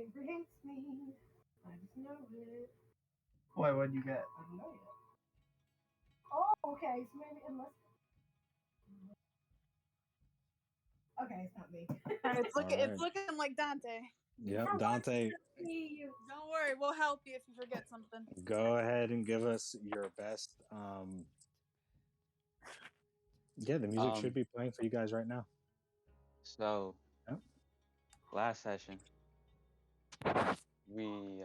neighbor hates me. I just know it. Why? What did you get? I don't know yet. Oh, okay. So maybe unless. Okay, it's not me. It's looking like Dante. Yep, Dante. Don't worry, we'll help you if you forget something. Go ahead and give us your best. Yeah, the music should be playing for you guys right now. So, last session, we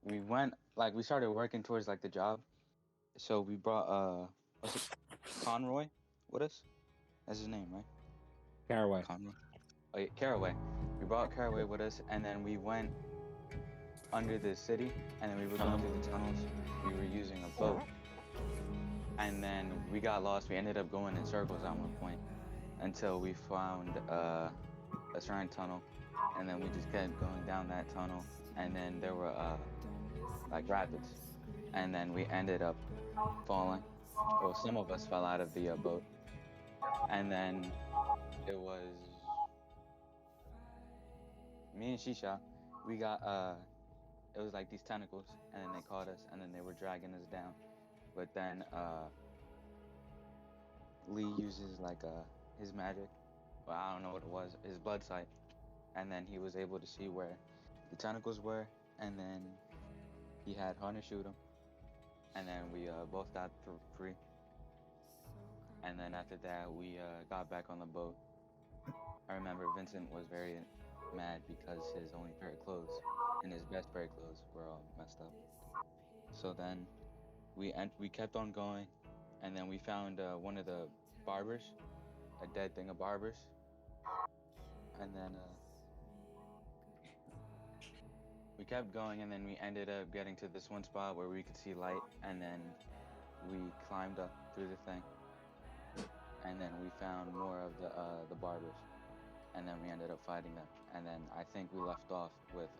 went, like, we started working towards, like, the job. So we brought, what's it, Conroy with us? That's his name, right? Caraway. Conroy. Oh, yeah, Caraway. We brought Caraway with us, and then we went under the city, and then we were going through the tunnels. We were using a boat. And then we got lost. We ended up going in circles at one point until we found a certain tunnel. And then we just kept going down that tunnel. And then there were like rapids. And then we ended up falling. Well, some of us fell out of the boat. And then it was me and Shisha. We got, it was like these tentacles. And then they caught us. And then they were dragging us down. But then Lee uses like his magic, well, I don't know what it was, his blood sight, and then he was able to see where the tentacles were, and then he had Hunter shoot him, and then we both got free. And then after that, we got back on the boat. I remember Vincent was very mad because his only pair of clothes and his best pair of clothes were all messed up. So then we kept on going, and then we found one of the barbers, a dead thing of barbers, and then we kept going, and then we ended up getting to this one spot where we could see light, and then we climbed up through the thing, and then we found more of the barbers, and then we ended up fighting them, and then I think we left off with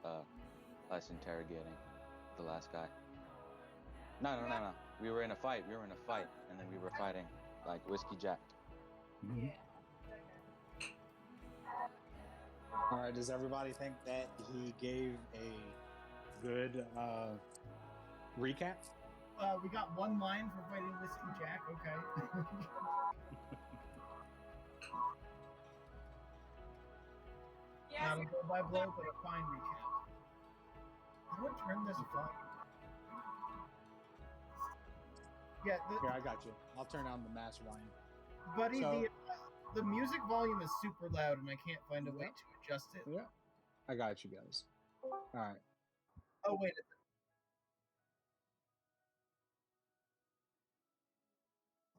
us interrogating the last guy. No. We were in a fight, and then we were fighting, like, Whiskey Jack. Mm-hmm. All right, does everybody think that he gave a good recap? We got one line for fighting Whiskey Jack, okay. Not a blow-by-blow, but a fine recap. I would turn this volume. Yeah, here, I got you. I'll turn on the master volume. Buddy, so, the music volume is super loud, and I can't find a way to adjust it. Yeah, I got you guys. All right. Oh, wait.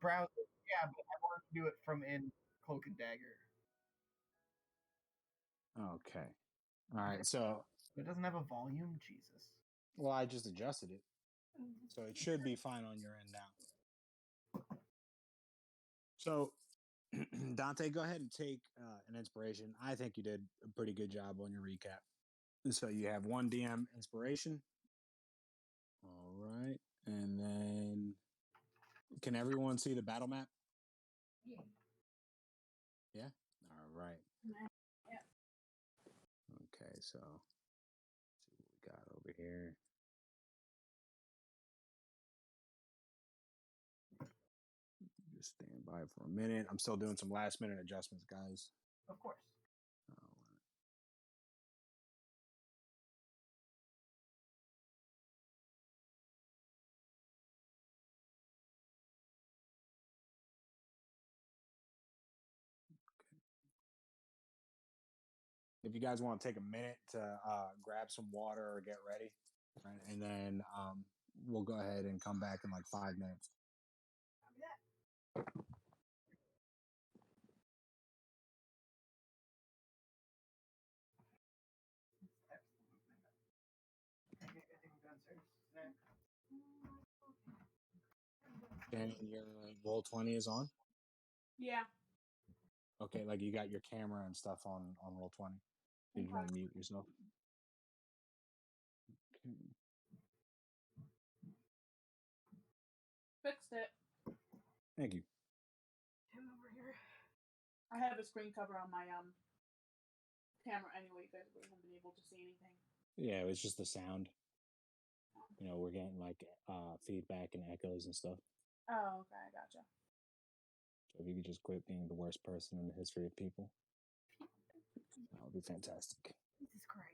Browser. Yeah, but I wanted to do it from in Cloak and Dagger. Okay. All right, so... It doesn't have a volume? Jesus. Well, I just adjusted it. So it should be fine on your end now. So, Dante, go ahead and take an inspiration. I think you did a pretty good job on your recap. So you have 1 DM inspiration. All right. And then, can everyone see the battle map? Yeah? All right. Yeah. Okay, so let's see what we got over here. Just stand by for a minute. I'm still doing some last minute adjustments, guys. Of course. All right. If you guys want to take a minute to grab some water or get ready, right? And then we'll go ahead and come back in like 5 minutes. And your Roll20 is on? Yeah. Okay, like you got your camera and stuff on Roll20. You just want to mute yourself. Okay. Fixed it. Thank you. I'm over here. I have a screen cover on my camera anyway. You guys wouldn't have been able to see anything. Yeah, it was just the sound. You know, we're getting like feedback and echoes and stuff. Oh, okay, I gotcha. So if you could just quit being the worst person in the history of people, that would be fantastic. Jesus Christ.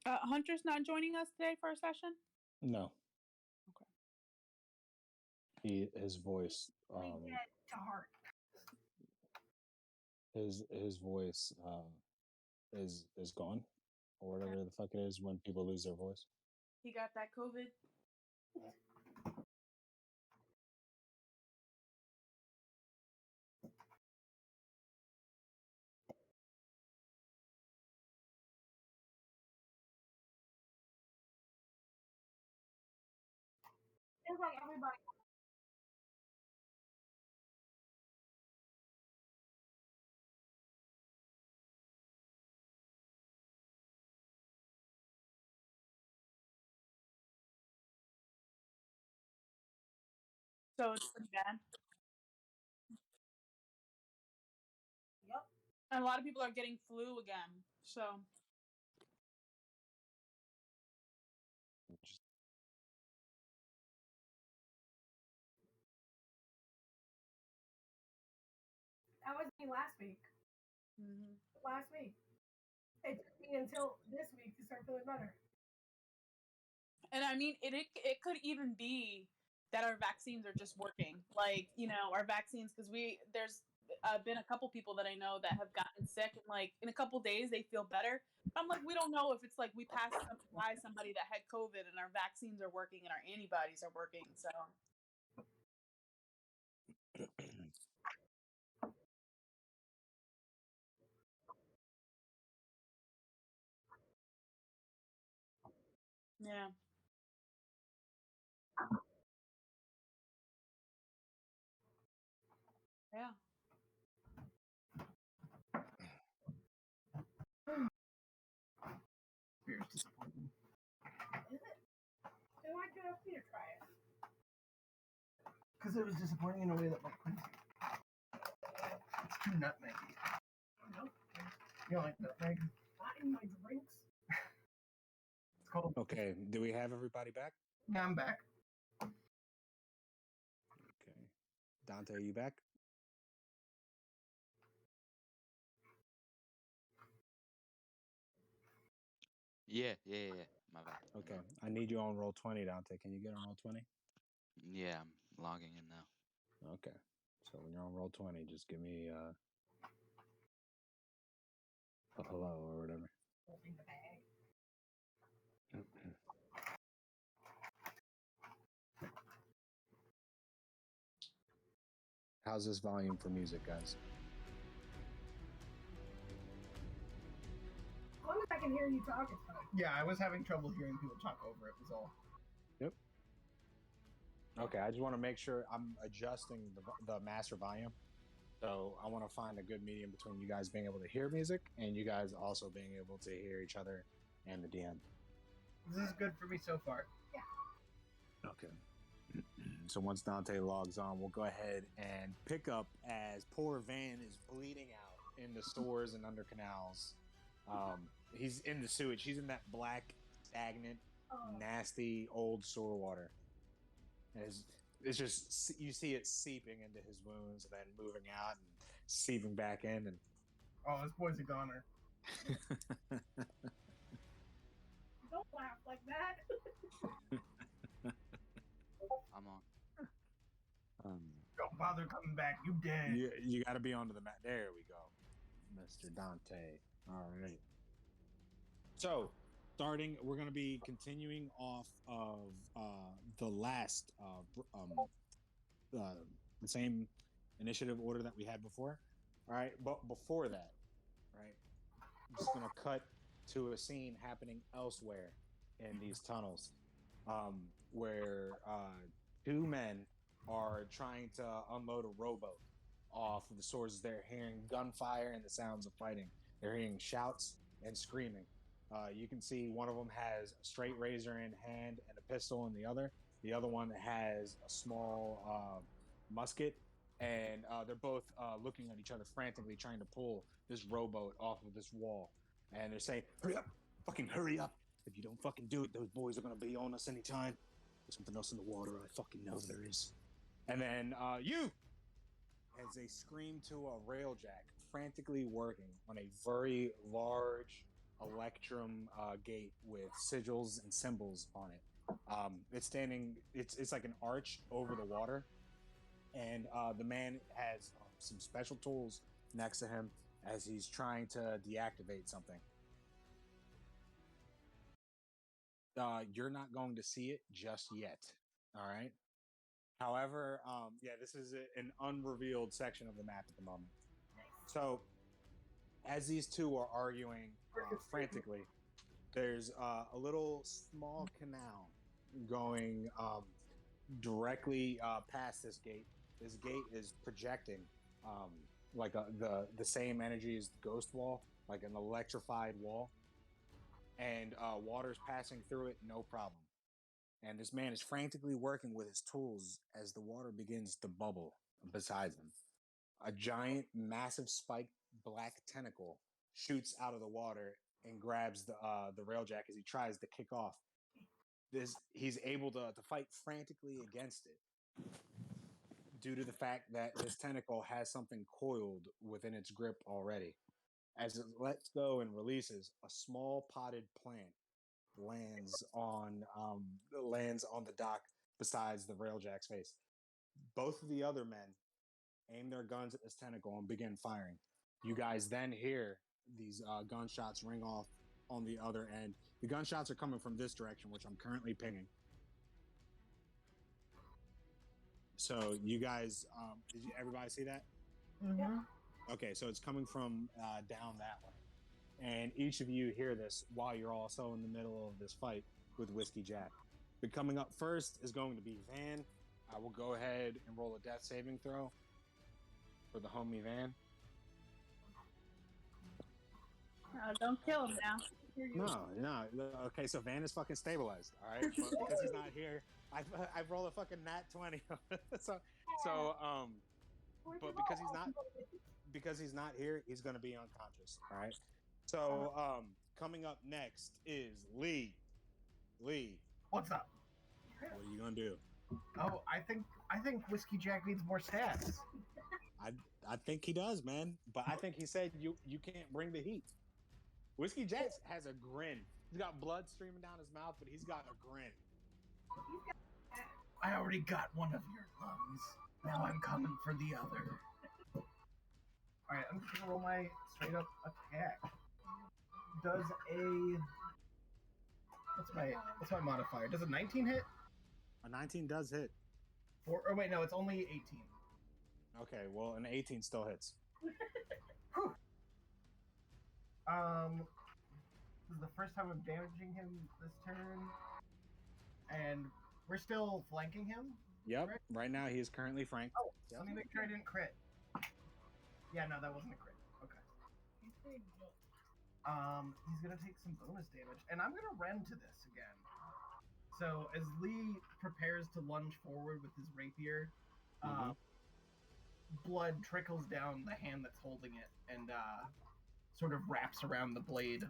Hunter's not joining us today for a session? No. Okay. His voice, We get to heart. his voice is gone, or whatever the fuck it is when people lose their voice. He got that COVID. It's like everybody. So it's pretty bad. Yep. And a lot of people are getting flu again. So That was me last week. mm-hmm. Last week. It took me until this week to start feeling better. And I mean, it could even be that our vaccines are just working. Like, you know, our vaccines, because there's been a couple people that I know that have gotten sick, and like in a couple days they feel better. But I'm like, we don't know if it's like we passed by somebody that had COVID and our vaccines are working and our antibodies are working. So yeah. Yeah. Beer's disappointing. Is it? Then why can't I see to try it? Because it was disappointing in a way that like it's too nutmeggy. No, You don't like nutmeg? not in my drinks. It's called. Okay, do we have everybody back? Yeah, I'm back. Okay. Dante, are you back? Yeah. My bad. Okay. I need you on roll 20, Dante. Can you get on roll 20? Yeah, I'm logging in now. Okay. So when you're on roll 20, just give me a hello or whatever. Holding the bag. How's this volume for music, guys? As long as I can hear you talk, it's fine. Yeah, I was having trouble hearing people talk over it. Was all. Yep. Okay, I just want to make sure I'm adjusting the master volume. So I want to find a good medium between you guys being able to hear music and you guys also being able to hear each other and the DM. This is good for me so far. Okay. So once Dante logs on, we'll go ahead and pick up as poor Van is bleeding out in the sores and under canals. He's in the sewage. He's in that black, stagnant, nasty old sewer water. It's just, you see it seeping into his wounds and then moving out and seeping back in. And Oh, this boy's a goner. Don't laugh like that. I'm on. Don't bother coming back. You dead. you got to be onto the map. There we go, Mr. Dante. All right. So, we're going to be continuing off of the last, the same initiative order that we had before. All right, but before that, right, I'm just going to cut to a scene happening elsewhere in these tunnels, where two men are trying to unload a rowboat off of the sources. They're hearing gunfire and the sounds of fighting. They're hearing shouts and screaming. You can see one of them has a straight razor in hand and a pistol in the other. The other one has a small musket, and they're both looking at each other frantically, trying to pull this rowboat off of this wall. And they're saying, "Hurry up! Fucking hurry up! If you don't fucking do it, those boys are gonna be on us anytime. There's something else in the water. I fucking know there is." And then as they scream to a railjack, frantically working on a very large electrum gate with sigils and symbols on it. It's standing. It's like an arch over the water, and the man has some special tools next to him as he's trying to deactivate something. You're not going to see it just yet. All right. However, this is an unrevealed section of the map at the moment. So, as these two are arguing frantically, there's a little small canal going directly past this gate. This gate is projecting like the same energy as the ghost wall, like an electrified wall, and water's passing through it, no problem. And this man is frantically working with his tools as the water begins to bubble beside him. A giant, massive spiked black tentacle shoots out of the water and grabs the railjack as he tries to kick off. He's able to fight frantically against it due to the fact that this tentacle has something coiled within its grip already. As it lets go and releases, a small potted plant lands on the dock besides the railjack's face. Both of the other men aim their guns at this tentacle and begin firing. You guys then hear these gunshots ring off on the other end. The gunshots are coming from this direction, which I'm currently pinging. So you guys, did everybody see that? Mm-hmm. Okay, so it's coming from down that way. And each of you hear this while you're also in the middle of this fight with Whiskey Jack. But coming up first is going to be Van. I will go ahead and roll a death saving throw for the homie Van. Don't kill him now. No. Okay, so Van is fucking stabilized, all right? But because he's not here, I've rolled a fucking nat 20. But because he's not here, he's going to be unconscious, all right? So, coming up next is Lee. Lee, What's up? what are you going to do? Oh, I think Whiskey Jack needs more stats. I think he does, man. But I think he said you can't bring the heat. Whiskey Jack has a grin. He's got blood streaming down his mouth, but he's got a grin. I already got one of your lungs. Now I'm coming for the other. Alright, I'm just gonna roll my straight up attack. Does what's my modifier? Does a 19 hit? A 19 does hit. It's only 18. Okay, well, an 18 still hits. Whew. This is the first time I'm damaging him this turn. And we're still flanking him? Yep, right now he is currently franked. Oh, yep. Let me make sure I didn't crit. Yeah, no, that wasn't a crit. Okay. He's gonna take some bonus damage, and I'm gonna rend to this again. So as Lee prepares to lunge forward with his rapier, blood trickles down the hand that's holding it and sort of wraps around the blade.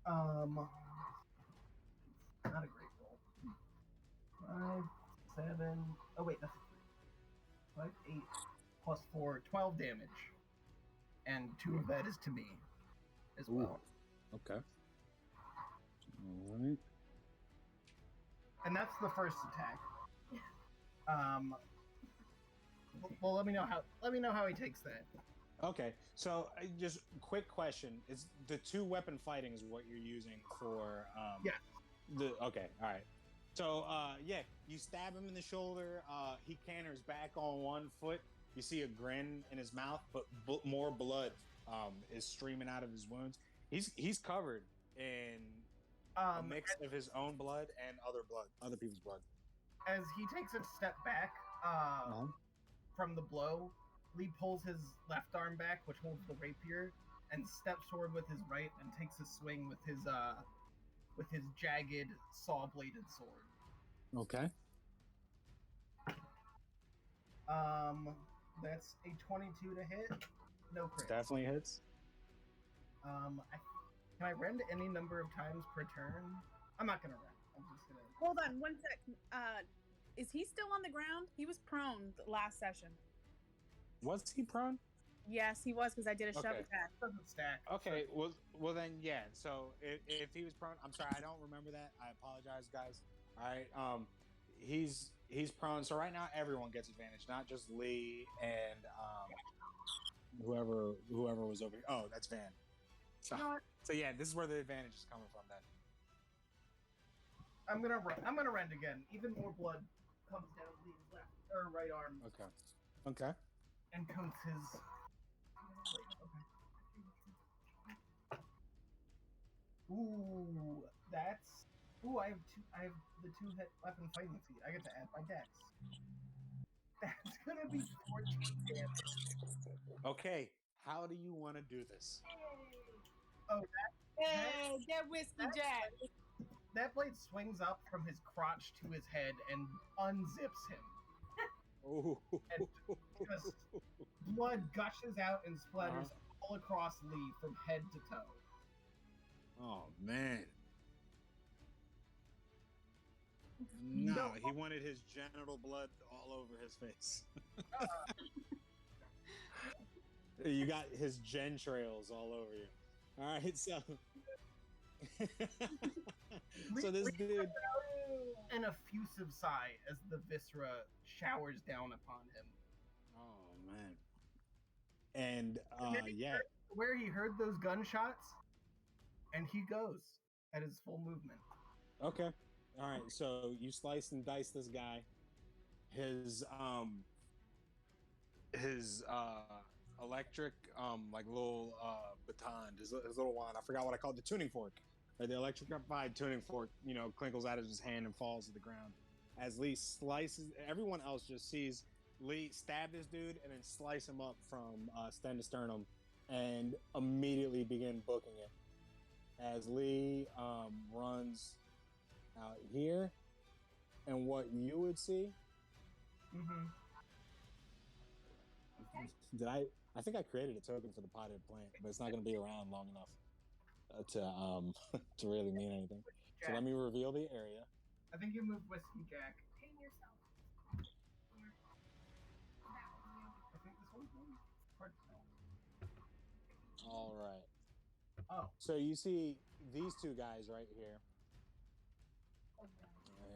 Not a great roll. 5, 7. Oh wait, that's 3. 5, 8 plus 4, 12 damage, and 2 of that is to me as well. Okay. All right. And that's the first attack. Well, let me know how he takes that. Okay, so just quick question: is the 2-weapon fighting is what you're using for? Yeah. Okay, all right. So yeah, you stab him in the shoulder. He canters back on one foot. You see a grin in his mouth, but more blood is streaming out of his wounds. He's covered in a mix of his own blood and other people's blood. As he takes a step back from the blow, Lee pulls his left arm back, which holds the rapier, and steps forward with his right and takes a swing with his jagged saw-bladed sword. Okay. That's a 22 to hit. No crit. Definitely hits. Can I rend any number of times per turn? I'm not gonna rend. I'm just gonna. Hold on 1 sec. Is he still on the ground? He was prone last session. Was he prone? Yes, he was, because I did a shove Okay. attack. Doesn't stack. Okay, well then, yeah. So if he was prone, I'm sorry, I don't remember that. I apologize, guys. All right, he's prone. So right now, everyone gets advantage, not just Lee and whoever was over here. Oh, that's Van. So yeah, this is where the advantage is coming from. Then I'm gonna rend again. Even more blood comes down Lee's left or right arm. Okay. And coats his. Ooh, that's. Ooh, I have the 2 hit weapon fighting feat. I get to add my dex. That's gonna be 14 damage. Okay, how do you want to do this? Oh, Hey, get Whiskey Jack. That blade swings up from his crotch to his head and unzips him. Oh. And just blood gushes out and splatters all across Lee from head to toe. Oh man. No, he wanted his genital blood all over his face. You got his gen trails all over you. All right, so so this dude, an effusive sigh as the viscera showers down upon him. Oh man. And yeah, where he heard those gunshots, and he goes at his full movement. Okay. All right, so you slice and dice this guy. His electric like little baton, his little wand. I forgot what I called it, the tuning fork. The electrified tuning fork, clinkles out of his hand and falls to the ground. As Lee slices, everyone else just sees Lee stab this dude and then slice him up from stem to sternum, and immediately begin booking it. As Lee runs out here, and what you would see. I think I created a token for the potted plant, but it's not going to be around long enough to really mean anything. So let me reveal the area. I think you moved Whiskey Jack. Pin yourself. I think this one's hard to tell. All right. Oh. So you see these 2 guys right here.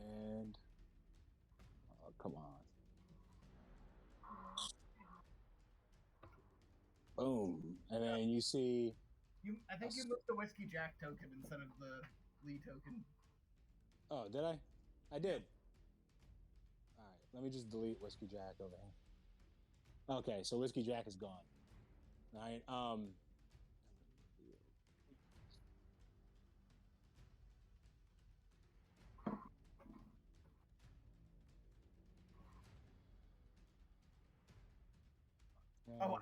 And come on. Boom. And then you see. I think you moved the Whiskey Jack token instead of the Lee token. Oh, did I? I did. All right. Let me just delete Whiskey Jack over here. Okay, so Whiskey Jack is gone. All right. Oh,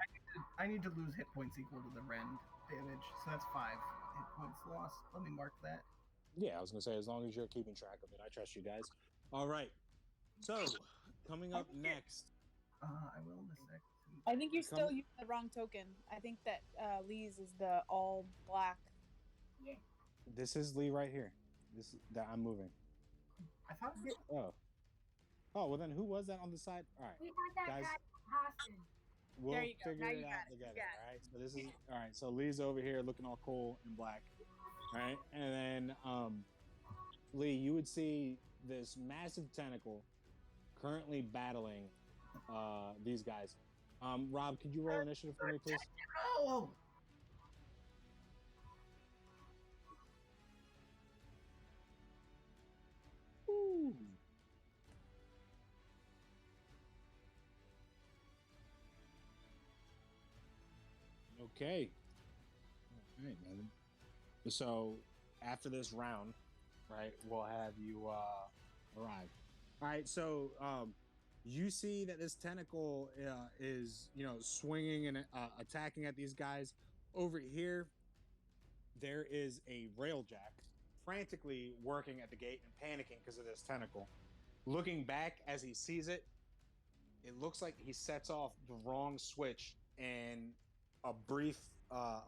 I need to lose hit points equal to the rend damage, so that's 5 hit points lost. Let me mark that. Yeah, I was gonna say, as long as you're keeping track of it, I trust you guys. All right. So coming up next. I will in a sec. I think you're still using the wrong token. I think that Lee's is the all black. Yeah. This is Lee right here. This that I'm moving. I thought it was... Oh, well then who was that on the side? All right, We had that guys. guy hostage. We'll There you go. figure Now it you out got it. together. You got All right. So this is all right. So Lee's over here looking all cool and black. All right, and then Lee, you would see this massive tentacle currently battling these guys. Rob, could you roll initiative for me, please? Oh! Ooh. Okay. All right, man. So after this round, right, we'll have you arrive. All right. So you see that this tentacle is, swinging and attacking at these guys. Over here, there is a railjack frantically working at the gate and panicking because of this tentacle. Looking back as he sees it, it looks like he sets off the wrong switch and a brief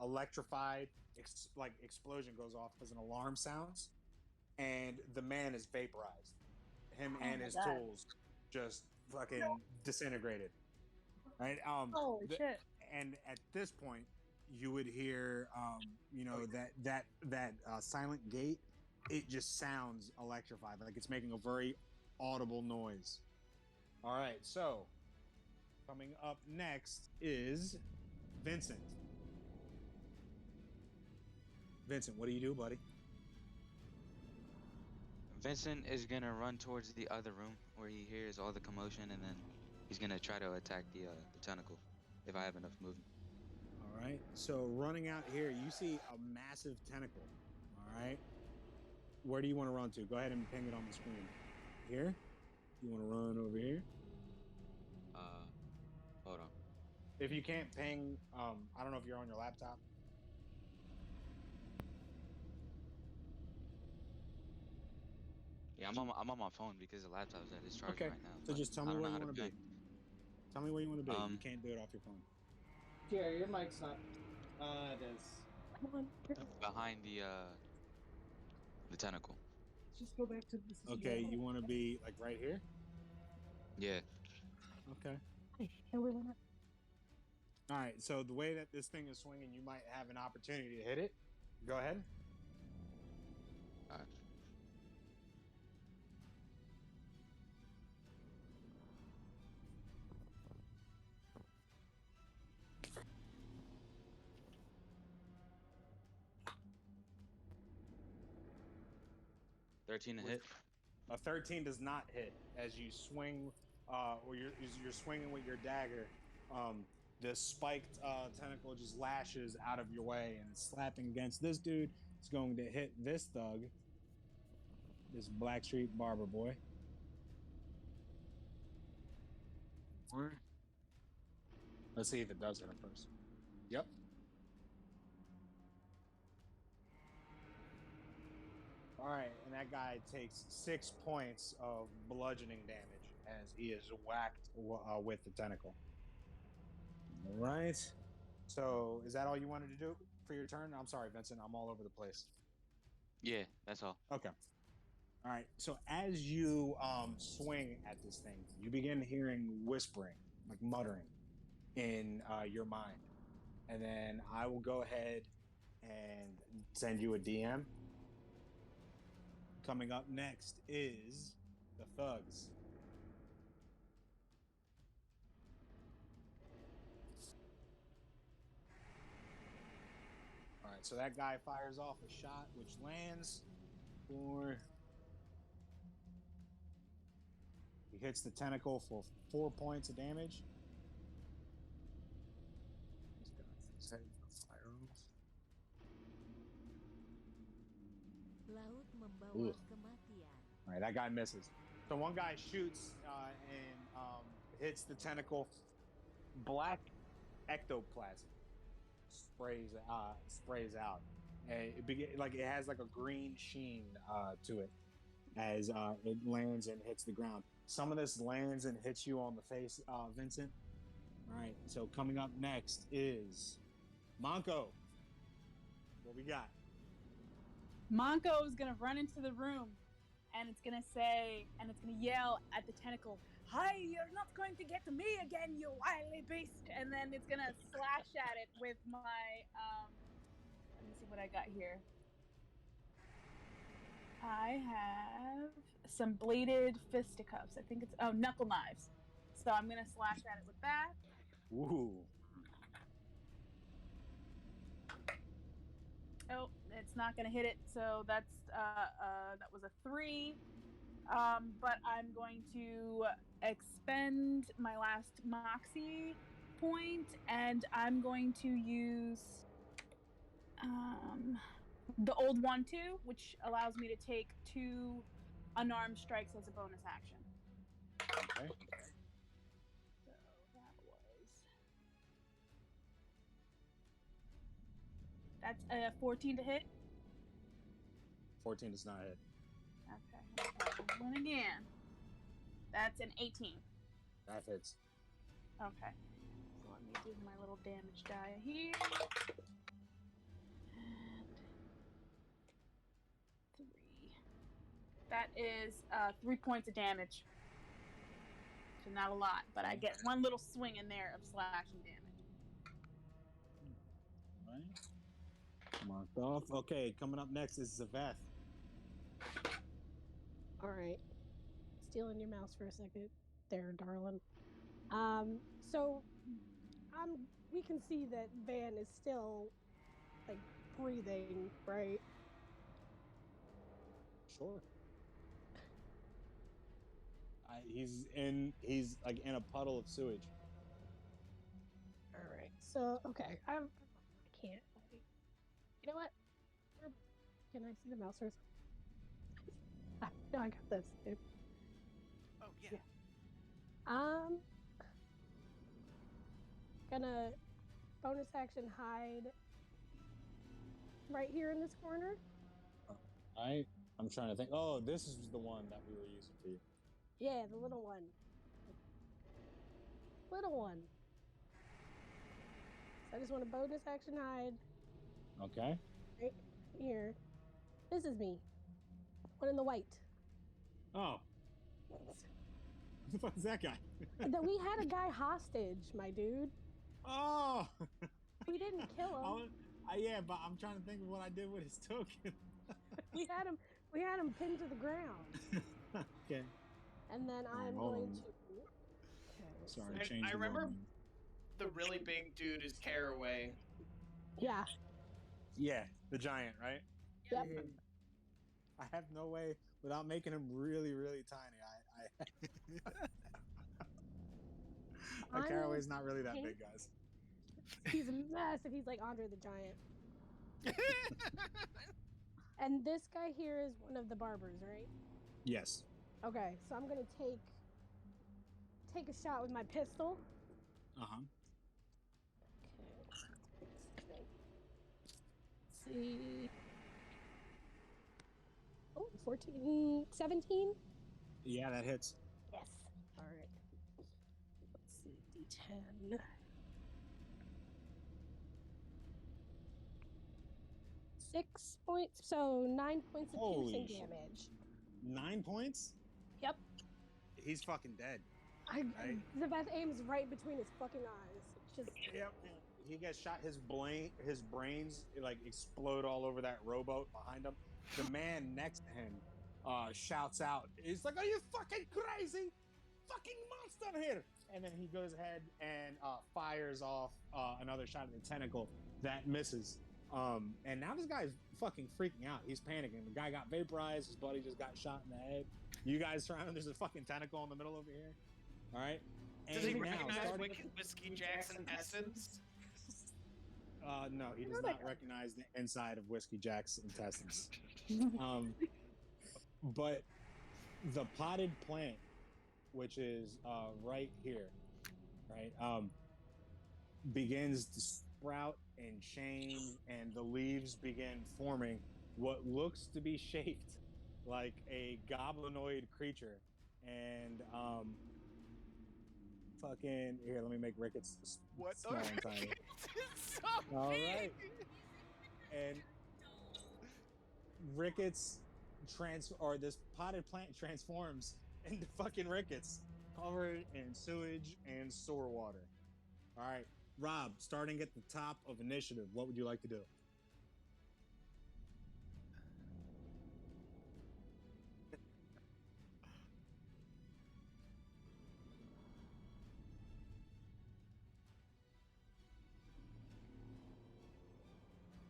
electrified explosion goes off because an alarm sounds and the man is vaporized. Him and his tools just fucking disintegrated. Right? Holy shit. And at this point, you would hear, that silent gate. It just sounds electrified, like it's making a very audible noise. All right, so coming up next is Vincent. Vincent, what do you do, buddy? Vincent is gonna run towards the other room where he hears all the commotion, and then he's gonna try to attack the tentacle if I have enough movement. All right. So running out here, you see a massive tentacle. All right. Where do you want to run to? Go ahead and ping it on the screen. Here? You want to run over here? Hold on. If you can't ping, I don't know if you're on your laptop. Yeah, I'm on my phone because the laptop's at its charging right now. So just tell me where you want to be. ping. Tell me where you want to be. You can't do it off your phone. Yeah, your mic's not. It is. Come on. Behind the tentacle. Just go back to this. Okay, you want to be like right here? Yeah. Okay. All right, so the way that this thing is swinging, you might have an opportunity to hit it. Go ahead. All right. $13 to hit. A 13 does not hit as you swing, or you're swinging with your dagger. The spiked tentacle just lashes out of your way and it's slapping against this dude. It's going to hit this thug, this Blackstreet barber boy. Let's see if it does hit him first. Yep. All right, and that guy takes 6 points of bludgeoning damage as he is whacked with the tentacle. All right. So, is that all you wanted to do for your turn? I'm sorry, Vincent. I'm all over the place. Yeah, that's all. Okay. All right. So, as you swing at this thing, you begin hearing whispering, like muttering, in your mind, and then I will go ahead and send you a DM. Coming up next is the thugs. All right, so that guy fires off a shot, which lands for... He hits the tentacle for 4 points of damage. He's got his head firearms. All right, that guy misses. So one guy shoots and hits the tentacle. Black ectoplasm sprays out, and it has like a green sheen to it as it lands and hits the ground. Some of this lands and hits you on the face, Vincent. All right, so coming up next is Monko. What we got? Monko is gonna run into the room, and it's gonna yell at the tentacle, "Hi, you're not going to get me again, you wily beast!" And then it's gonna slash at it with my let me see what I got here. I have some bladed fisticuffs. I think it's knuckle knives. So I'm gonna slash at it with that. Ooh. Oh, it's not gonna hit it. So that was a 3. But I'm going to expend my last moxie point, and I'm going to use the old one too, which allows me to take 2 unarmed strikes as a bonus action. Okay. So that's a 14 to hit. 14 does not hit. Okay. One again. That's an 18. That hits. Okay. So let me do my little damage die here. And 3. That is 3 points of damage. So not a lot, but I get one little swing in there of slashing damage. All right. Marked off. Okay, coming up next is Zaveth. All right. Stealing your mouse for a second there, darling. So we can see that Van is still like breathing, right? Sure. He's like in a puddle of sewage. All right. So okay, I can't. You know what? Can I see the mouse for a second? No, I got this, dude. Oh yeah. Gonna bonus action hide right here in this corner. I'm trying to think. Oh, this is the one that we were using for you. Yeah, the little one. Little one. So I just want to bonus action hide. Okay. Right here. This is me. One in the white. Oh. Who the fuck is that guy? That we had a guy hostage, my dude. Oh. We didn't kill him. Yeah, but I'm trying to think of what I did with his token. We had him pinned to the ground. Okay. And then I'm hold going on. to. Okay, Sorry, I change the remember wording. the really big dude is Caraway. Yeah. Yeah, the giant, right? Yep. I have no way without making him really, really tiny. Like Caraway's not really that big, guys. He's massive. He's like Andre the Giant. And this guy here is one of the barbers, right? Yes. Okay, so I'm gonna take a shot with my pistol. Uh-huh. Okay. Let's see. Oh, 14, 17? Yeah, that hits. Yes. All right. Let's see, D10. 6 points, so 9 points of piercing damage. 9 points? Yep. He's fucking dead. Right? Zaveth aims right between his fucking eyes. Just yep. He gets shot. His brains like explode all over that rowboat behind him. The man next to him shouts out, he's like, "Are you fucking crazy? Fucking monster here!" And then he goes ahead and fires off another shot at the tentacle that misses. And now this guy's fucking freaking out. He's panicking. The guy got vaporized. His buddy just got shot in the head. You guys surrounded. There's a fucking tentacle in the middle over here. All right. Does he recognize Whiskey Jackson essence? No, he does not recognize the inside of Whiskey Jack's intestines. But the potted plant, which is right here, right? begins to sprout and change, and the leaves begin forming what looks to be shaped like a goblinoid creature. And fucking here, let me make Ricketts What small and tiny. It's so All big. right. And Ricketts this potted plant transforms into fucking Ricketts, covered in sewage and sewer water. All right, Rob, starting at the top of initiative, what would you like to do?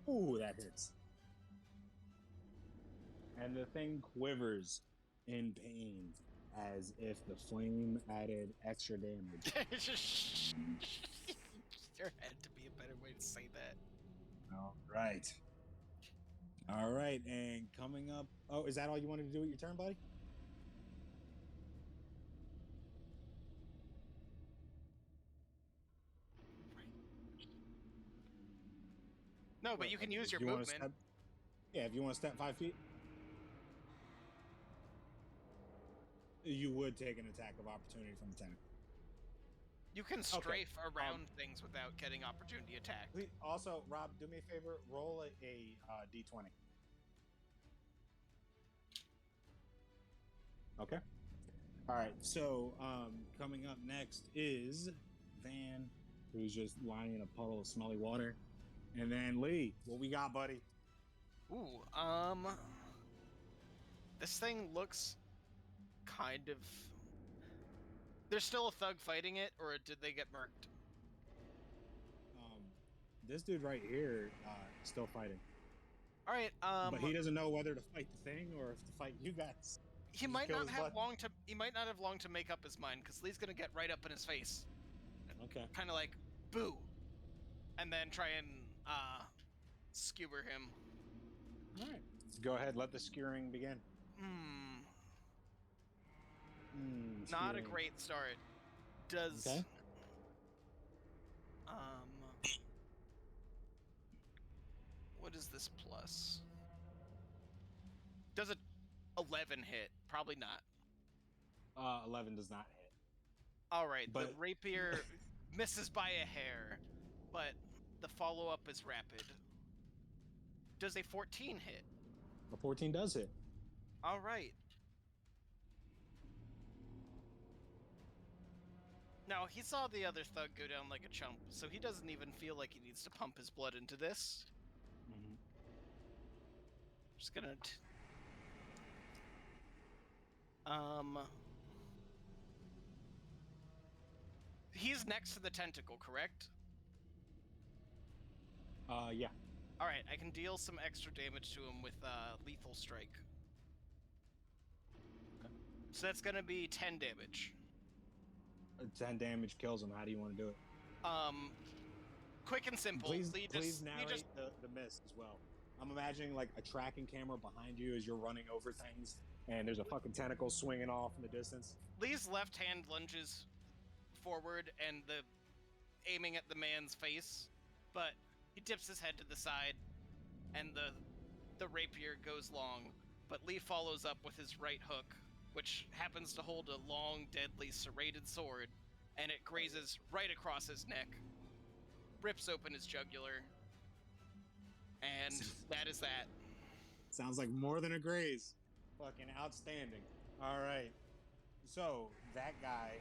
Ooh, that hits. And the thing quivers in pain as if the flame added extra damage. There had to be a better way to say that. All right. All right, and coming up. Oh, is that all you wanted to do with your turn, buddy? No, but you can use your you movement. Step, yeah, if you want to step 5 feet, you would take an attack of opportunity from the tentacle. You can strafe around things without getting opportunity attack. Also, Rob, do me a favor. Roll a d20. Okay. All right. So coming up next is Van, who's just lying in a puddle of smelly water. And then Lee, what we got, buddy? Ooh, this thing looks kind of... There's still a thug fighting it, or did they get murked? This dude right here is still fighting. All right, but he doesn't know whether to fight the thing or if to fight you guys. He might not have long to make up his mind, because Lee's gonna get right up in his face. Okay. Kind of like, boo, and then try and skewer him. All right. Go ahead. Let the skewering begin. Not a great start. Does okay. What is this plus? Does it 11 hit? Probably not. 11 does not hit. All right, but the rapier misses by a hair, but the follow-up is rapid. Does a 14 hit? A 14 does hit. All right. Now, he saw the other thug go down like a chump, so he doesn't even feel like he needs to pump his blood into this. Mm-hmm. Just gonna... He's next to the tentacle, correct? Yeah. Alright, I can deal some extra damage to him with lethal strike. Okay. So that's gonna be 10 damage. 10 damage kills him. How do you want to do it? Quick and simple. Please narrate the miss as well. I'm imagining like a tracking camera behind you as you're running over things, and there's a fucking tentacle swinging off in the distance. Lee's left hand lunges forward and aiming at the man's face, but he tips his head to the side, and the rapier goes long. But Lee follows up with his right hook, which happens to hold a long, deadly, serrated sword, and it grazes right across his neck, rips open his jugular, and that is that. Sounds like more than a graze. Fucking outstanding. All right. So, that guy,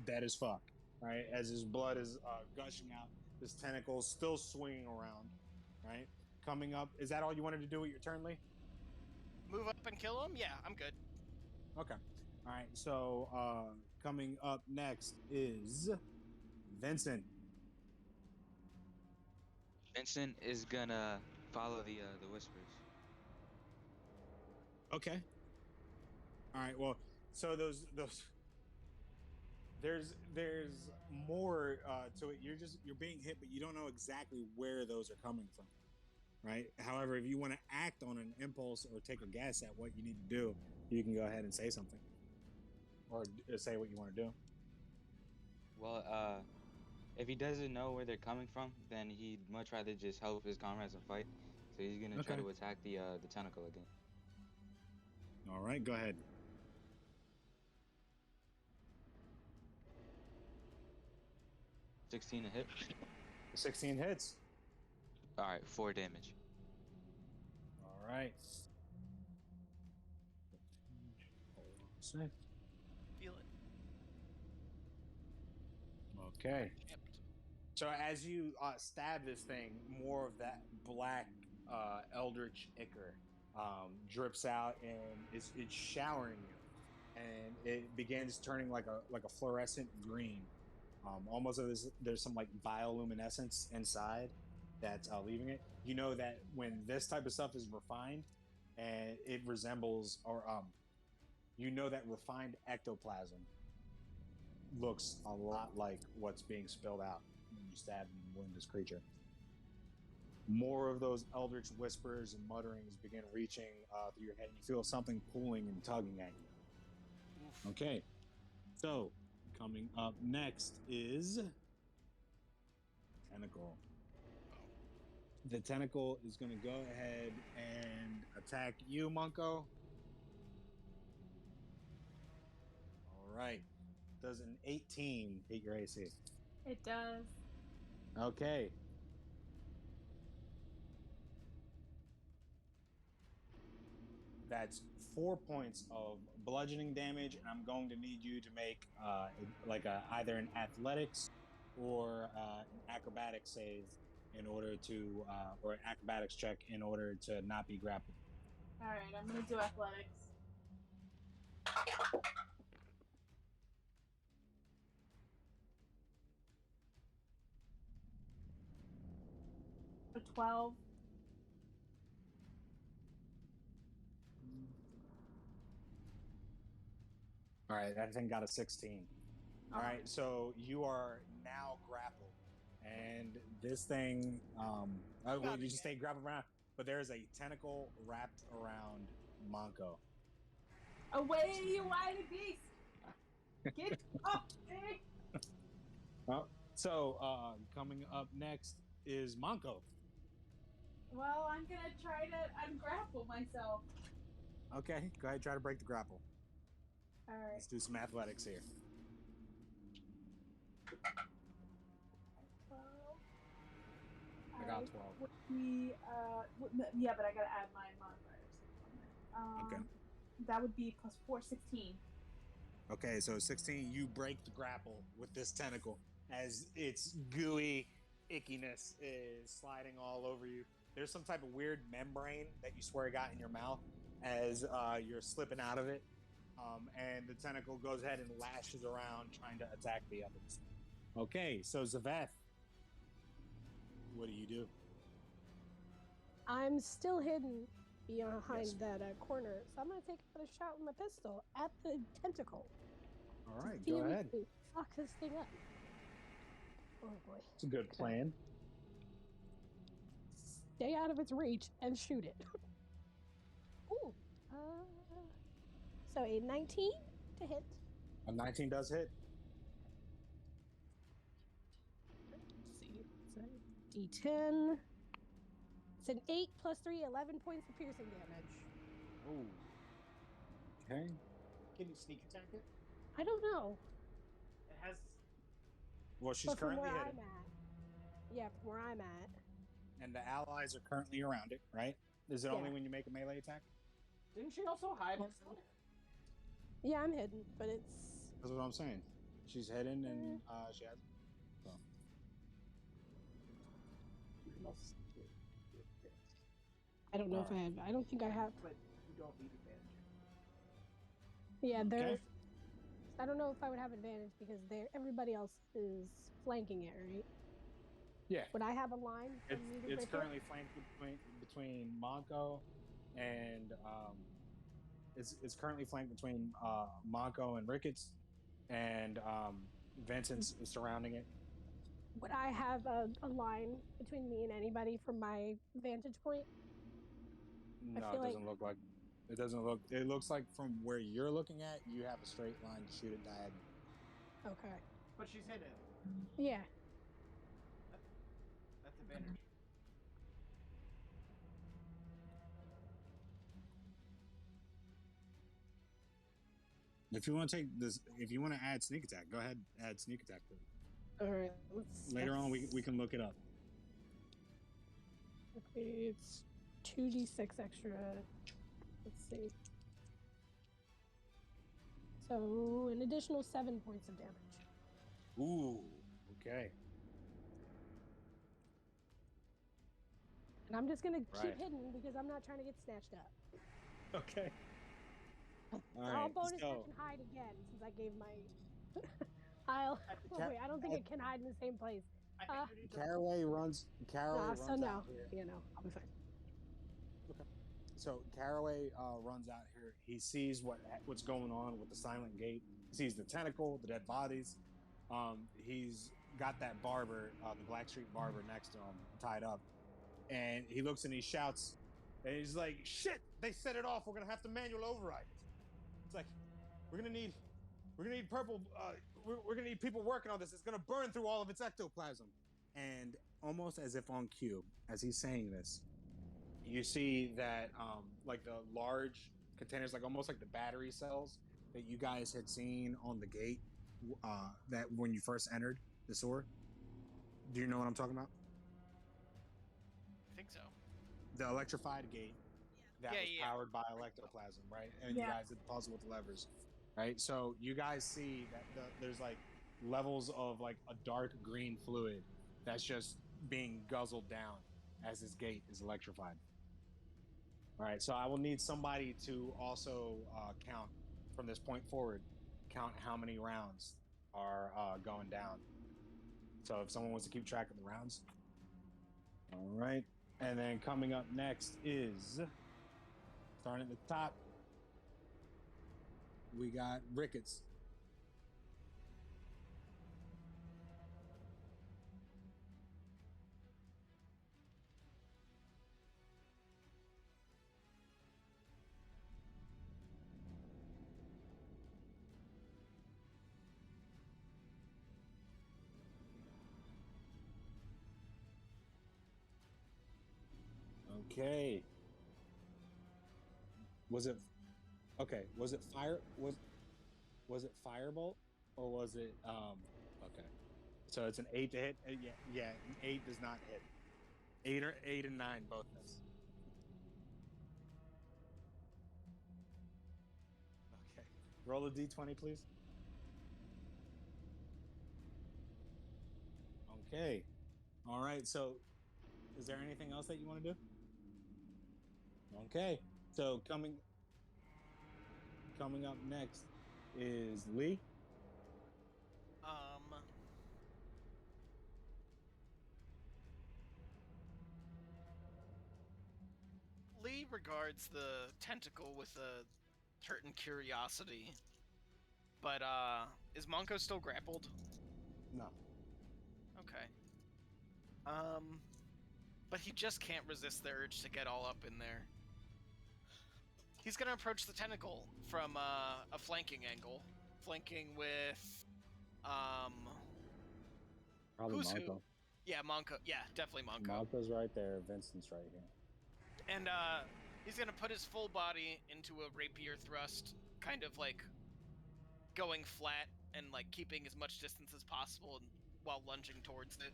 dead as fuck, right? As his blood is gushing out, his tentacles still swinging around, right? Coming up, is that all you wanted to do with your turn, Lee? Move up and kill him? Yeah, I'm good. Okay. All right. So coming up next is Vincent. Vincent is gonna follow the whispers. Okay. All right. Well, so those there's more to it. You're being hit, but you don't know exactly where those are coming from, right? However, if you want to act on an impulse or take a guess at what you need to do, you can go ahead and say something, or say what you want to do. Well, If he doesn't know where they're coming from, then he'd much rather just help his comrades and fight. So he's gonna try Okay. to attack the tentacle again. All right, go ahead. 16 to hit. 16 hits. All right, 4 damage. All right. Hold on a sec. Feel it. Okay. Yep. So as you stab this thing, more of that black eldritch ichor drips out and it's showering you, and it begins turning like a fluorescent green, almost as there's some like bioluminescence inside that's leaving it. You know that when this type of stuff is refined, and it resembles, or you know that refined ectoplasm looks a lot like what's being spilled out when you stab and wound this creature. More of those eldritch whispers and mutterings begin reaching through your head. You feel something pulling and tugging at you. Oof. Okay, so coming up next is Tentacle. Oh. The Tentacle is going to go ahead and attack you, Monko. All right. Does an 18 hit your AC? It does. Okay. That's 4 points of bludgeoning damage, and I'm going to need you to make either an athletics or an acrobatics save in order to, or an acrobatics check in order to not be grappled. All right, I'm gonna do athletics. A 12. All right, that thing got a 16. All right, so you are now grappled, and this thing, well, you just stay grappled around, but there's a tentacle wrapped around Monko. Away, you wild beast! Get up, Jake! So, coming up next is Monko. Well, I'm gonna try to ungrapple myself. Okay, go ahead, try to break the grapple. All right. Let's do some athletics here. 12. I got 12. Yeah, but I gotta add my modifiers. Okay. That would be plus 4, 16. Okay, so 16, you break the grapple with this tentacle as its gooey ickiness is sliding all over you. There's some type of weird membrane that you swear got in your mouth as you're slipping out of it. And the tentacle goes ahead and lashes around trying to attack the others. Okay, so Zaveth, what do you do? I'm still hidden behind Yes. that corner, so I'm going to take another shot with my pistol at the tentacle. All right, See go if we ahead. can fuck this thing up. Oh boy. It's a good plan. Stay out of its reach and shoot it. Ooh. So a 19 to hit. A 19 does hit. Let's see. It's a D10. It's an 8 plus 3, 11 points of piercing damage. Oh. Okay. Can you sneak attack it? I don't know. It has. Well, she's But from currently where hidden, I'm at. Yeah, from where I'm at. and the allies are currently around it, right? Is it only when you make a melee attack? Didn't she also hide herself? Yeah, I'm hidden, but it's. That's what I'm saying. She's hidden, and she has. So. I don't know if I have. I don't think I have. But you don't need advantage. Yeah, there's. Okay. I don't know if I would have advantage because everybody else is flanking it, right? Yeah. Would I have a line? It's currently flanked between Monko and it's currently flanked between Monko and Ricketts, and Vincent's surrounding it. Would I have a line between me and anybody from my vantage point? No, it doesn't look like. It doesn't look. It looks like from where you're looking at, you have a straight line to shoot it diagonal. Okay. But she's hidden. Yeah. advantage. If you want to take this, if you want to add sneak attack, go ahead, add sneak attack. All right, let's. Later on, we can look it up. Okay, it's 2d6 extra. Let's see. So an additional 7 points of damage. Ooh, okay. And I'm just gonna Right. keep hidden because I'm not trying to get snatched up. Okay. All I'll right. bonus So, action hide again since I gave my. I'll. Ca- Wait, I don't think it can hide in the same place. I think you need to. Caraway runs. Caraway So runs no, out here. I'll be fine. So Caraway runs out here. He sees what's going on with the silent gate. He sees the tentacle, the dead bodies. He's got that barber, the Black Street barber, next to him, tied up, and he looks and he shouts, and he's like, "Shit! They set it off. We're gonna have to manual override it." It's like we're gonna need purple. We're gonna need people working on this. It's gonna burn through all of its ectoplasm. And almost as if on cue, as he's saying this, you see that like the large containers, like almost like the battery cells that you guys had seen on the gate that when you first entered the sewer. Do you know what I'm talking about? I think so. The electrified gate that was Yeah. powered by ectoplasm, right? And Yeah. you guys did the puzzle with the levers, right? So you guys see that there's like levels of like a dark green fluid that's just being guzzled down as this gate is electrified. All right, so I will need somebody to also count from this point forward, count how many rounds are going down. So if someone wants to keep track of the rounds. All right, and then coming up next is, starting at the top, we got Ricketts. Okay. Was it fire? Was it firebolt or was it okay? So it's an 8 to hit. Yeah, an 8 does not hit. 8 and 9 both miss. Okay. Roll a d20, please. Okay. All right. So, is there anything else that you want to do? Okay. So coming up next is Lee. Lee regards the tentacle with a certain curiosity. But is Monko still grappled? No. Okay. But he just can't resist the urge to get all up in there. He's gonna approach the tentacle from a flanking angle. Flanking with Probably who's Monko. who? Yeah, Monko. Yeah, definitely Monko. Monko's right there. Vincent's right here. And he's gonna put his full body into a rapier thrust, kind of like going flat and like keeping as much distance as possible while lunging towards it.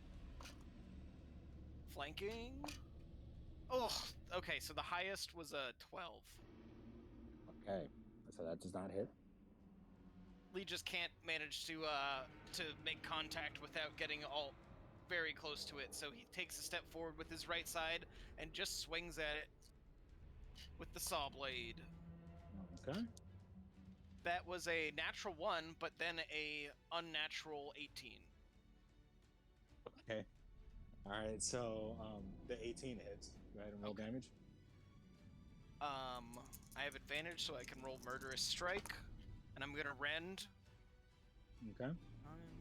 Flanking. Oh, okay. So the highest was a 12. Okay, so that does not hit. Lee just can't manage to make contact without getting all very close to it. So he takes a step forward with his right side and just swings at it with the saw blade. Okay. That was a natural 1, but then a unnatural 18. Okay. All right. So the 18 hits. Go ahead and roll damage. I have advantage, so I can roll Murderous Strike, and I'm gonna rend. Okay.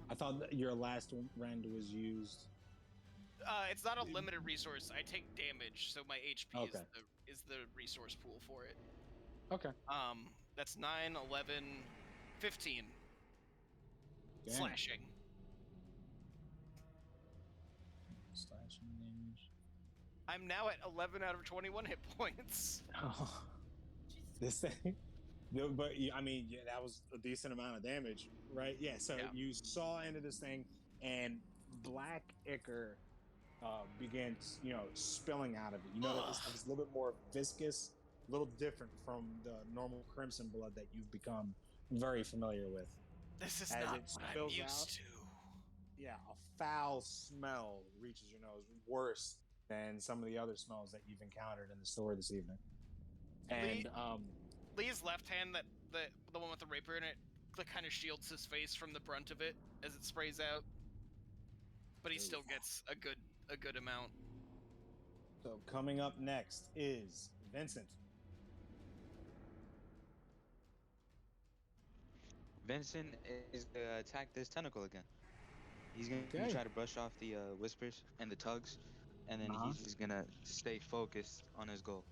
I thought that your last rend was used. It's not a limited resource. I take damage, so my HP Okay. is the resource pool for it. Okay. That's 9, 11, 15. Damn. Slashing. Slashing I'm now at 11 out of 21 hit points. Oh, Jesus. this thing. No, but I mean, yeah, that was a decent amount of damage, right? Yeah. So Yeah. you saw into this thing, and black ichor began, spilling out of it. You know, it's like it's a little bit more viscous, a little different from the normal crimson blood that you've become very familiar with. This is As not it what I'm spills used out, to. yeah, a foul smell reaches your nose, worse than some of the other smells that you've encountered in the store this evening. And Lee's left hand, the one with the rapier in it, kind of shields his face from the brunt of it as it sprays out. But he still gets a good amount. so coming up next is Vincent. Vincent is gonna attack this tentacle again. He's gonna Okay. try to brush off the whispers and the tugs, and then he's just gonna stay focused on his goal.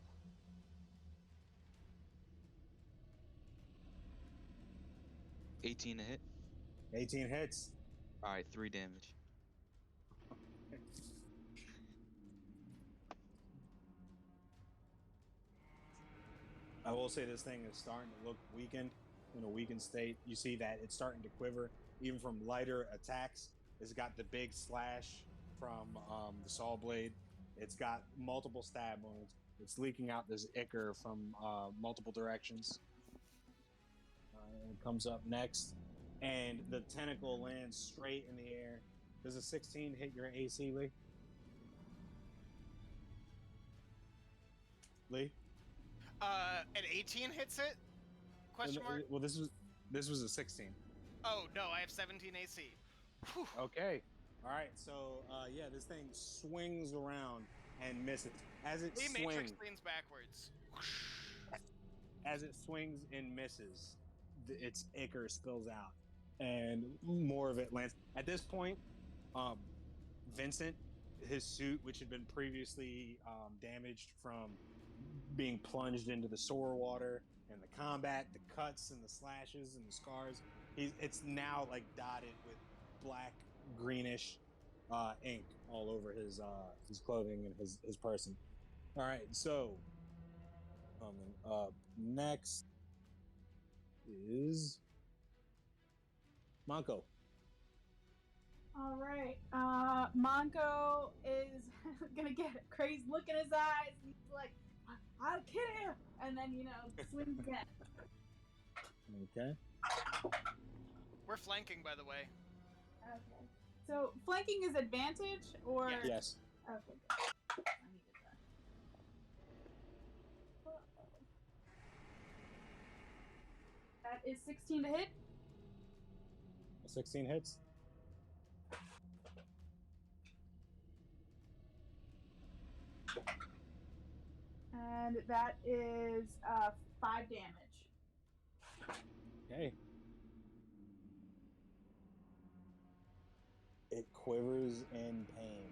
18 to hit. 18 hits. All right, 3 damage. I will say this thing is starting to look weakened, in a weakened state. You see that it's starting to quiver, even from lighter attacks. It's got the big slash from the saw blade. It's got multiple stab wounds. It's leaking out this ichor from multiple directions. And it comes up next, and the tentacle lands straight in the air. Does a 16 hit your AC, Lee? Lee? An 18 hits it? Question mark? Well, this was a 16. Oh, no, I have 17 AC. Whew. Okay. All right. So, yeah, this thing swings around and misses. As it Lee Matrix swings, leans backwards. as it swings and misses, its ichor spills out, and more of it lands. At this point, Vincent, his suit, which had been previously damaged from being plunged into the sore water and the combat, the cuts and the slashes and the scars, it's now like dotted with black, greenish ink all over his clothing and his person. All right, so coming up next is Monko. All right. Monko is gonna get a crazy look in his eyes. And he's like, "I'll kill you," and then swings again. Okay. We're flanking, by the way. Okay. So flanking is advantage, or Yes. Yes. okay. Good. I needed that. Uh-oh. That is 16 to hit. 16 hits. And that is 5 damage. Okay. It quivers in pain.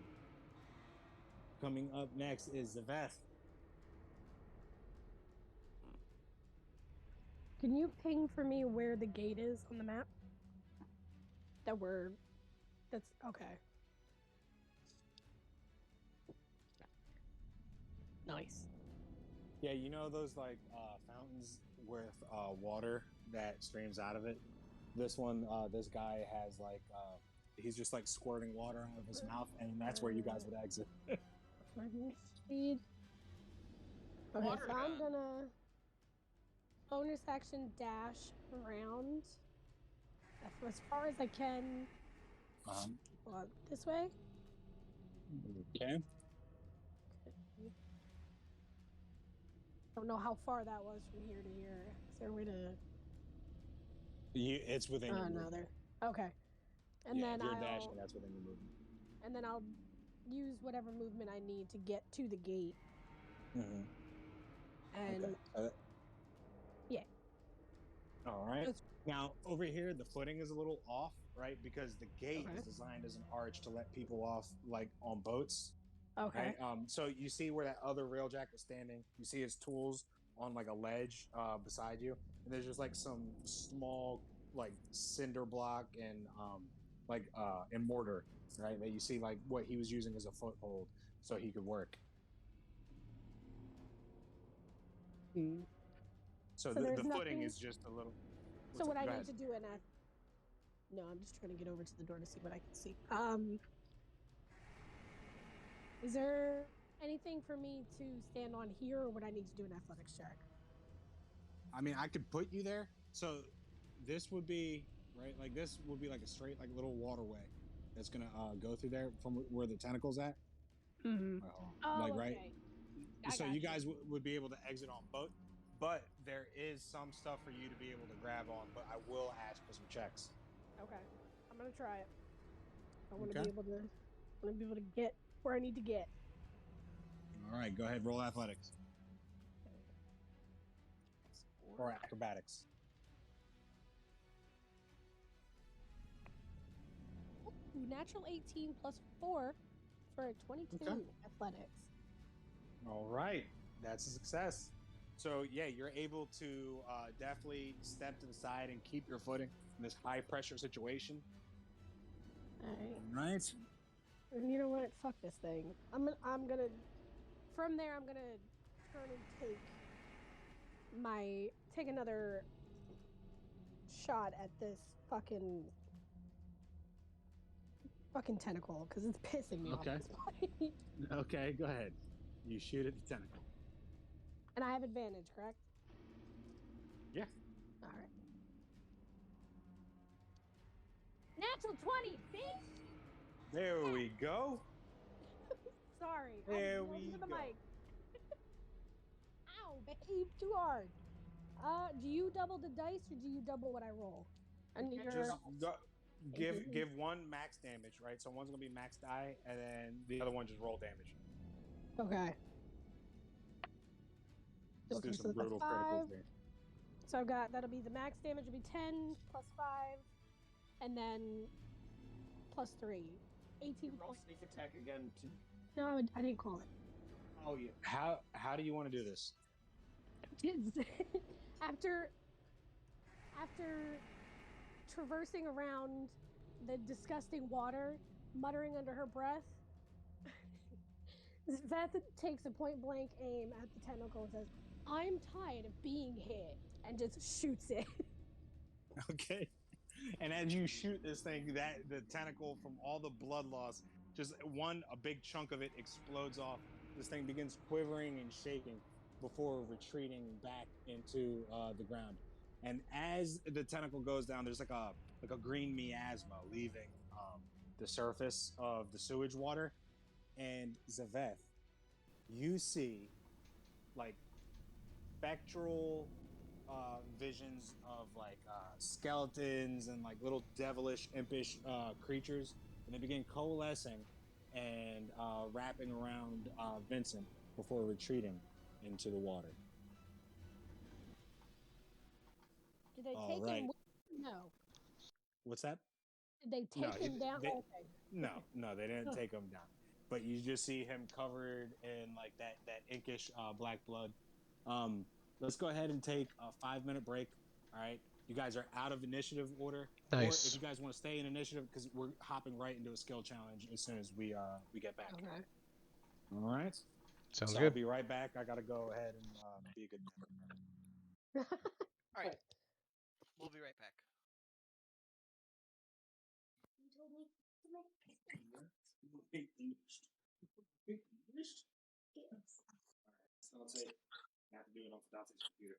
Coming up next is Zaveth. Can you ping for me where the gate is on the map? That's okay. Nice. Yeah, you know those like fountains with water that streams out of it? This one, this guy has like, he's just like squirting water out of his mouth, and that's where you guys would exit. Speed. Okay, Water so I'm gun. gonna bonus action dash around as far as I can. This way. Okay. Don't know how far that was from here to here. Is there a way to? It's within your No, movement. there. Okay. And then if you're I'll dashing, that's within your movement. and then I'll use whatever movement I need to get to the gate. Mm-hmm. And Okay. yeah. All right. Now over here, the footing is a little off, right? Because the gate is designed as an arch to let people off, like on boats. Okay. Right? So you see where that other railjack is standing. You see his tools on like a ledge beside you, and there's just like some small like cinder block and and mortar, right? That you see like what he was using as a foothold so he could work. Hmm. So, So the there's footing nothing- is just a little. So what I Go need ahead. to do No, I'm just trying to get over to the door to see what I can see. Is there anything for me to stand on here, or would I need to do an athletics check? I mean, I could put you there. So this would be right. Like this would be like a straight, like little waterway that's gonna go through there from where the tentacle's at. Mm-hmm. Like right. I So got you guys would be able to exit on boat, but there is some stuff for you to be able to grab on. But I will ask for some checks. Okay, I'm gonna try it. I want to be able to get where I need to get. All right, go ahead. Roll athletics or acrobatics. Ooh, natural 18 plus 4 for a 22 athletics. All right, that's a success. So yeah, you're able to definitely step to the side and keep your footing in this high pressure situation. All Right. And you know what? Fuck this thing. I'm gonna from there. I'm gonna turn and take another shot at this fucking tentacle because it's pissing me off at this point. Okay, go ahead. You shoot at the tentacle. And I have advantage, correct? Yeah. All right. Natural 20, bitch. There we go. Sorry. There I we the go. mic. Ow, babe, too hard. Do you double the dice or do you double what I roll? And Just give one max damage, right? So one's gonna be max die, and then the other one just roll damage. Okay. Let's do some brutal criticals there. So I've got, that'll be the max damage will be 10 plus 5, and then plus 3. 18 Roll sneak attack again. No, I didn't call it. Oh yeah. How do you want to do this? after traversing around the disgusting water, muttering under her breath, Beth takes a point blank aim at the tentacle and says, "I'm tired of being here," and just shoots it. Okay. And as you shoot this thing, the tentacle from all the blood loss, just a big chunk of it explodes off. This thing begins quivering and shaking before retreating back into the ground. And as the tentacle goes down, there's like a green miasma leaving the surface of the sewage water. And Zaveth, you see like spectral visions of like skeletons and like little devilish, impish creatures, and they begin coalescing and wrapping around Vincent before retreating into the water. Did they take him? No. What's that? Did they take him down? Okay. No, they didn't take him down. But you just see him covered in like that inkish black blood. Let's go ahead and take a 5-minute break. All right, you guys are out of initiative order. Nice. Or if you guys want to stay in initiative, because we're hopping right into a skill challenge as soon as we get back. Okay. All right. Sounds So good. I'll be right back. I gotta go ahead and be a good dad. All right. We'll be right back. You told me to make English. English? Yes. So I'll say I have to do it off Dante's computer.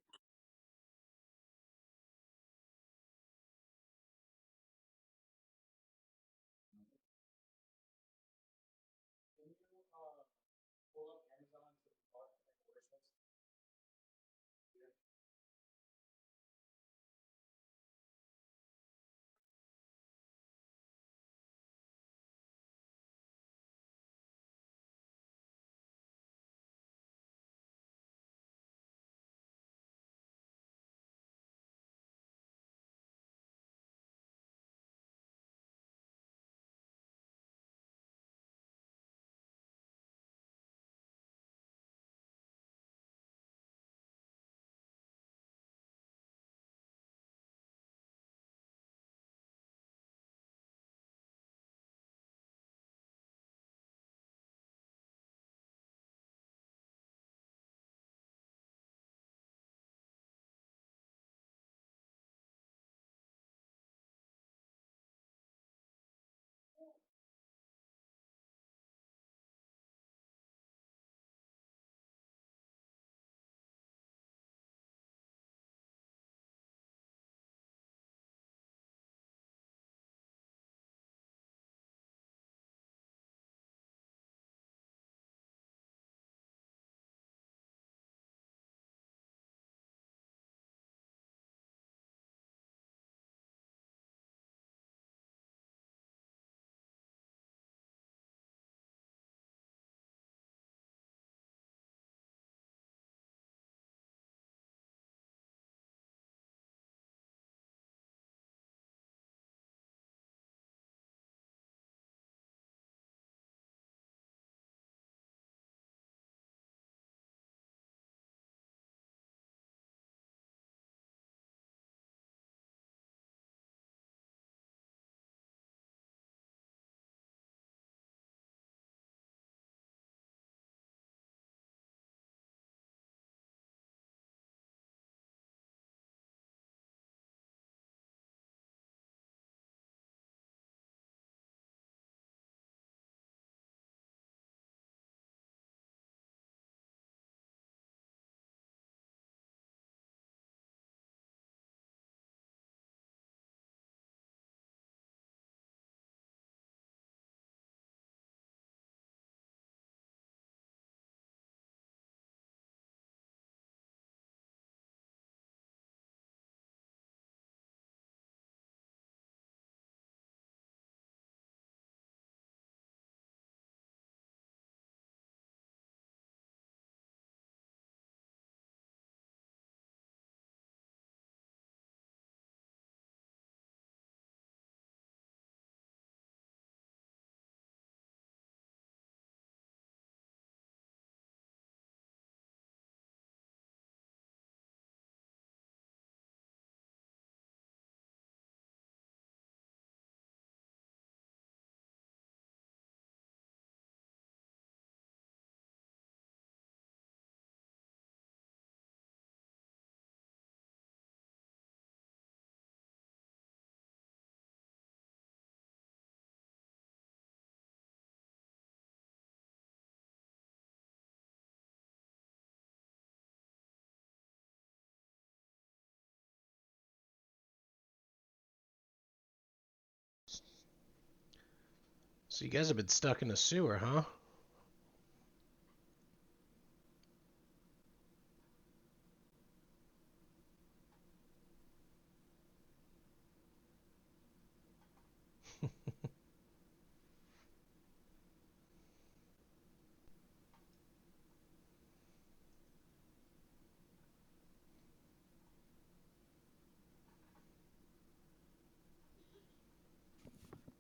So you guys have been stuck in the sewer, huh?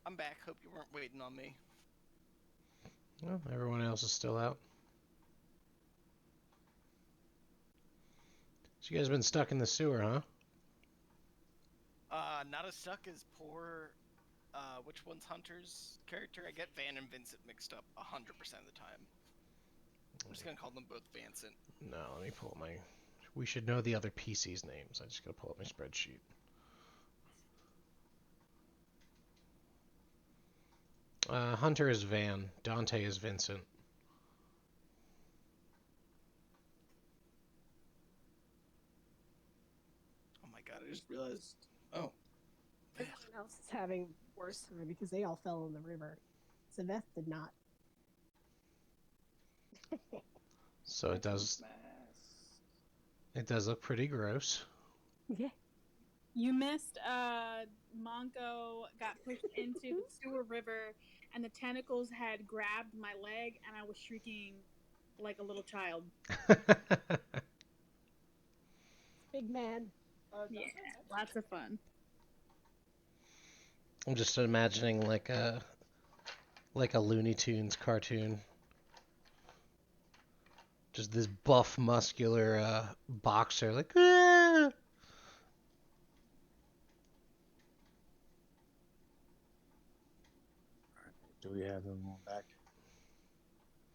I'm back. Hope you weren't waiting on me. Well, everyone else is still out. So you guys been stuck in the sewer, huh? Not as stuck as poor. Which one's Hunter's character? I get Van and Vincent mixed up 100% of the time. I'm just gonna call them both Vincent. No, let me pull up my... We should know the other PC's names. I just gotta pull up my spreadsheet. Hunter is Van. Dante is Vincent. Oh my god, I just realized. Oh. Everyone else is having worse time because they all fell in the river. Sylvester did not. So it does... It does look pretty gross. Yeah. You missed Monko got pushed into the sewer river and the tentacles had grabbed my leg and I was shrieking like a little child. Big man. Yeah, lots of fun. I'm just imagining like a Looney Tunes cartoon. Just this buff, muscular boxer, like. Ah! Do we have them all back?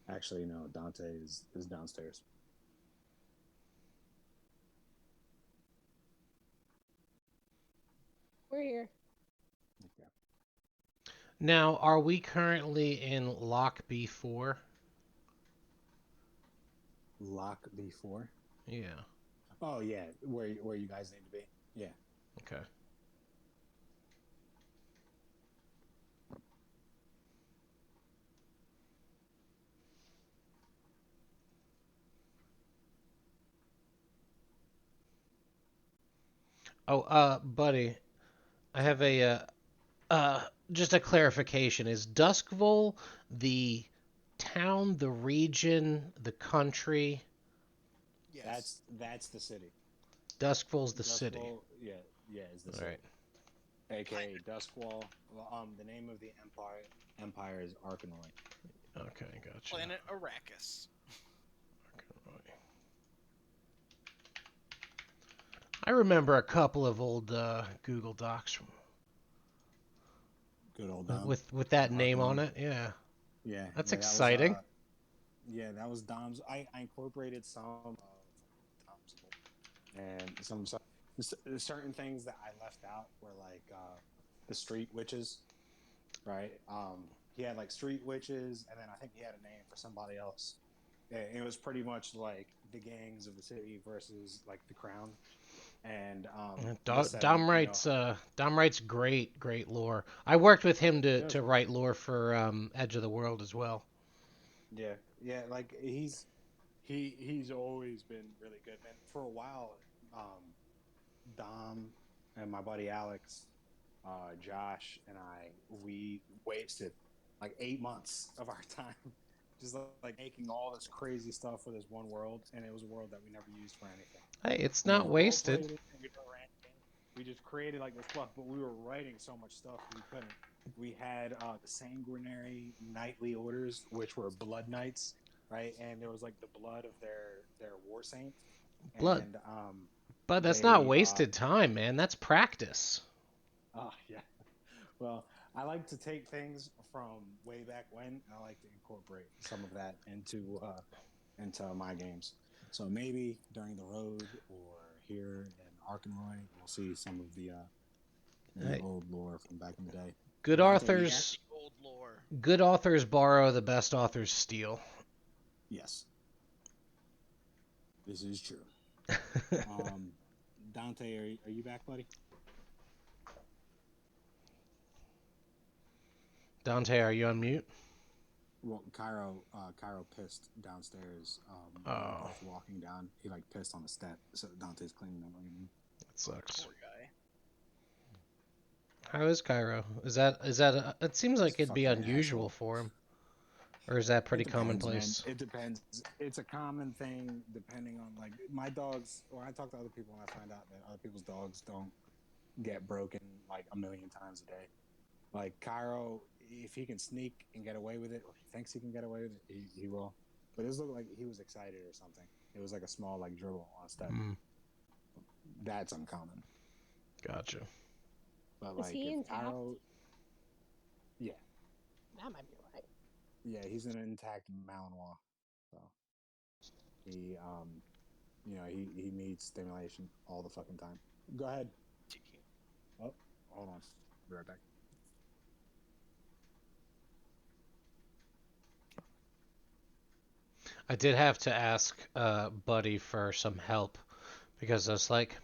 Actually, no. Dante is downstairs. We're here. Okay. Now, are we currently in Lock B4? Lock B4. Yeah. Oh yeah, where you guys need to be. Yeah. Okay. Oh, buddy, I have a just a clarification. Is Duskville the town, the region, the country? Yes. That's the city. Duskville's the city. Yeah, is the All city. right. AKA Duskwall. The name of the empire is Arkanoid. Okay, gotcha. Planet Arrakis. I remember a couple of old Google Docs from Good old Dom. with that name on Arkanoid. it. Yeah. Yeah. That's yeah, exciting. That was Dom's. I incorporated some of Dom's and some certain things that I left out were like the street witches, right? He had like street witches, and then I think he had a name for somebody else. It was pretty much like the gangs of the city versus like the crown. And Dom writes great lore. I worked with him to write lore for Edge of the World as well. Yeah, like he's always been really good, man. For a while, Dom and my buddy Alex, Josh and we wasted like 8 months of our time just like making all this crazy stuff for this one world, and it was a world that we never used for anything. Hey, it's not wasted. We just created like this stuff, but we were writing so much stuff we couldn't. We had the sanguinary knightly orders, which were blood knights, right? And there was like the blood of their war saint. Blood. And, but that's not wasted time, man. That's practice. Oh yeah. Well, I like to take things from way back when, and I like to incorporate some of that into my games. So maybe during the road or here in Arkanoid, we'll see some of the old lore from back in the day. Good authors. Old lore. Good authors borrow. The best authors steal. Yes. This is true. Dante, are you back, buddy? Dante, are you on mute? Well, Cairo pissed downstairs. We were Oh. both walking down. He like pissed on the step, so Dante's cleaning them again. That sucks. Poor guy. How is Cairo? Is that it seems like it'd be Fucking unusual asshole. for him. Or is that pretty It depends, commonplace? man. It depends. It's a common thing depending on like my dogs. Or I talk to other people and I find out that other people's dogs don't get broken like a million times a day. Like Cairo, if he can sneak and get away with it, or he thinks he can get away with it, he will. But this looked like he was excited or something. It was like a small like dribble on a step. That's uncommon. Gotcha. But Is like he if intact? Cairo, yeah, That might be right. yeah, he's an intact Malinois. So he he needs stimulation all the fucking time. Go ahead. Oh, hold on. Be right back. I did have to ask Buddy for some help because I was like,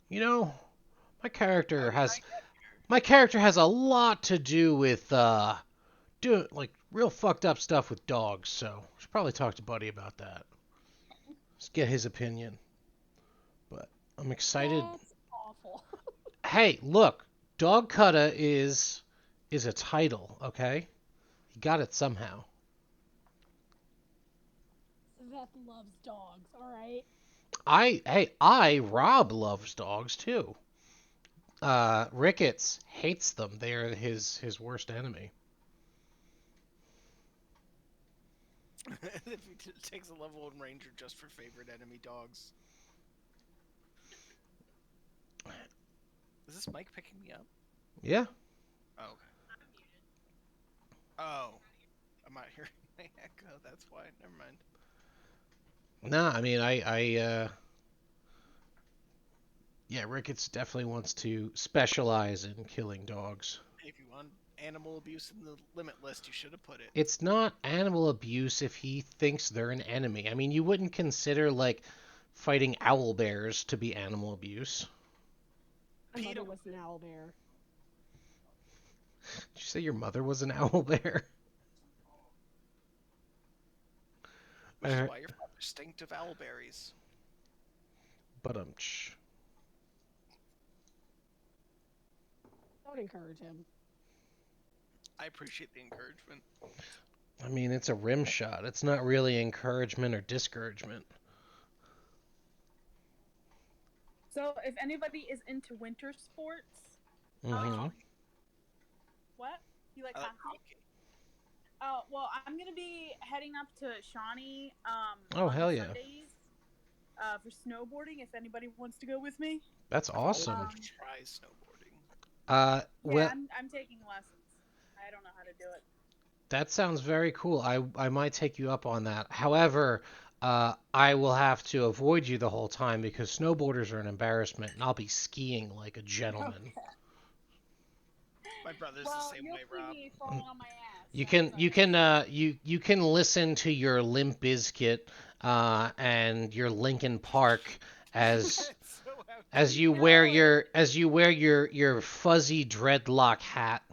my character has a lot to do with doing like real fucked up stuff with dogs, so I should probably talk to Buddy about that. Just get his opinion. But I'm excited. That's awful. Hey, look, Dog Cutter is a title, okay? He got it somehow. Seth loves dogs, alright? Rob loves dogs too. Ricketts hates them. They are his worst enemy. If he takes a level 1 ranger just for favorite enemy dogs. Is this mic picking me up? Yeah. Oh, okay. Oh. I'm not hearing my echo, that's why. Never mind. Nah, I mean, yeah, Ricketts definitely wants to specialize in killing dogs. If you want animal abuse in the limit list, you should have put it. It's not animal abuse if he thinks they're an enemy. I mean, you wouldn't consider, like, fighting owl bears to be animal abuse. My mother was an owl bear. Did you say your mother was an owl bear? Which is why your father stinked of owlberries. But Don't encourage him. I appreciate the encouragement. I mean, it's a rim shot. It's not really encouragement or discouragement. So, if anybody is into winter sports, Mm-hmm. what? You like hockey? hockey? Oh, well, I'm gonna be heading up to Shawnee Oh, on hell yeah. Sundays for snowboarding. If anybody wants to go with me, That's awesome. I would try snowboarding. Well, I'm taking lessons. I don't know how to do it. that sounds very cool. I might take you up on that. However, I will have to avoid you the whole time because snowboarders are an embarrassment, and I'll be skiing like a gentleman. Okay. My brother's the same way, Rob. Me falling on my ass. You can listen to your Limp Bizkit and your Linkin Park as you wear your fuzzy dreadlock hat.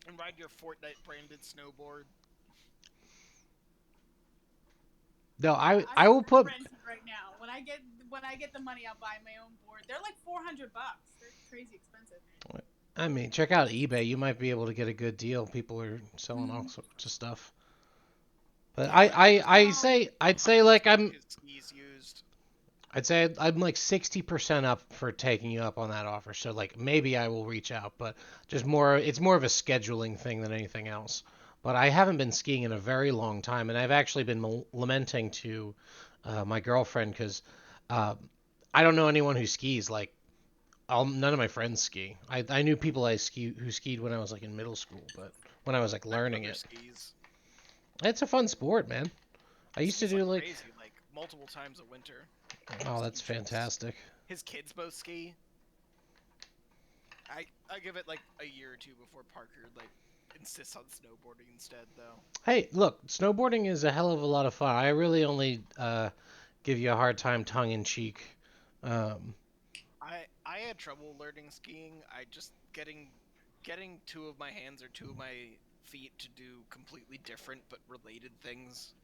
And ride your Fortnite branded snowboard. No, I will put right now. When I get the money, I'll buy my own board. They're like $400. They're crazy expensive. I mean, check out eBay. You might be able to get a good deal. People are selling all sorts of stuff. But I'd say like I'm like 60% up for taking you up on that offer. So like maybe I will reach out, but it's more of a scheduling thing than anything else. But I haven't been skiing in a very long time, and I've actually been lamenting to my girlfriend because I don't know anyone who skis. Like none of my friends ski. I knew people who skied when I was like in middle school, but when I was like learning it. Skis. It's a fun sport, man. I used to do like crazy, like multiple times a winter. Oh, that's fantastic. His kids both ski. I give it like a year or two before Parker like insists on snowboarding instead, though. Hey, look, snowboarding is a hell of a lot of fun. I really only give you a hard time tongue in cheek. I had trouble learning skiing. getting two of my hands or two of my feet to do completely different but related things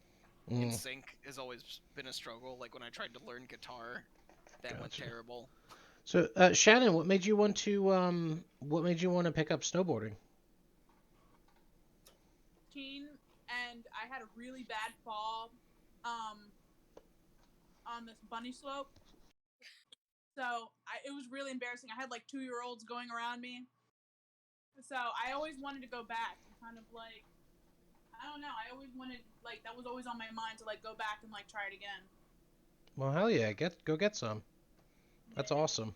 in sync has always been a struggle. Like when I tried to learn guitar, that went Gotcha. terrible. So, Shannon, what made you want to pick up snowboarding? And I had a really bad fall on this bunny slope. So it was really embarrassing. I had like 2-year-olds going around me. So I always wanted to go back and kind of like, I don't know. I always wanted, like, that was always on my mind to like go back and like try it again. Well, hell yeah, go get some. That's awesome.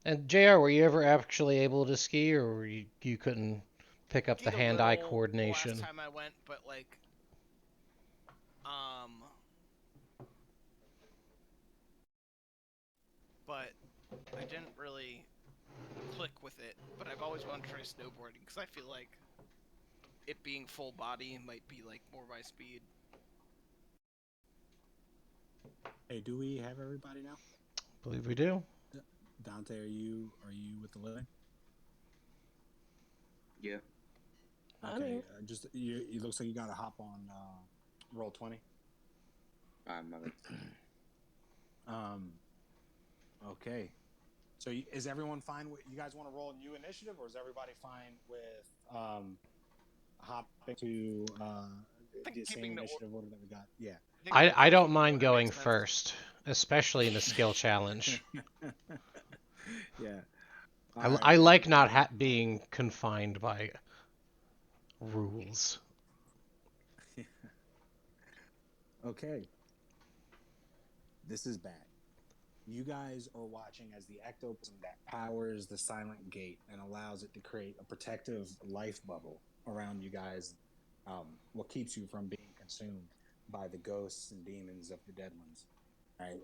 And JR, were you ever actually able to ski, or were you couldn't pick up the Skied a hand-eye little coordination? last time I went, but like, but I didn't really click with it. But I've always wanted to try snowboarding because I feel like it being full body might be like more my speed. Hey, do we have everybody now? I believe we do. Dante, are you with the living? Yeah. Okay. Just it looks like you got to hop on roll 20. I'm Okay. So is everyone fine with you guys want to roll a new initiative, or is everybody fine with hopping to the same initiative order that we got? Yeah. I don't mind going first, especially in a skill challenge. Yeah. I like not being confined by rules. Okay. This is bad. You guys are watching as the ectoplasm that powers the silent gate and allows it to create a protective life bubble around you guys, what keeps you from being consumed by the ghosts and demons of the dead ones. Right?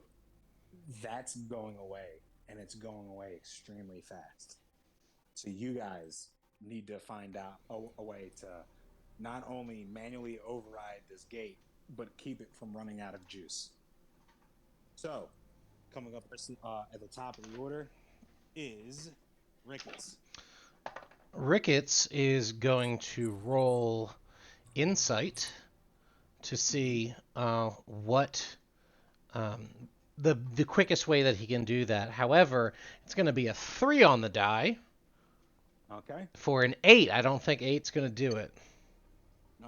That's going away, and it's going away extremely fast. So you guys need to find out a way to not only manually override this gate, but keep it from running out of juice. So, coming up at the top of the order is Ricketts. Ricketts is going to roll insight to see what the quickest way that he can do that. However, it's going to be a 3 on the die. Okay. For an 8, I don't think 8's going to do it.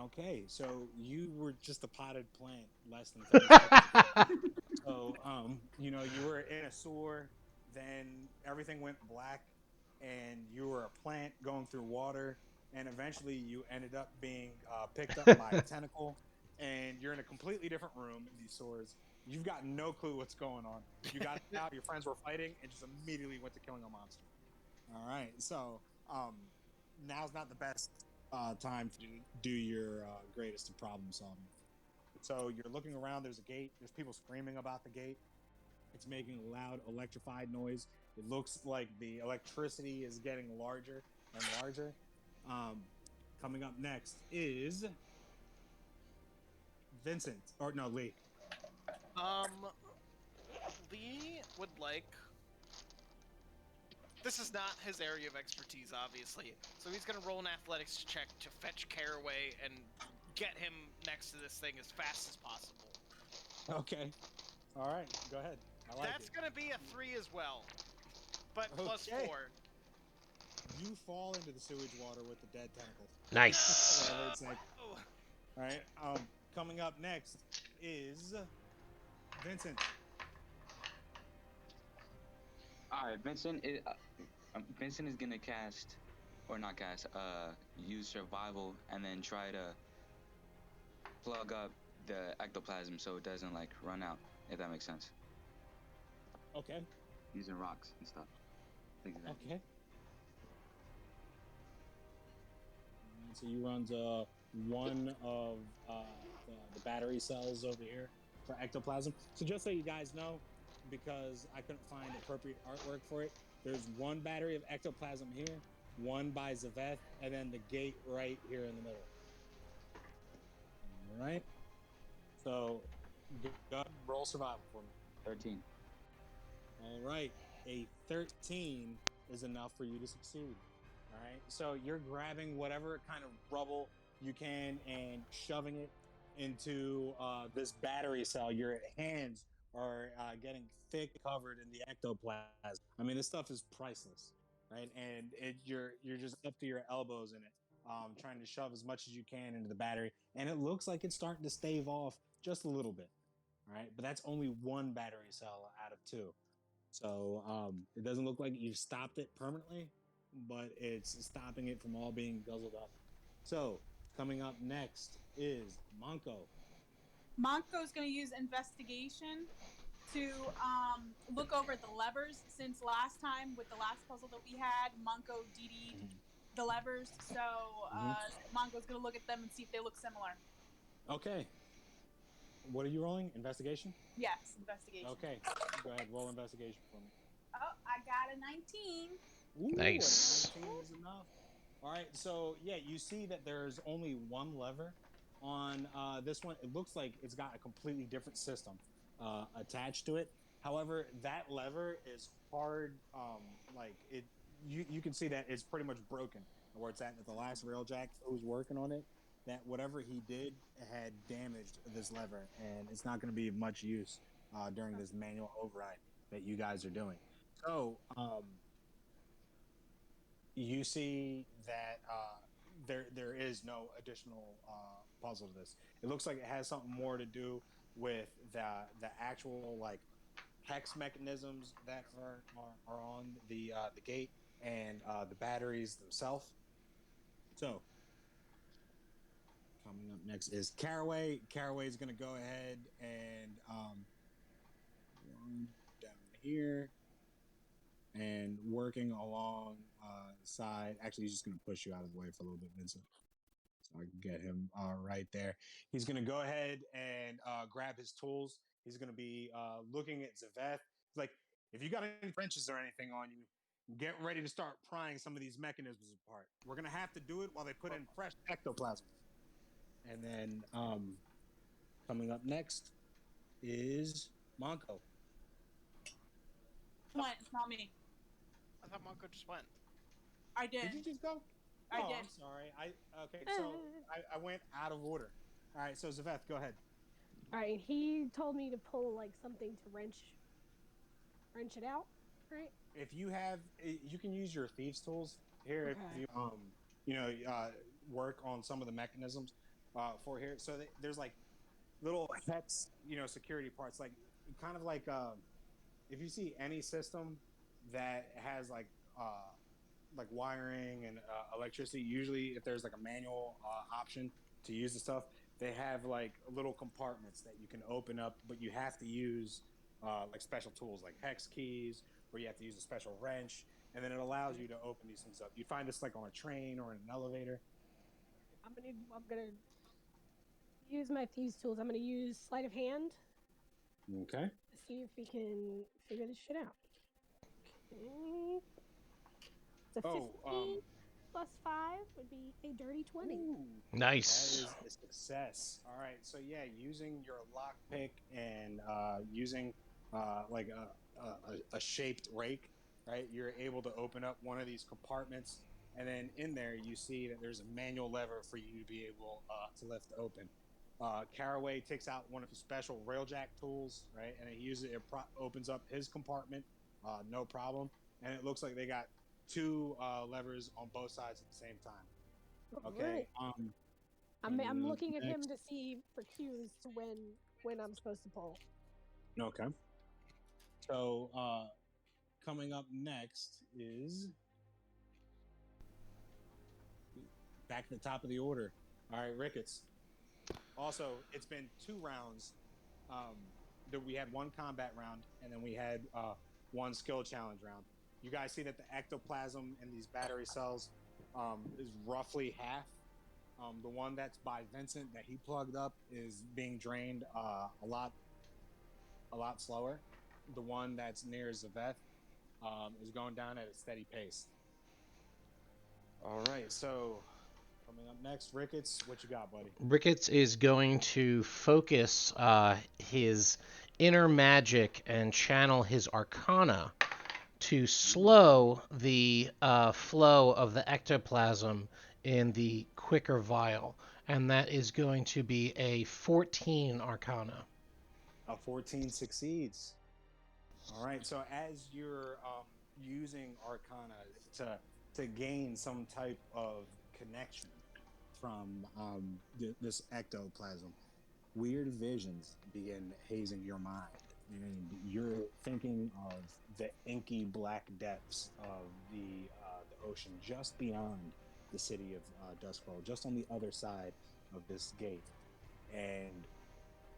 Okay, so you were just a potted plant less than 30 seconds ago. So, you were in a sewer, then everything went black, and you were a plant going through water, and eventually you ended up being picked up by a tentacle, and you're in a completely different room in these sewers. You've got no clue what's going on. You got out, your friends were fighting, and just immediately went to killing a monster. All right, so now's not the best time to do your greatest of problem solving. So you're looking around, there's a gate, there's people screaming about the gate. It's making a loud electrified noise. It looks like the electricity is getting larger and larger. Coming up next is Vincent, or no, Lee. Lee would like... This is not his area of expertise, obviously. So he's going to roll an athletics check to fetch Caraway and get him next to this thing as fast as possible. Okay. All right, go ahead. That's going to be a 3 as well, but plus 4. You fall into the sewage water with the dead tentacle. Nice. All right. Coming up next is Vincent. All right, Vincent is gonna cast, or not cast, use survival and then try to plug up the ectoplasm so it doesn't like run out, if that makes sense. Okay. Using rocks and stuff. Okay. So you runs one of the battery cells over here for ectoplasm. So just so you guys know, because I couldn't find appropriate artwork for it, there's one battery of ectoplasm here, one by Zaveth, and then the gate right here in the middle. All right. So, go roll survival for me. 13. All right. A 13 is enough for you to succeed. All right, so you're grabbing whatever kind of rubble you can and shoving it into this battery cell. Your hands are getting thick, covered in the ectoplasm. I mean, this stuff is priceless, right? And you're just up to your elbows in it, trying to shove as much as you can into the battery, and it looks like it's starting to stave off just a little bit. All right, but that's only one battery cell out of two. So it doesn't look like you've stopped it permanently, but it's stopping it from all being guzzled up. So coming up next is Monko. Monko's going to use investigation to look over the levers, since last time with the last puzzle that we had, Monko DD'd the levers. So Monko's going to look at them and see if they look similar. Okay. What are you rolling? Investigation? Yes, investigation. Okay. Go ahead, roll investigation for me. Oh, I got a 19. Ooh, Nice. A 19 is enough. All right, so yeah, you see that there's only one lever on this one. It looks like it's got a completely different system attached to it. However, that lever is hard. Like it, you can see that it's pretty much broken where it's at. The last railjack who's working on it, that whatever he did had damaged this lever, and it's not going to be of much use during this manual override that you guys are doing. So you see that there is no additional puzzle to this. It looks like it has something more to do with the actual like hex mechanisms that are on the gate and the batteries themselves. So coming up next is Caraway. Caraway is going to go ahead and down here and working along side. Actually, he's just going to push you out of the way for a little bit, Vincent, so I can get him right there. He's going to go ahead and grab his tools. He's going to be looking at Zaveth. He's like, if you got any wrenches or anything on you, get ready to start prying some of these mechanisms apart. We're going to have to do it while they put in fresh ectoplasm. And then coming up next is Monko. What? It's not me. I thought Monko just went. I did. Did you just go? I did. I'm sorry. Okay, so I went out of order. All right, so Zaveth, go ahead. All right, he told me to pull like something to wrench it out, right? If you have, you can use your thieves tools here. Okay. If you work on some of the mechanisms for here. So there's like little hex, security parts, like kind of like if you see any system that has like wiring and electricity, usually if there's like a manual option to use the stuff, they have like little compartments that you can open up, but you have to use like special tools like hex keys, or you have to use a special wrench, and then it allows you to open these things up. You find this like on a train or in an elevator. I'm gonna use my thieves tools. I'm gonna use sleight of hand. Okay. To see if we can figure this shit out. Okay. It's a 15 plus 5 would be a dirty 20. Ooh, Nice. that is a success. All right, so yeah, using your lockpick and using like a shaped rake, right? You're able to open up one of these compartments, and then in there you see that there's a manual lever for you to be able to lift open. Caraway takes out one of his special railjack tools, right? And he uses it, opens up his compartment, no problem. And it looks like they got two levers on both sides at the same time. Okay. Right. I'm looking at him to see for cues to when I'm supposed to pull. Okay. So coming up next is back at the top of the order. All right, Ricketts. Also, it's been 2 rounds. That we had 1 combat round, and then we had 1 skill challenge round. You guys see that the ectoplasm in these battery cells is roughly half. The one that's by Vincent that he plugged up is being drained a lot slower. The one that's near Zaveth is going down at a steady pace. All right, so coming up next, Ricketts, what you got, buddy? Ricketts is going to focus his inner magic and channel his arcana to slow the flow of the ectoplasm in the quicker vial, and that is going to be a 14 Arcana. A 14 succeeds. All right. So as you're using Arcana to gain some type of connection from this ectoplasm, weird visions begin hazing your mind, and you're thinking of the inky black depths of the ocean just beyond the city of Duskfall, just on the other side of this gate, and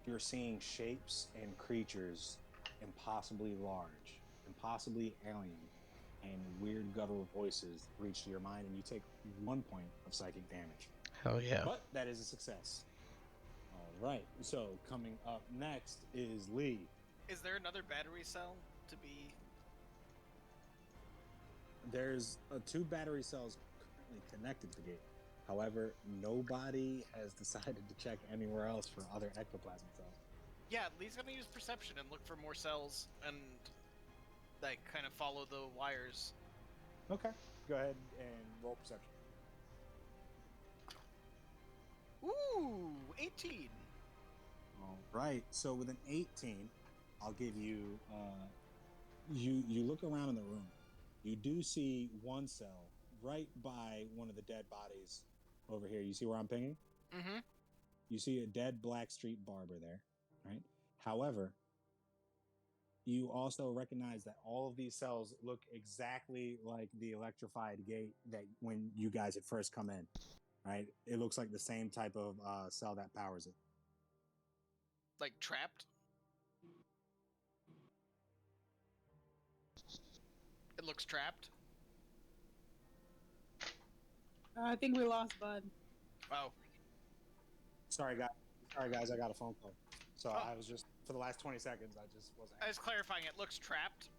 you're seeing shapes and creatures impossibly large, impossibly alien, and weird guttural voices reach to your mind, and you take 1 point of psychic damage. Hell yeah. But that is a success. All right. So coming up next is Lee. Is there another battery cell to be? There's 2 battery cells currently connected to the gate. However, nobody has decided to check anywhere else for other ectoplasm cells. Yeah, Lee's gonna use perception and look for more cells and like kind of follow the wires. Okay. Go ahead and roll perception. Ooh, 18. All right. So with an 18, I'll give you. You look around in the room. You do see one cell right by one of the dead bodies over here. You see where I'm pinging? Mm-hmm. You see a dead Black Street barber there, right? However, you also recognize that all of these cells look exactly like the electrified gate that when you guys had first come in, right? It looks like the same type of cell that powers it. Like trapped? It looks trapped? I think we lost Bud. Oh. Sorry, guys. I got a phone call. So Oh. I was just, for the last 20 seconds, I just wasn't. I was clarifying, it looks trapped?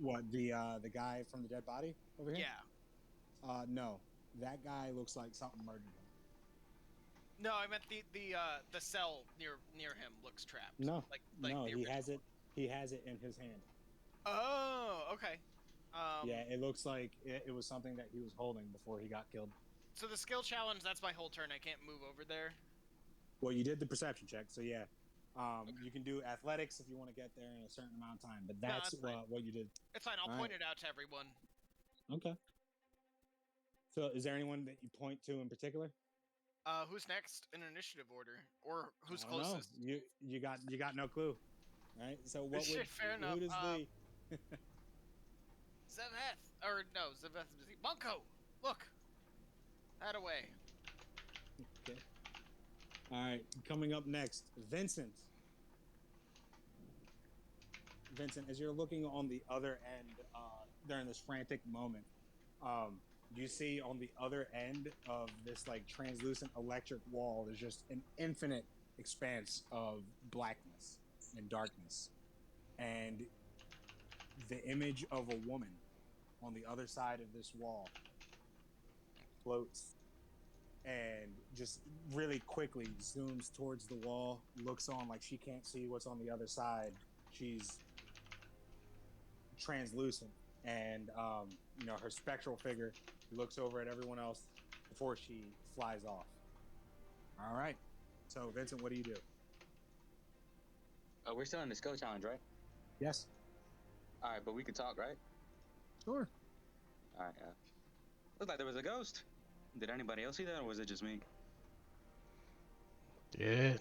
What, the guy from the dead body over here? Yeah. No. That guy looks like something murdered him. No, I meant the cell near him looks trapped. No. Like No, the he has original it. He has it in his hand. Oh, okay. Yeah, it looks like it was something that he was holding before he got killed. So the skill challenge, that's my whole turn. I can't move over there. Well, you did the perception check, so yeah. You can do athletics if you want to get there in a certain amount of time, but that's what you did. It's fine. I'll point it out to everyone. Okay. So, is there anyone that you point to in particular? Who's next in initiative order, or who's I don't know. closest? You got no clue, right? So what would Fair enough. who does the Zeveth, or no, Zeveth is busy. Bunko, look, that away. Okay. All right, coming up next, Vincent. Vincent, as you're looking on the other end during this frantic moment, you see on the other end of this like translucent electric wall, there's just an infinite expanse of blackness and darkness, and the image of a woman on the other side of this wall floats and just really quickly zooms towards the wall, looks on like she can't see what's on the other side. She's translucent, and her spectral figure looks over at everyone else before she flies off. All right. So, Vincent, what do you do? Oh, we're still in the skill challenge, right? Yes. All right, but we can talk, right? Sure. All right. Looks like there was a ghost. Did anybody else see that, or was it just me? Yeah.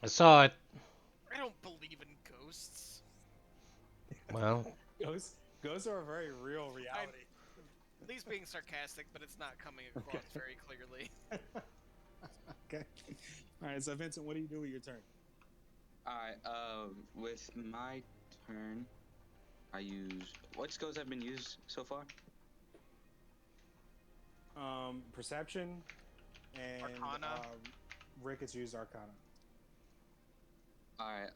I saw it. I don't believe in ghosts. Well, Ghosts are a very real reality. At least being sarcastic, but it's not coming across very clearly. Okay. All right. So, Vincent, what do you do with your turn? All right. With my turn, I use what skills have been used so far? Perception and Arcana. Rick has used Arcana. All right.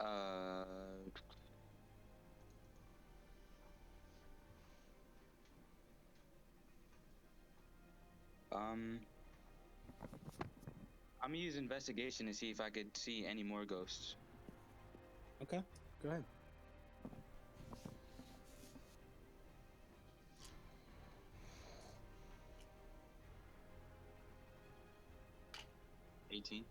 I'm gonna use investigation to see if I could see any more ghosts. Okay. Go ahead. 18.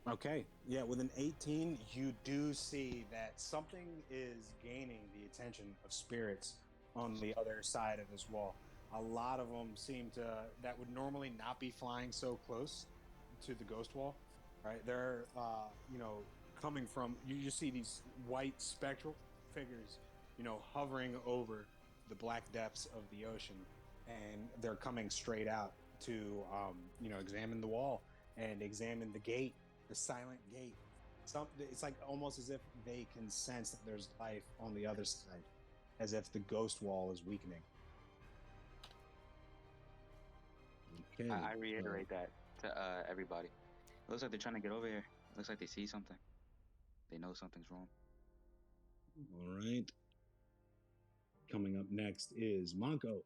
Okay. Yeah, with an 18, you do see that something is gaining the attention of spirits on the other side of this wall. A lot of them seem to, that would normally not be flying so close to the ghost wall, right? They're, coming from, you just see these white spectral figures, hovering over the black depths of the ocean. And they're coming straight out to, examine the wall and examine the gate, the silent gate. It's like almost as if they can sense that there's life on the other side, as if the ghost wall is weakening. Okay, I reiterate that to everybody. It looks like they're trying to get over here. It looks like they see something. They know something's wrong. All right. Coming up next is Monko.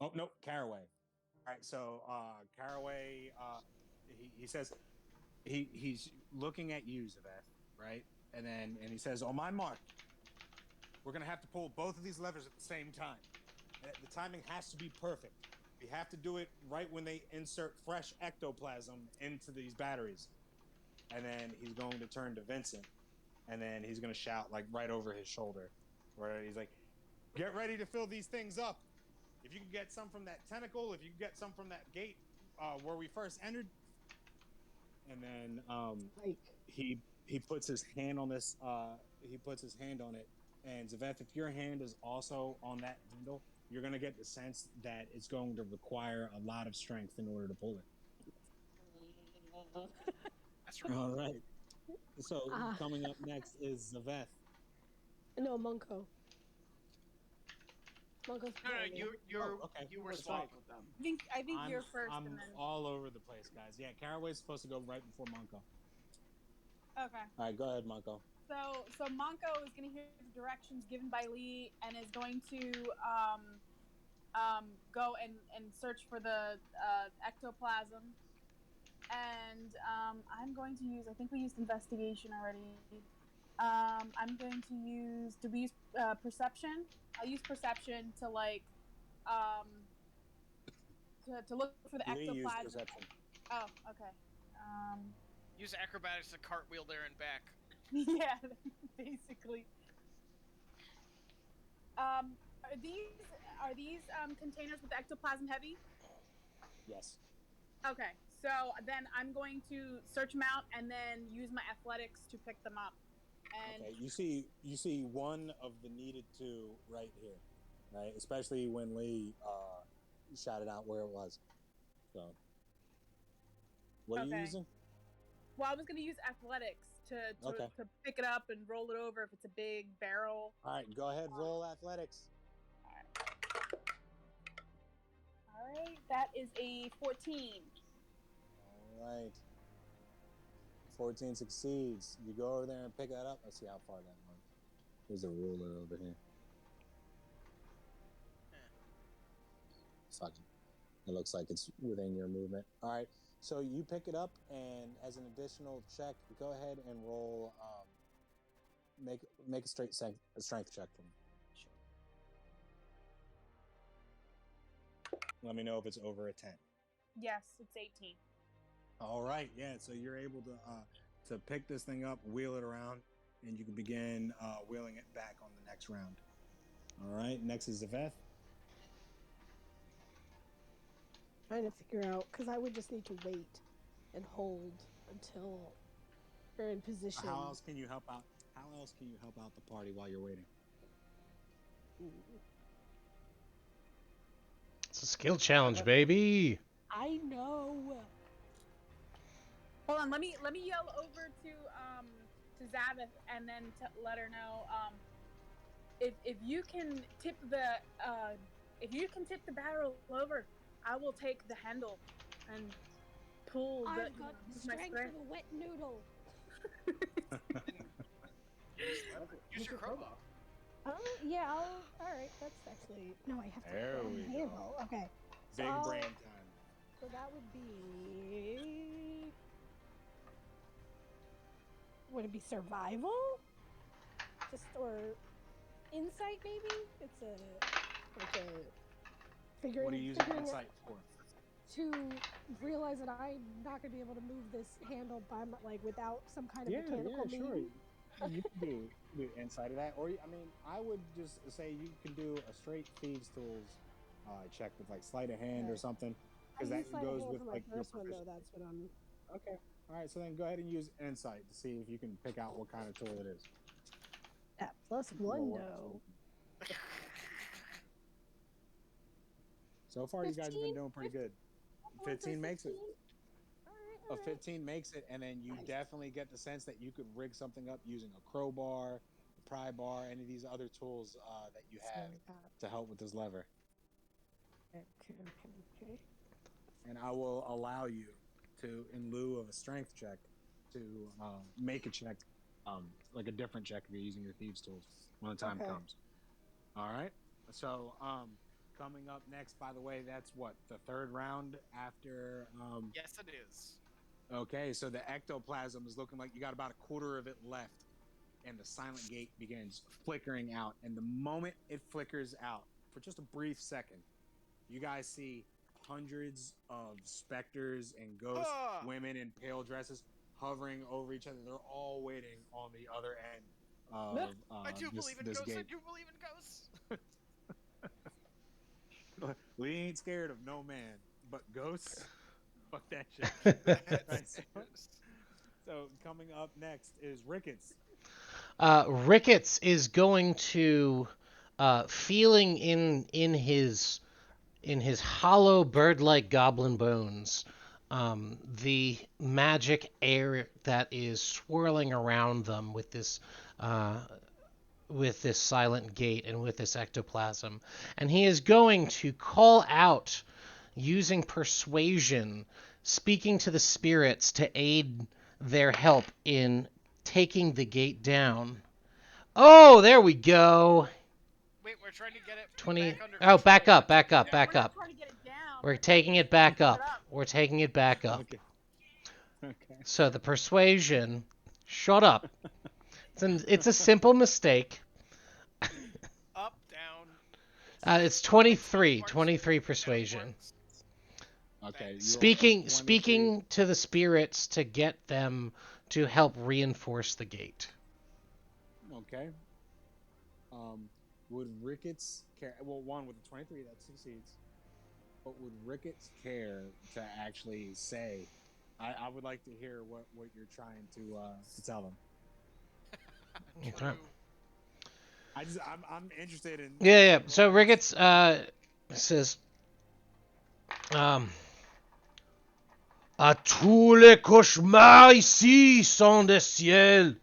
Oh no, Caraway. All right, so Caraway, he says he's looking at you, Zaveth, right? And he says, "On my mark, we're gonna have to pull both of these levers at the same time. The timing has to be perfect. We have to do it right when they insert fresh ectoplasm into these batteries." And then he's going to turn to Vincent, and then he's going to shout like right over his shoulder, where he's like, "Get ready to fill these things up. If you can get some from that tentacle, if you can get some from that gate where we first entered." And then he puts his hand on this. He puts his hand on it, and Zaveth, if your hand is also on that handle, you're going to get the sense that it's going to require a lot of strength in order to pull it. That's right. All right. So coming up next is Zaveth. No, Monko. Monko's No, Okay. you were That's swapped right. with them. I think you're 1st, I'm and then all over the place, guys. Yeah, Caraway's supposed to go right before Monko. okay. All right, go ahead, Monko. So Monko is going to hear the directions given by Lee and is going to go and search for the ectoplasm. And I'm going to use. I think we used investigation already. I'm going to use. Do we use perception? I'll use perception to to look for the Lee used ectoplasm. perception. Oh, okay. Use acrobatics to cartwheel there and back. Yeah, basically. Are these containers with ectoplasm heavy? Yes. Okay, so then I'm going to search them out and then use my athletics to pick them up. And Okay, you see one of the needed two right here, right? Especially when Lee shouted out where it was. So, what are you using? Well, I was going to use athletics to pick it up and roll it over if it's a big barrel. All right, go ahead, roll athletics. All right, that is a 14. All right. 14 succeeds. You go over there and pick that up. Let's see how far that was. There's a ruler over here. Fuck it. It looks like it's within your movement. All right. So you pick it up, and as an additional check, go ahead and roll. Make a strength check for me. Sure. Let me know if it's over a 10. Yes, it's 18. All right. Yeah. So you're able to pick this thing up, wheel it around, and you can begin wheeling it back on the next round. All right. Next is Zaveth. Trying to figure out, because I would just need to wait and hold until we're in position. How else can you help out? How else can you help out the party while you're waiting? It's a skill challenge, baby. I know. Hold on, let me yell over to Zaveth and then let her know if you can tip the barrel over, I will take the handle and pull. I've got the strength of a wet noodle. Use your crowbar. Yeah, all right, that's actually... No, I have to... There we go. Okay. Big brain time. So that would be... Would it be survival? Or insight, maybe? It's a... What are you using insight for? to realize that I'm not going to be able to move this handle by without some kind of mechanical sure. means. You can do inside of that, or I mean, I would just say you can do a straight thieves tools check with like sleight of hand or something, I because that use sleight of goes hand with for my like your first one, though. proficiency. That's what I'm. Okay, all right. So then go ahead and use insight to see if you can pick out what kind of tool it is. At +1, What though. tool? So far, you guys have been doing pretty good. 15 makes it. A 15 makes it, and then you definitely get the sense that you could rig something up using a crowbar, a pry bar, any of these other tools that you have to help with this lever. Okay. And I will allow you to, in lieu of a strength check, to make a check, like a different check if you're using your thieves tools when the time comes. All right. So coming up next, by the way, that's what, the third round after. Yes, it is. Okay, so the ectoplasm is looking like you got about a quarter of it left, and the silent gate begins flickering out. And the moment it flickers out, for just a brief second, you guys see hundreds of specters and ghosts, women in pale dresses, hovering over each other. They're all waiting on the other end of I do believe in this ghosts. gate. I do believe in ghosts. We ain't scared of no man, but ghosts. Fuck that shit. Right, so coming up next is Ricketts. Ricketts is going to, feeling in his hollow bird-like goblin bones, the magic air that is swirling around them with this silent gate and with this ectoplasm, and he is going to call out using persuasion, speaking to the spirits to aid their help in taking the gate down. Oh, there we go. Wait, we're trying to get it 20. back under Oh, control. back up. We're not trying to get it down. We're taking it back up. We're taking it back up. Okay. So the persuasion, shut up. It's a simple mistake. Up, down. It's 23. 23 persuasion. Okay. Speaking to the spirits to get them to help reinforce the gate. Okay. Would Ricketts care? Well, one with the 23 that succeeds. But would Ricketts care to actually say? I would like to hear what you're trying to tell them. True. I'm interested in. Yeah. So Ricketts says, à tous les cauchemars ici sont des ciels.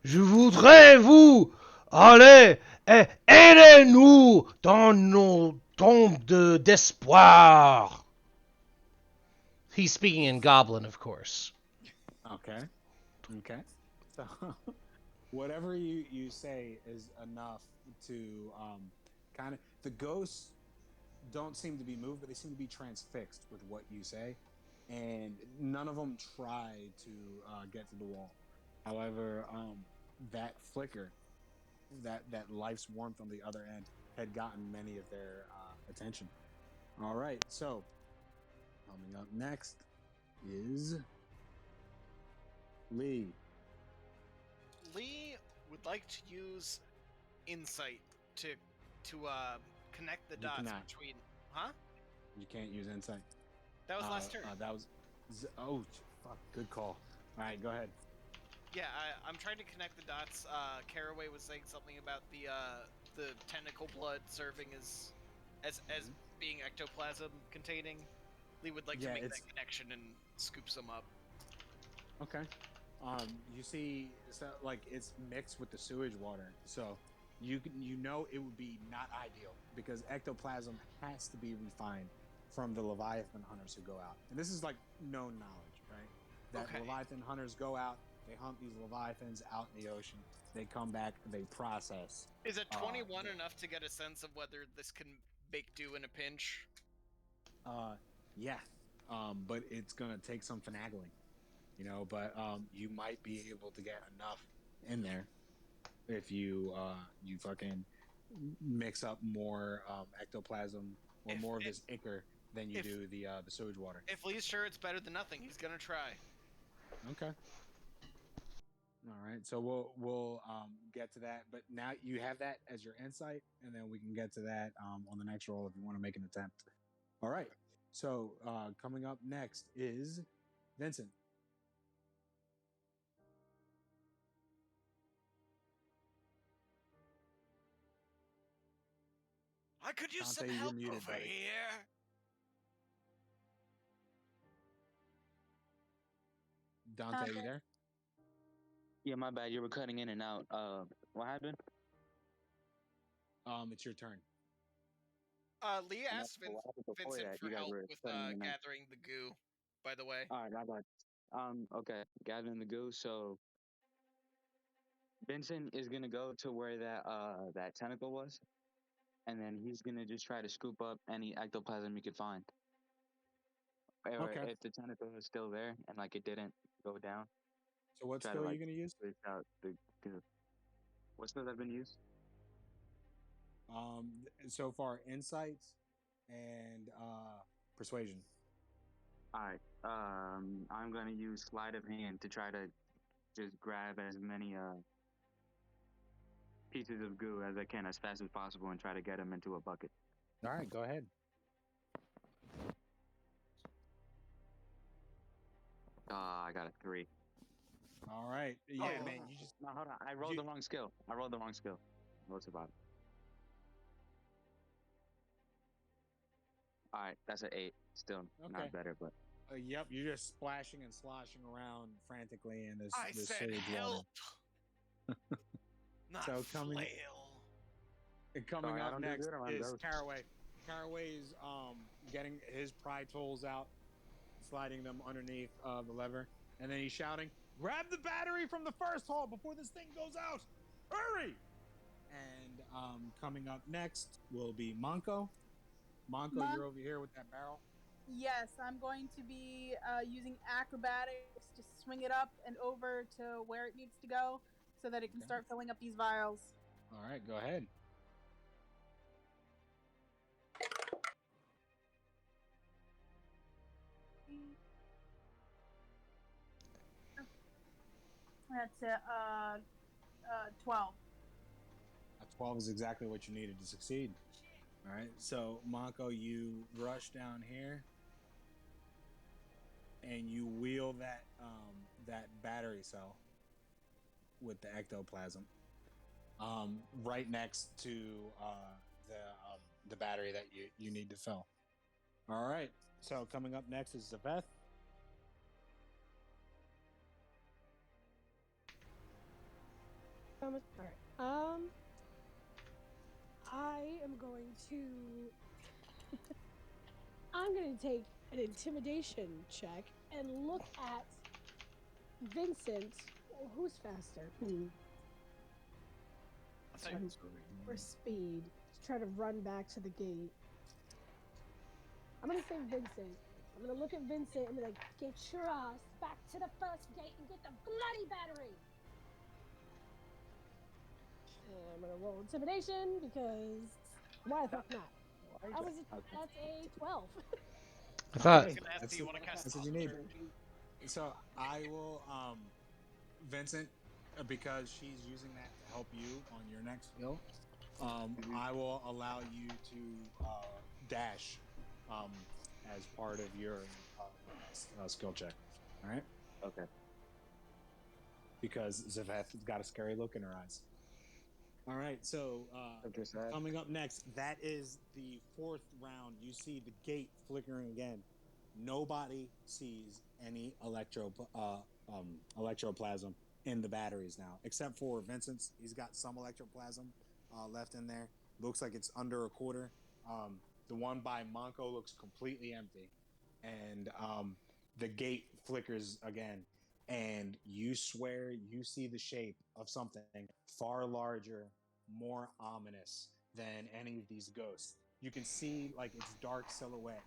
Je voudrais vous aller et aider-nous dans nos tombes d'espoir. He's speaking in Goblin, of course. Okay. So, whatever you say is enough to kind of. The ghosts don't seem to be moved, but they seem to be transfixed with what you say, and none of them try to get to the wall. However, that flicker, that life's warmth on the other end, had gotten many of their attention. All right, so coming up next is Lee. Lee would like to use insight to connect the dots between. Huh? You can't use insight. That was last turn. That was. Oh, fuck. Good call. All right, go ahead. Yeah, I'm trying to connect the dots. Caraway was saying something about the tentacle blood serving as being ectoplasm containing. Lee would like to make that connection and scoop some up. Okay. You see, so like it's mixed with the sewage water, so you know it would be not ideal because ectoplasm has to be refined from the Leviathan hunters who go out, and this is like known knowledge, right? That Leviathan hunters go out, they hunt these Leviathans out in the ocean, they come back, they process. Is a 21 enough to get a sense of whether this can make do in a pinch? Yeah. But it's gonna take some finagling. But you might be able to get enough in there if you fucking mix up more ectoplasm or more of this ichor than you If- do the sewage water. If Lee's sure it's better than nothing, he's gonna try. Okay. All right. So we'll get to that, but now you have that as your insight, and then we can get to that on the next roll if you want to make an attempt. All right. So coming up next is Vincent. I could use Dante, some you're help muted, over buddy. here. Dante, you there? Yeah, my bad. You were cutting in and out. What happened? It's your turn. Lee And asked what happened before Vincent that? for You guys help were with cutting in and out. gathering the goo. By the way. All right, my bad. Okay, gathering the goo. So Vincent is gonna go to where that tentacle was, and then he's gonna just try to scoop up any ectoplasm he could find. Or Okay. if the tentacle is still there and like it didn't go down, So what try skill to are like you going to use? switch out the goo. What skills have been used? So far, insight and persuasion. All right. I'm gonna use sleight of hand to try to just grab as many pieces of goo as I can as fast as possible and try to get them into a bucket. All right, go ahead. I got a 3. All right. Yeah, Oh, man. You just no, hold on. I rolled the wrong skill. What's about it? All right, that's an 8. Still Okay. not better, but Yep, you're just splashing and sloshing around frantically in this. I this said sewage help. water. Not So flail. Coming Sorry, I up don't do next good around is ghosts. Caraway. Caraway is getting his pry tools out, sliding them underneath the lever, and then he's shouting, "Grab the battery from the first hole before this thing goes out! Hurry!" And coming up next will be Monko. Monko, you're over here with that barrel. Yes, I'm going to be using acrobatics to swing it up and over to where it needs to go so that it can Okay. start filling up these vials. All right, go ahead. That's a 12. A 12 is exactly what you needed to succeed. All right, so Monko, you rush down here and you wheel that battery cell with the ectoplasm right next to the battery that you need to fill. All right, so coming up next is Zaveth. All right. I am going to. I'm going to take an intimidation check and look at Vincent. Who's faster? For speed. To try to run back to the gate. I'm going to say Vincent. I'm going to look at Vincent and be like, "Get your ass back to the first gate and get the bloody battery." And I'm going to roll intimidation because why the fuck not? That's a 12. I thought. I was gonna ask, do you want to cast That's what you need. So I will, Vincent, because she's using that to help you on your next skill. I will allow you to dash as part of your skill check. All right. okay. Because Zaveth's got a scary look in her eyes. All right, so coming up next, that is the 4th round. You see the gate flickering again. Nobody sees any electroplasm in the batteries now, except for Vincent's. He's got some electroplasm left in there. Looks like it's under a quarter. The one by Monko looks completely empty. And the gate flickers again. And you swear you see the shape of something far larger, more ominous than any of these ghosts. You can see like its dark silhouette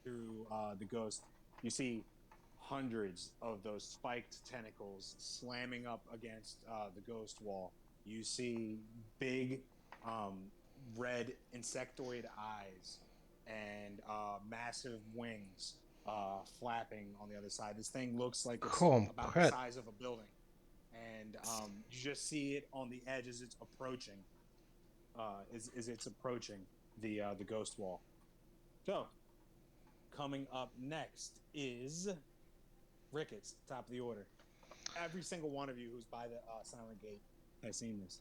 through the ghost. You see hundreds of those spiked tentacles slamming up against the ghost wall. You see big red insectoid eyes and massive wings flapping on the other side. This thing looks like it's about the Compret. size of a building, and you just see it on the edge as it's approaching. Is it's approaching the ghost wall. So coming up next is Ricketts, top of the order. Every single one of you who's by the Silent Gate has seen this.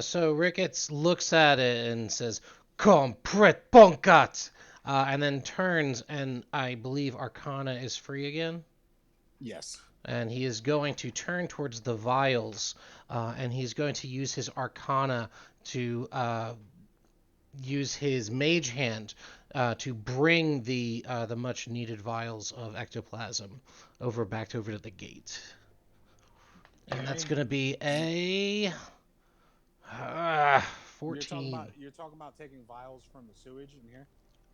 So Ricketts looks at it and says, "Compret bonkat," and then turns, and I believe Arcana is free again. Yes. And he is going to turn towards the vials, and he's going to use his Arcana to use his Mage Hand to bring the much needed vials of ectoplasm back over to the gate. And that's going to be a 14. You're talking about taking vials from the sewage in here.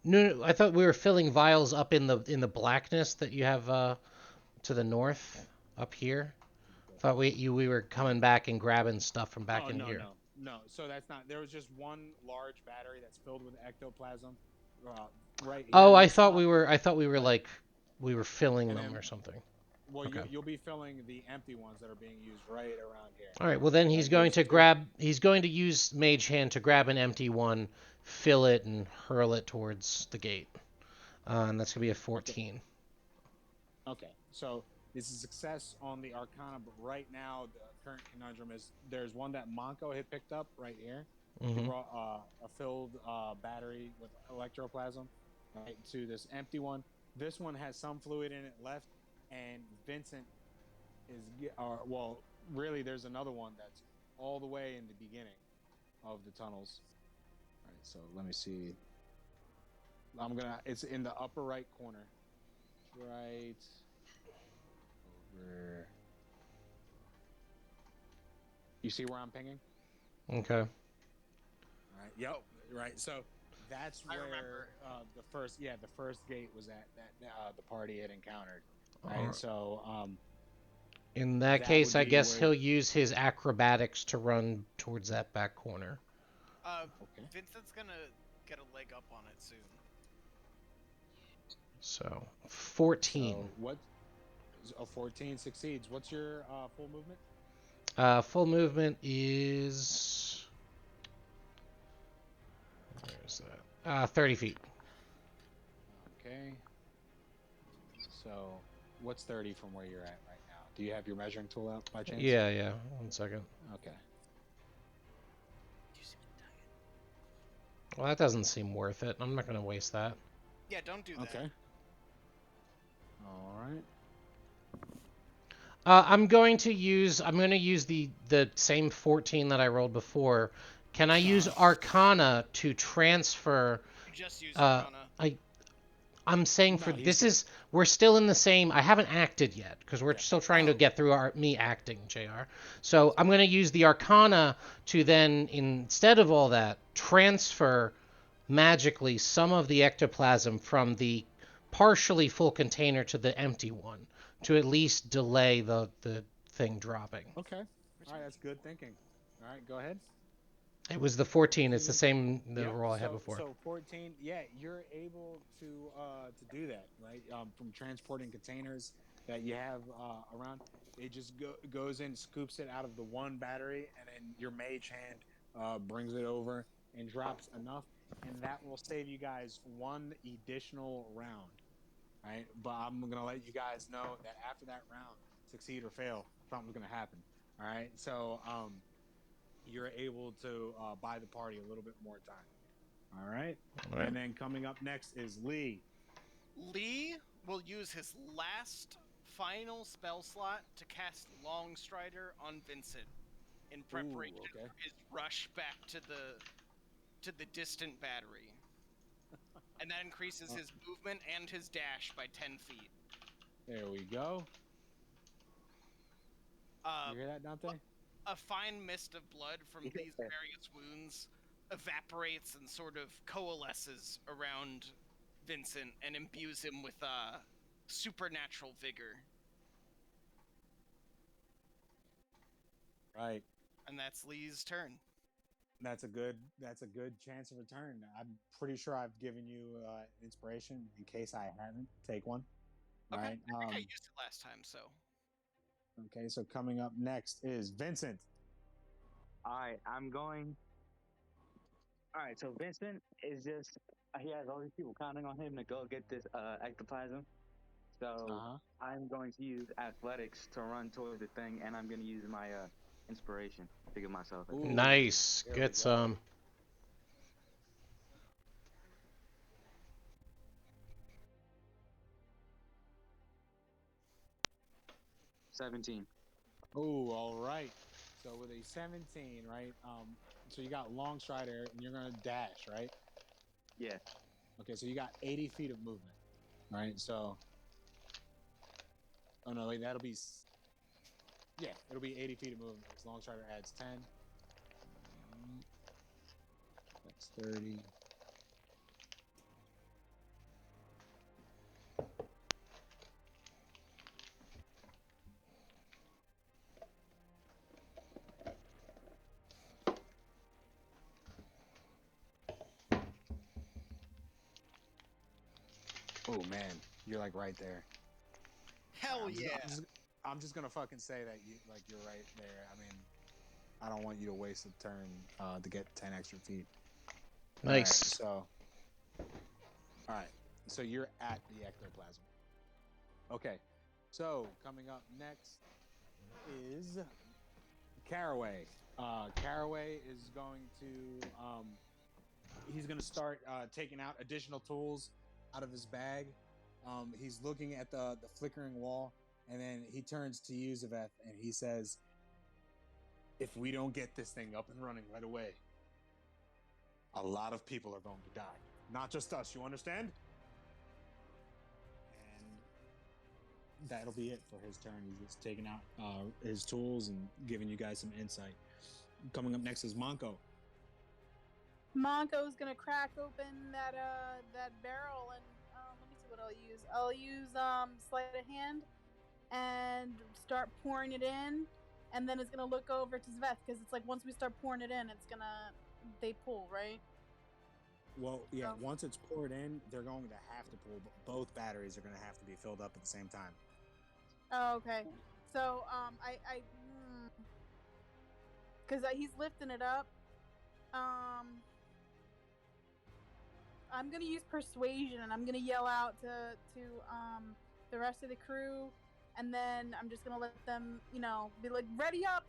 No, I thought we were filling vials up in the blackness that you have to the north up here. Thought we were coming back and grabbing stuff from back in here. No. So that's not. There was just one large battery that's filled with ectoplasm, right here. Oh, in I this thought spot. we were. I thought we were Right. like we were filling And them then- or something. Well, Okay. you'll be filling the empty ones that are being used right around here. All right. Well, then he's going to grab. He's going to use Mage Hand to grab an empty one, fill it, and hurl it towards the gate. And that's gonna be a 14. Okay. So this is success on the Arcana, but right now the current conundrum is there's one that Monko had picked up right here. He brought a filled battery with electroplasm right to this empty one. This one has some fluid in it left, and Vincent is well, really, there's another one that's all the way in the beginning of the tunnels. All right, so let me see. It's in the upper right corner, right over. You see where I'm pinging? Okay. All right. Yep. Right. So that's I where remember. the first gate was at that the party had encountered. Right. Alright. So in that that case, would I be guess where- he'll use his acrobatics to run towards that back corner. Okay. Vincent's gonna get a leg up on it soon. So 14. So what? A 14 succeeds. What's your full movement? Full movement is. Where's that? 30 feet. Okay. So what's 30 from where you're at right now? Do you have your measuring tool out by chance? Yeah. 1 second. Okay. Well, that doesn't seem worth it. I'm not going to waste that. Yeah, don't do that. Okay. All right. I'm going to use the same 14 that I rolled before. Can I use Arcana to transfer? You just use Uh, Arcana. I'm saying No, for he's this good. is we're still in the same. I haven't acted yet because we're Yeah. still trying to get through me acting, Jr. So I'm going to use the Arcana to then, instead of all that, transfer magically some of the ectoplasm from the partially full container to the empty one to at least delay the thing dropping. Okay. All right. That's good thinking. All right. Go ahead. It was the 14. It's the same Yep, roll I had before. So 14, yeah, you're able to do that, right? From transporting containers that you have around, it just goes in, scoops it out of the one battery, and then your mage hand brings it over and drops enough, and that will save you guys one additional round, right? But I'm gonna let you guys know that after that round, succeed or fail, something's gonna happen. All right, so you're able to buy the party a little bit more time. All right? And then coming up next is Lee. Lee will use his last final spell slot to cast Longstrider on Vincent in preparation okay. for his rush back to the distant battery. And that increases his movement and his dash by 10 feet. There we go. You hear that, Dante? A fine mist of blood from these various wounds evaporates and sort of coalesces around Vincent and imbues him with supernatural vigor. Right. And that's Lee's turn. That's a good chance of return. I'm pretty sure I've given you inspiration. In case I haven't, take one. Okay. Right. I think I used it last time, so. Okay. So coming up next is Vincent. All right, I'm going. All right, so Vincent is just he has all these people counting on him to go get this ectoplasm. So I'm going to use athletics to run toward the thing, and I'm going to use my inspiration to give myself a thing. Nice. Here we Get go. some. $17. Oh, all right. So with a 17, right? So you got long strider, and you're gonna dash, right? Yeah. Okay, so you got 80 feet of movement, right? So, oh no, wait, that'll be, yeah, it'll be 80 feet of movement. Because long strider adds 10. That's 30. Oh man, you're like right there. Hell yeah. I'm just gonna fucking say that you're right there. I mean, I don't want you to waste a turn to get 10 extra feet. Nice. All right. So you're at the ectoplasm. Okay. So coming up next is Caraway. Caraway is going to he's going to start taking out additional tools out of his bag. He's looking at the flickering wall, and then he turns to you, Zaveth, and he says, "If we don't get this thing up and running right away, a lot of people are going to die. Not just us, you understand?" And that'll be it for his turn. He's just taking out his tools and giving you guys some insight. Coming up next is Monko. Monko's gonna crack open that barrel and let me see what I'll use. I'll use sleight of hand and start pouring it in, and then it's gonna look over to Zveth because it's like once we start pouring it in, they pull, right? Well, yeah, once it's poured in, they're going to have to pull. Both batteries are going to have to be filled up at the same time. Oh, okay. So because he's lifting it up. I'm gonna use persuasion, and I'm gonna yell out to the rest of the crew, and then I'm just gonna let them, be like, ready up,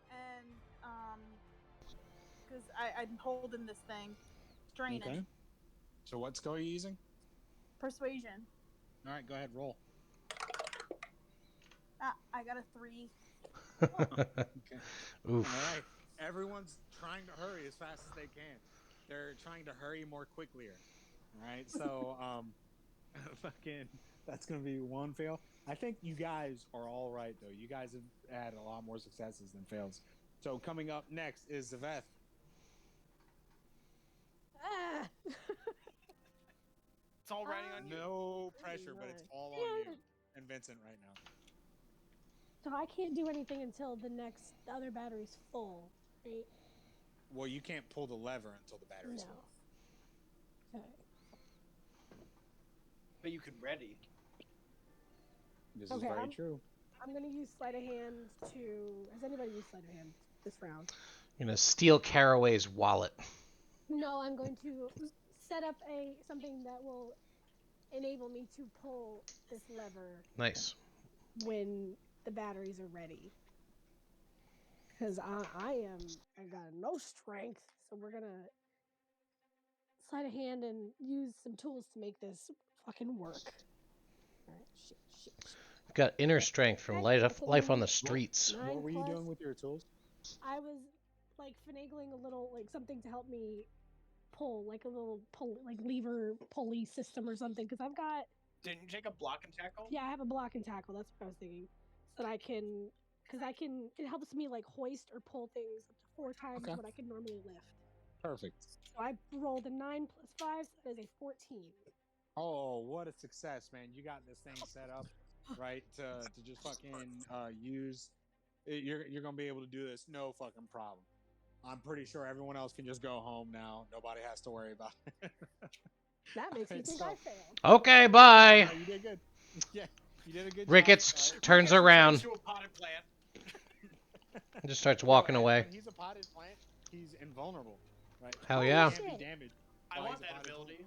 and because I'm holding this thing, straining. Okay. So what skill are you using? Persuasion. All right, go ahead, roll. I got a 3. Okay. Oof. All right. Everyone's trying to hurry as fast as they can. They're trying to hurry more quickly. All right. So, that's going to be one fail. I think you guys are all right, though. You guys have had a lot more successes than fails. So coming up next is Zaveth. It's all riding on you. No pressure, but it's all on you and Vincent right now. So I can't do anything until the other battery's full, right? Well, you can't pull the lever until the battery's full. Okay. But you could ready. This is very true. I'm going to use sleight of hand to... Has anybody used sleight of hand this round? You're going to steal Caraway's wallet. No, I'm going to set up something that will enable me to pull this lever. Nice. When the batteries are ready. Because I got no strength, so we're going to sleight of hand and use some tools to make this fucking work. All right, shit. Got inner strength from life on the streets. What were you doing with your tools? I was finagling a little, something to help me pull, a little lever pulley system or something. Because I've got. Didn't you take a block and tackle? Yeah, I have a block and tackle. That's what I was thinking. So that I can, it helps me hoist or pull things up to 4 times what I can normally lift. Perfect. So I rolled a 9 plus 5, so that is a 14. Oh, what a success, man. You got this thing set up, right, to just fucking use. You're going to be able to do this, no fucking problem. I'm pretty sure everyone else can just go home now. Nobody has to worry about it. That makes me Alright, think so- I failed. Okay, Oh, bye. no, you did good. Yeah, you did a good Ricketts job. turns Ricketts around, to a potted plant. and just starts Yo, walking and away. when he's a potted plant, he's invulnerable, right? Hell Holy yeah. He can't be shit. damaged. I while want he's a that potted plant. ability.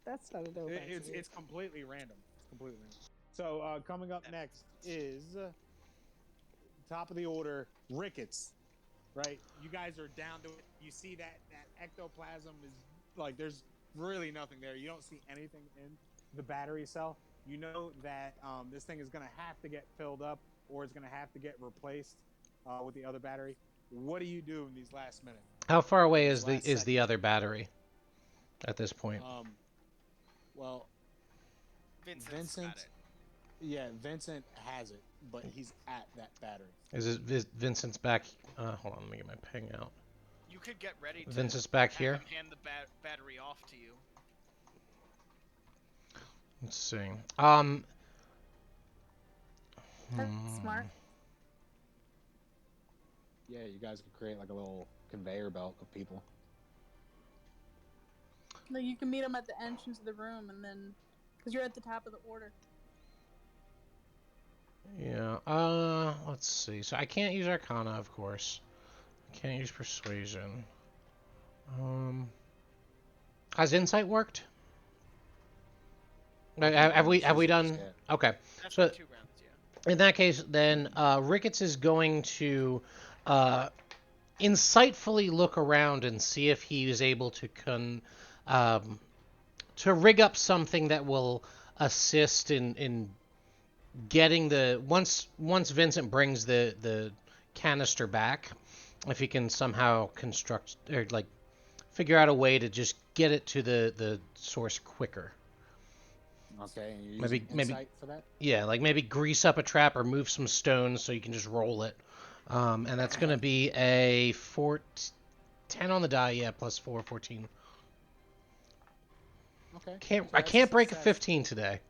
That's not a dope It's completely random. It's completely random. So coming up next is top of the order, Ricketts. Right, you guys are down to it. You see that ectoplasm is like there's really nothing there. You don't see anything in the battery cell. You know that this thing is going to have to get filled up, or it's going to have to get replaced with the other battery. What do you do in these last minutes? How far away These is the last seconds? other battery at this point? Well, Vincent's got it. Yeah, Vincent has it, but he's at that battery. Is Vincent's back? Hold on, let me get my ping out. You could get ready to Vincent's back have here. him hand the battery off to you. Let's see. That's smart. Yeah, you guys could create like a little conveyor belt of people. Like you can meet them at the entrance of the room, and then because you're at the top of the order. Yeah. Let's see. So I can't use Arcana, of course. I can't use Persuasion. Has Insight worked? Have we done? Yeah. Okay. That's So 2 rounds, yeah. in that case, then Ricketts is going to insightfully look around and see if he is able to to rig up something that will assist in getting the once Vincent brings the canister back, if he can somehow construct or like figure out a way to just get it to the source quicker. Okay, and you're Maybe- using maybe- insight for that? Yeah, like maybe grease up a trap or move some stones so you can just roll it. And that's going to be a 10 on the die, yeah, plus 4, 14. Okay. Can't So I that's can't break a success. 15 today.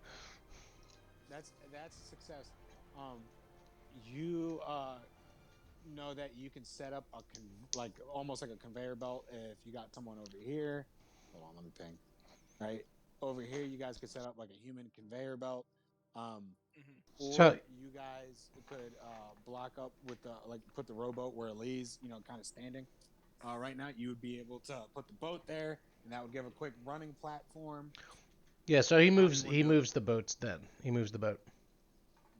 That's a success. You know that you can set up like almost like a conveyor belt if you got someone over here. Hold on, let me ping. Right over here, you guys could set up like a human conveyor belt. Or So- you guys could block up with the like put the rowboat where it leaves, kind of standing. Right now, you would be able to put the boat there, and that would give a quick running platform. Yeah, so he How do moves you wanna do it? moves the boats then. He moves the boat.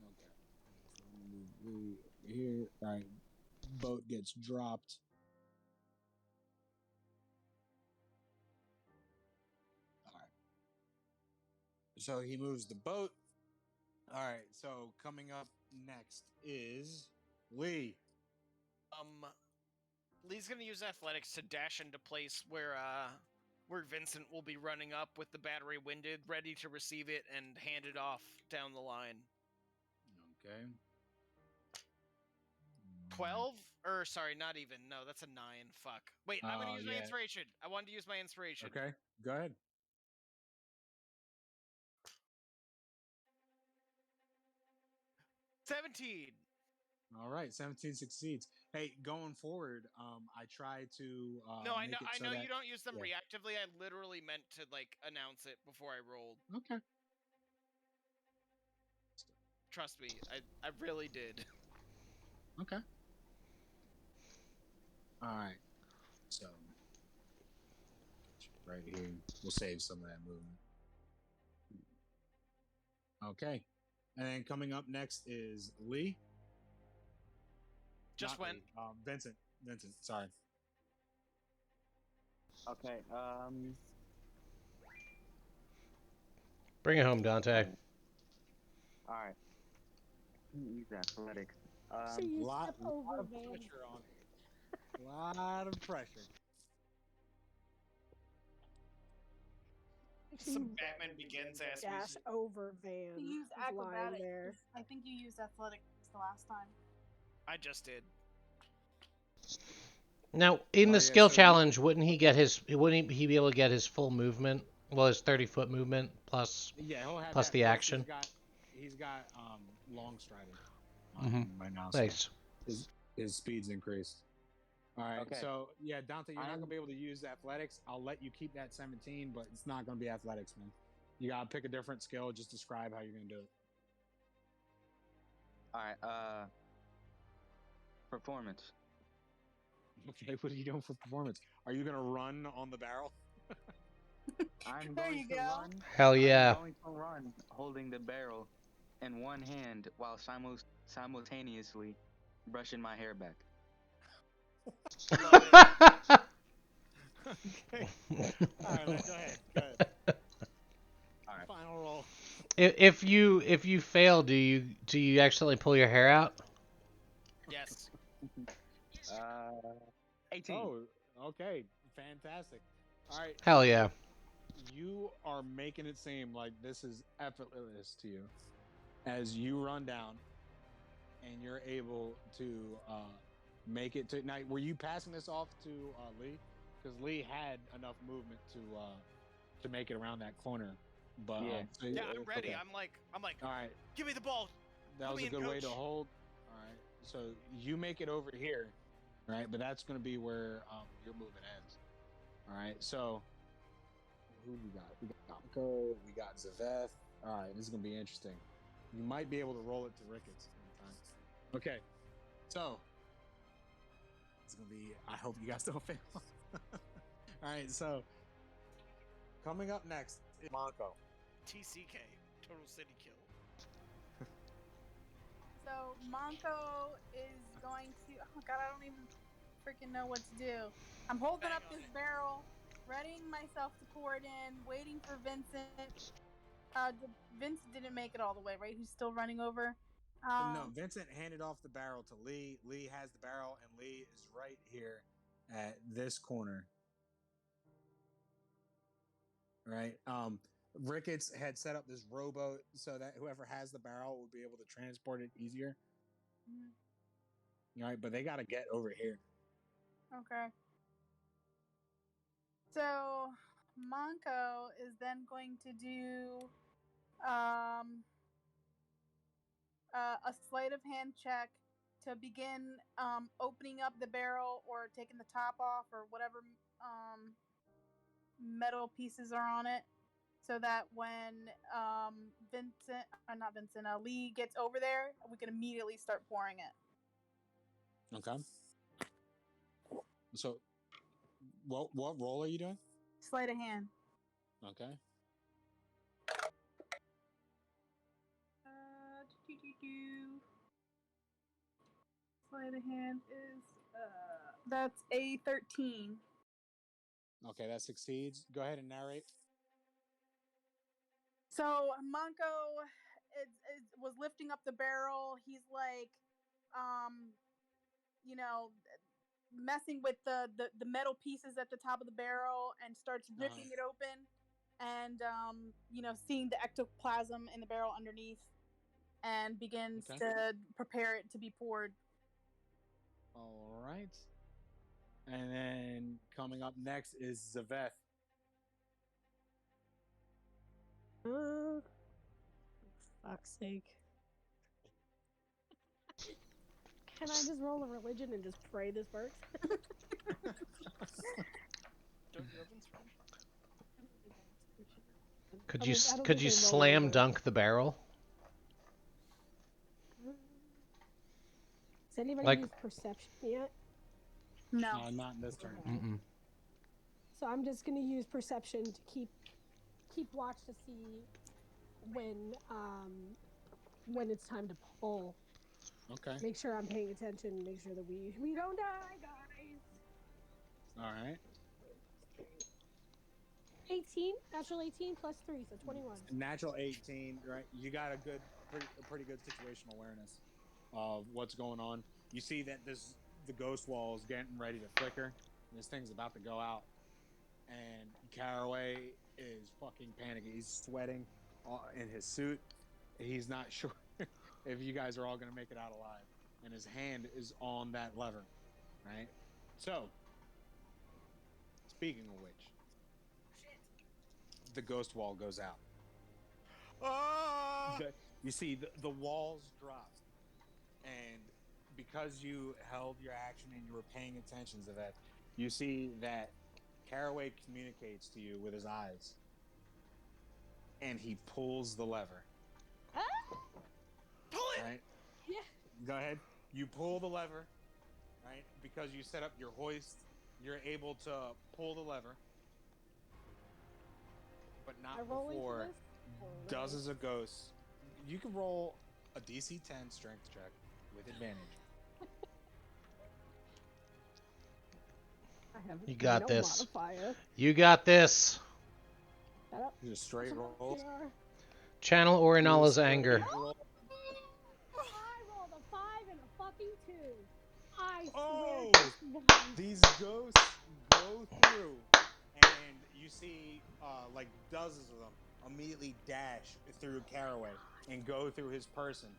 Okay. So move here. All right. Boat gets dropped. All right. So he moves the boat. All right. So coming up next is Lee. Lee's gonna use athletics to dash into place where Vincent will be running up with the battery winded, ready to receive it and hand it off down the line. Okay. 12? Or sorry, not even. No, that's a 9. Fuck. Wait, I'm gonna use my Yeah. inspiration. I wanted to use my inspiration. Okay. Go ahead. 17. All right, 17 succeeds. Hey, going forward, I try to No, I make know. it I so know that, you don't use them yeah. reactively. I literally meant to like announce it before I rolled. Okay. Trust me, I really did. Okay. All right. So right here, we'll save some of that movement. Okay. And then coming up next is Lee. Just Not went. Lee, Vincent. Vincent, sorry. Okay. Bring it home, Dante. All right. Use athletics. So you lot step over of Van. pressure on it. Lot of pressure. Some Batman Begins ass Dash music. over Van. You use who's lying acrobatics. there. 'Cause I think you used athletics the last time. I just did. Now, in the yeah, skill so challenge, wouldn't he be able to get his full movement? Well, his 30-foot movement plus Yeah, he'll have plus that. the Plus action. He's got long striding Mhm. right now. Nice. So his speed's increased. All right. Okay. So yeah, Dante, you're not I'm gonna be able to use athletics. I'll let you keep that 17, but it's not gonna be athletics, man. You gotta pick a different skill. Just describe how you're gonna do it. all right. Performance. Okay. What are you doing for performance? Are you gonna run on the barrel? I'm There going you to go. run. Hell I'm yeah. going to run, holding the barrel in one hand while simultaneously brushing my hair back. Love it. Okay. All right. Go ahead. Go ahead. All right. Final roll. If you fail, do you accidentally pull your hair out? Yes. Uh, 18. Oh, okay. Fantastic. All right. Hell So yeah. you are making it seem like this is effortless to you as you run down and you're able to make it to now. Were you passing this off to Lee? Because Lee had enough movement to make it around that corner. But Yeah. Yeah, I'm ready. okay. I'm like, All right. give me the ball. That Put was me a in, good way to coach. hold. All right. So you make it over here. All right. But that's going to be where your movement ends. All right. So who we got? We got Domko. We got Zaveth. All right. This is going to be interesting. You might be able to roll it to Ricketts in time. Okay. So it's going to be, I hope you guys don't fail. All right. So coming up next is Monko. TCK. Total city kill. So Monko is going to. Oh god, I don't even freaking know what to do. I'm holding Bang up on this it. barrel, readying myself to pour it in, waiting for Vincent. Vincent didn't make it all the way, right? He's still running over. No, Vincent handed off the barrel to Lee. Lee has the barrel, and Lee is right here at this corner. Right. Ricketts had set up this rowboat so that whoever has the barrel would be able to transport it easier. All right, but they got to get over here. Okay. So Monko is then going to do a sleight of hand check to begin opening up the barrel or taking the top off or whatever metal pieces are on it, so that when Lee gets over there, we can immediately start pouring it. Okay. So, what role are you doing? Sleight of hand. Okay. Sleight of hand is that's a 13. Okay, that succeeds. Go ahead and narrate. So Monko was lifting up the barrel. He's like, you know, messing with the metal pieces at the top of the barrel and starts ripping it open and, seeing the ectoplasm in the barrel underneath and begins to prepare it to be poured. All right. And then coming up next is Zaveth. Fuck's sake. Can I just roll a religion and just pray this works? Don't you love inspiration? Could you slam dunk the barrel? Has anybody used perception yet? No. Not in this turn. Mm-mm. So I'm just gonna use perception to keep watch to see when it's time to pull. Okay. Make sure I'm paying attention. Make sure that we don't die, guys. All right. 18, natural 18 plus 3, so 21. Natural 18, right? You got a pretty good situational awareness of what's going on. You see that the ghost wall is getting ready to flicker. This thing's about to go out, and Caraway is fucking panicking. He's sweating in his suit. He's not sure if you guys are all going to make it out alive, and his hand is on that lever, right? So, speaking of which, the ghost wall goes out. Ah! You see the walls drop, and because you held your action and you were paying attention to that, you see that Caraway communicates to you with his eyes, and he pulls the lever. Ah! Pull it! Right? Yeah. Go ahead. You pull the lever, right? Because you set up your hoist, you're able to pull the lever, but I not roll into before this? Oh, no. dozens of ghosts. You can roll a DC 10 strength check with advantage. I have You got no this. modifier. You got this. Shut up. Just straight rolls. Channel Orinala's anger. Roll. I rolled a 5 and a fucking 2. I Oh! swear to God. These ghosts go through, and you see like dozens of them immediately dash through Caraway and go through his person.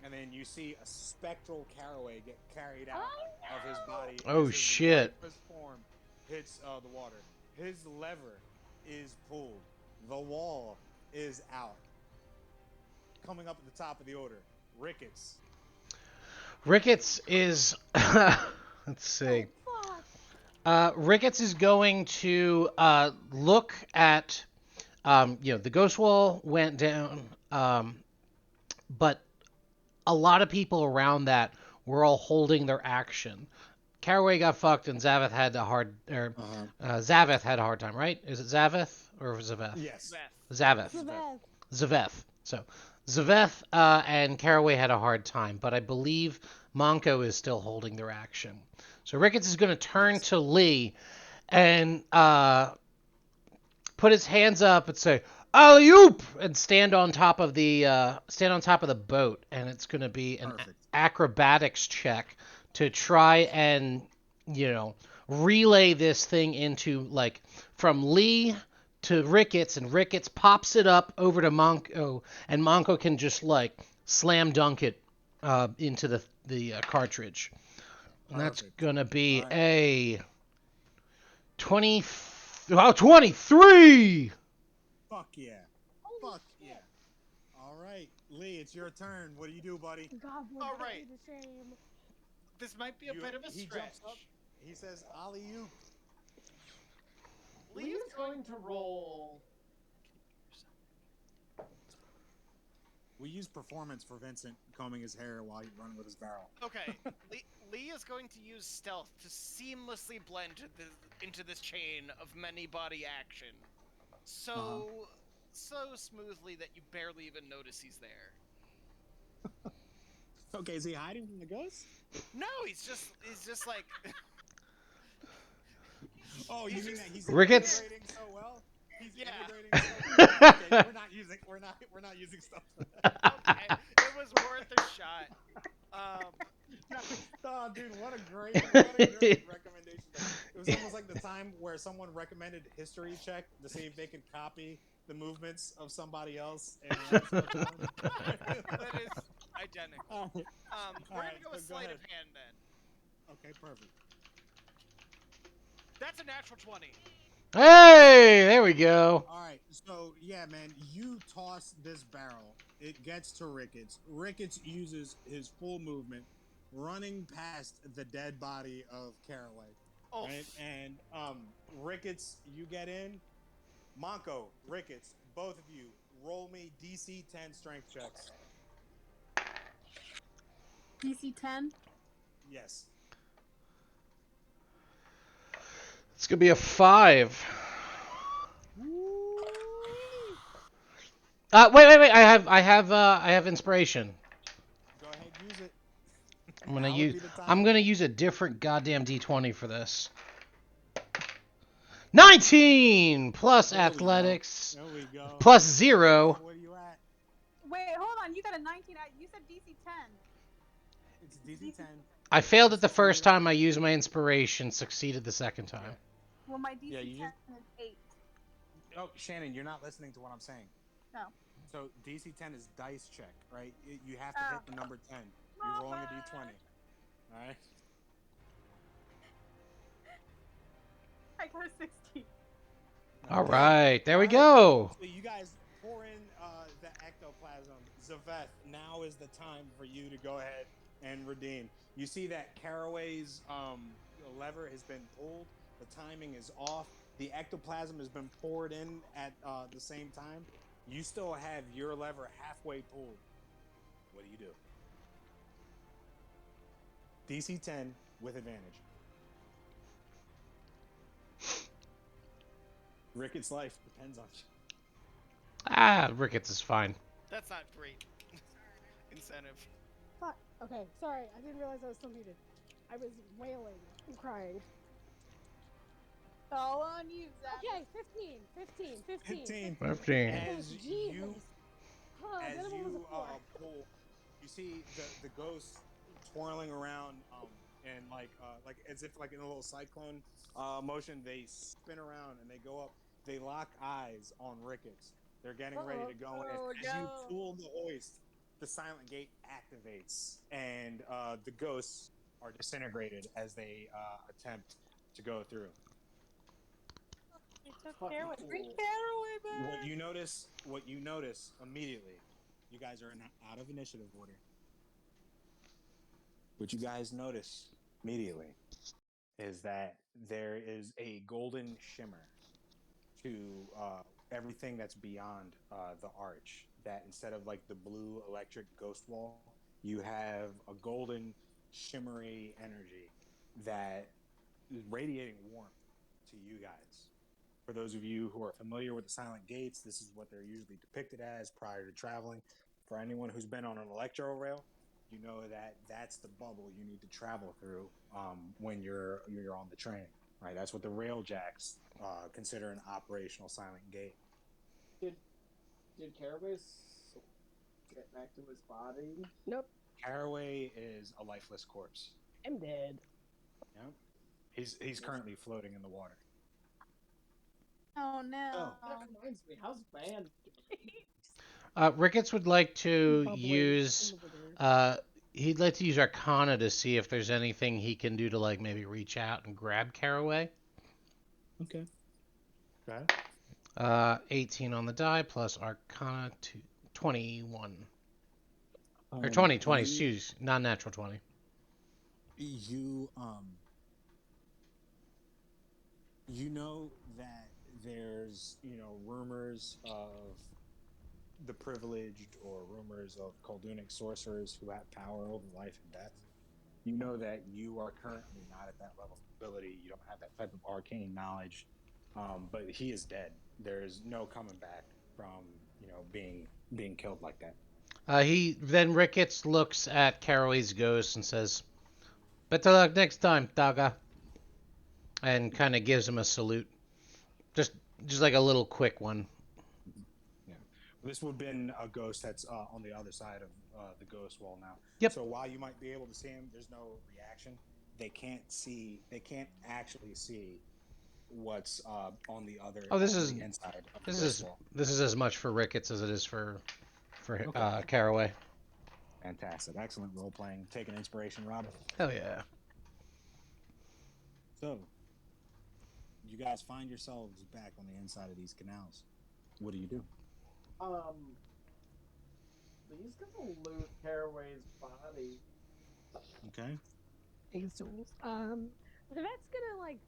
And then you see a spectral Caraway get carried out of his body. Oh, as his shit. lifeless form hits the water. His lever is pulled. The wall is out. Coming up at the top of the order, Ricketts. Ricketts is. Let's see. Ricketts is going to look at. The ghost wall went down, but a lot of people around that were all holding their action. Caraway got fucked, and Zaveth had a hard. Zaveth had a hard time, right? Is it Zaveth or Zaveth? Yes. Zaveth. Zaveth. So, Zaveth and Caraway had a hard time, but I believe Monko is still holding their action. So Ricketts is going to turn to Lee and put his hands up and say "Alley-oop" and stand on top of the boat, and it's going to be an acrobatics check to try and relay this thing into from Lee to Ricketts, and Ricketts pops it up over to Monko, and Monko can just slam dunk it into the cartridge. And that's gonna be a 23. Fuck yeah. Fuck yeah. All right, Lee, it's your turn. What do you do, buddy? God will All put right. you to shame. This might be a bit of a He stretch. jumps up. He says, "Alley-oop." Lee is going to roll. We use performance for Vincent combing his hair while he's running with his barrel. Okay, Lee is going to use stealth to seamlessly blend into this chain of many body action, so smoothly that you barely even notice he's there. Okay, is he hiding from the ghost? No, he's just like. Oh, you mean that he's Ricketts? integrating so well? He's Yeah. integrating so well. Okay, we're not using stuff for that. Okay, it was worth a shot. Oh, dude, what a great recommendation. It was almost like the time where someone recommended history check to see if they could copy the movements of somebody else. And That is identical. We're right, gonna go with so go sleight ahead. of hand then. Okay, perfect. That's a natural 20. Hey, there we go. All right, so yeah, man, you toss this barrel. It gets to Ricketts. Ricketts uses his full movement, running past the dead body of Caraway. Oh. Right? And Ricketts, you get in. Monko, Ricketts, both of you, roll me DC 10 strength checks. DC 10. Yes. It's gonna be a 5. Wait. I have inspiration. Go ahead, use it. I'm gonna use a different goddamn D20 for this. 19 plus athletics There we go. plus 0. What are you at? Wait, hold on. You got a 19. You said DC 10. It's DC 10. I failed it the first time I used my inspiration, succeeded the second time. Yeah. Well, my DC 10 is 8. Oh, Shannon, you're not listening to what I'm saying. No. So DC 10 is dice check, right? You have to hit the number 10. You're rolling a D20. All right. I got a 16. All right, there we go. So you guys pour in the ectoplasm. Zaveth, now is the time for you to go ahead and Radine. You see that Caraway's lever has been pulled. The timing is off. The ectoplasm has been poured in at the same time. You still have your lever halfway pulled. What do you do? DC 10 with advantage. Ricketts' life depends on you. Ah, Ricketts is fine. That's not great incentive. Fuck. Okay, sorry. I didn't realize I was still muted. I was wailing and crying. All on you, Zach. Okay, 15. 15. As Jesus. you Oh, as the other one was you a 4. pull, you see the ghosts twirling around and like as if like in a little cyclone motion. They spin around and they go up. They lock eyes on Ricketts. They're getting ready to go in. Oh, As you no. pull the hoist, the silent gate activates, and the ghosts are disintegrated as they attempt to go through. I took Fucking Caraway. cool. Bring Caraway back. What you notice immediately, you guys are out of initiative order. What you guys notice immediately is that there is a golden shimmer to everything that's beyond the arch. That instead of like the blue electric ghost wall, you have a golden shimmery energy that is radiating warmth to you guys. For those of you who are familiar with the silent gates, this is what they're usually depicted as prior to traveling. For anyone who's been on an electro rail, you know that that's the bubble you need to travel through when you're on the train, right? That's what the rail jacks consider an operational silent gate. Did Caraway get back to his body? Nope. Caraway is a lifeless corpse. I'm dead. Yeah, he's currently floating in the water. Oh, no. Oh, that reminds me. How's Van doing? Ricketts would like to Bubbling use. over there. He'd like to use Arcana to see if there's anything he can do to like maybe reach out and grab Caraway. Okay. Go ahead. 18 on the die plus Arcana 21 or 20. Excuse, non-natural 20. You know that there's rumors of the privileged or rumors of Koldunic sorcerers who have power over life and death. You know that you are currently not at that level of ability. You don't have that type of arcane knowledge, but he is dead. There's no coming back from being killed like that. Ricketts looks at Caraway's ghost and says, "Better luck next time, Dagger," and kind of gives him a salute, just like a little quick one. Yeah, this would have been a ghost that's on the other side of the ghost wall now. Yep. So while you might be able to see him, there's no reaction. They can't actually see what's on the other. This is the inside of the ghost wall. This is as much for Ricketts as it is for Okay. Caraway. Fantastic, excellent role playing. Taking inspiration, Rob. Hell yeah. So, you guys find yourselves back on the inside of these canals. What do you do? He's gonna loot Caraway's body. Okay. The vet's gonna like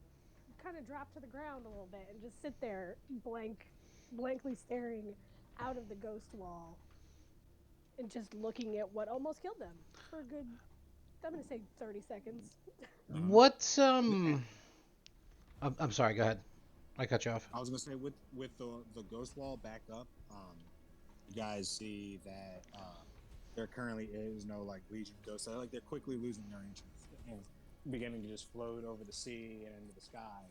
kind of drop to the ground a little bit and just sit there blankly staring out of the ghost wall and just looking at what almost killed them for a good, I'm gonna say 30 seconds. What's I'm sorry, go ahead. I cut you off. I was gonna say with the ghost wall back up, you guys see that there currently is no like legion ghosts. Like they're quickly losing their interest and beginning to just float over the sea and into the sky.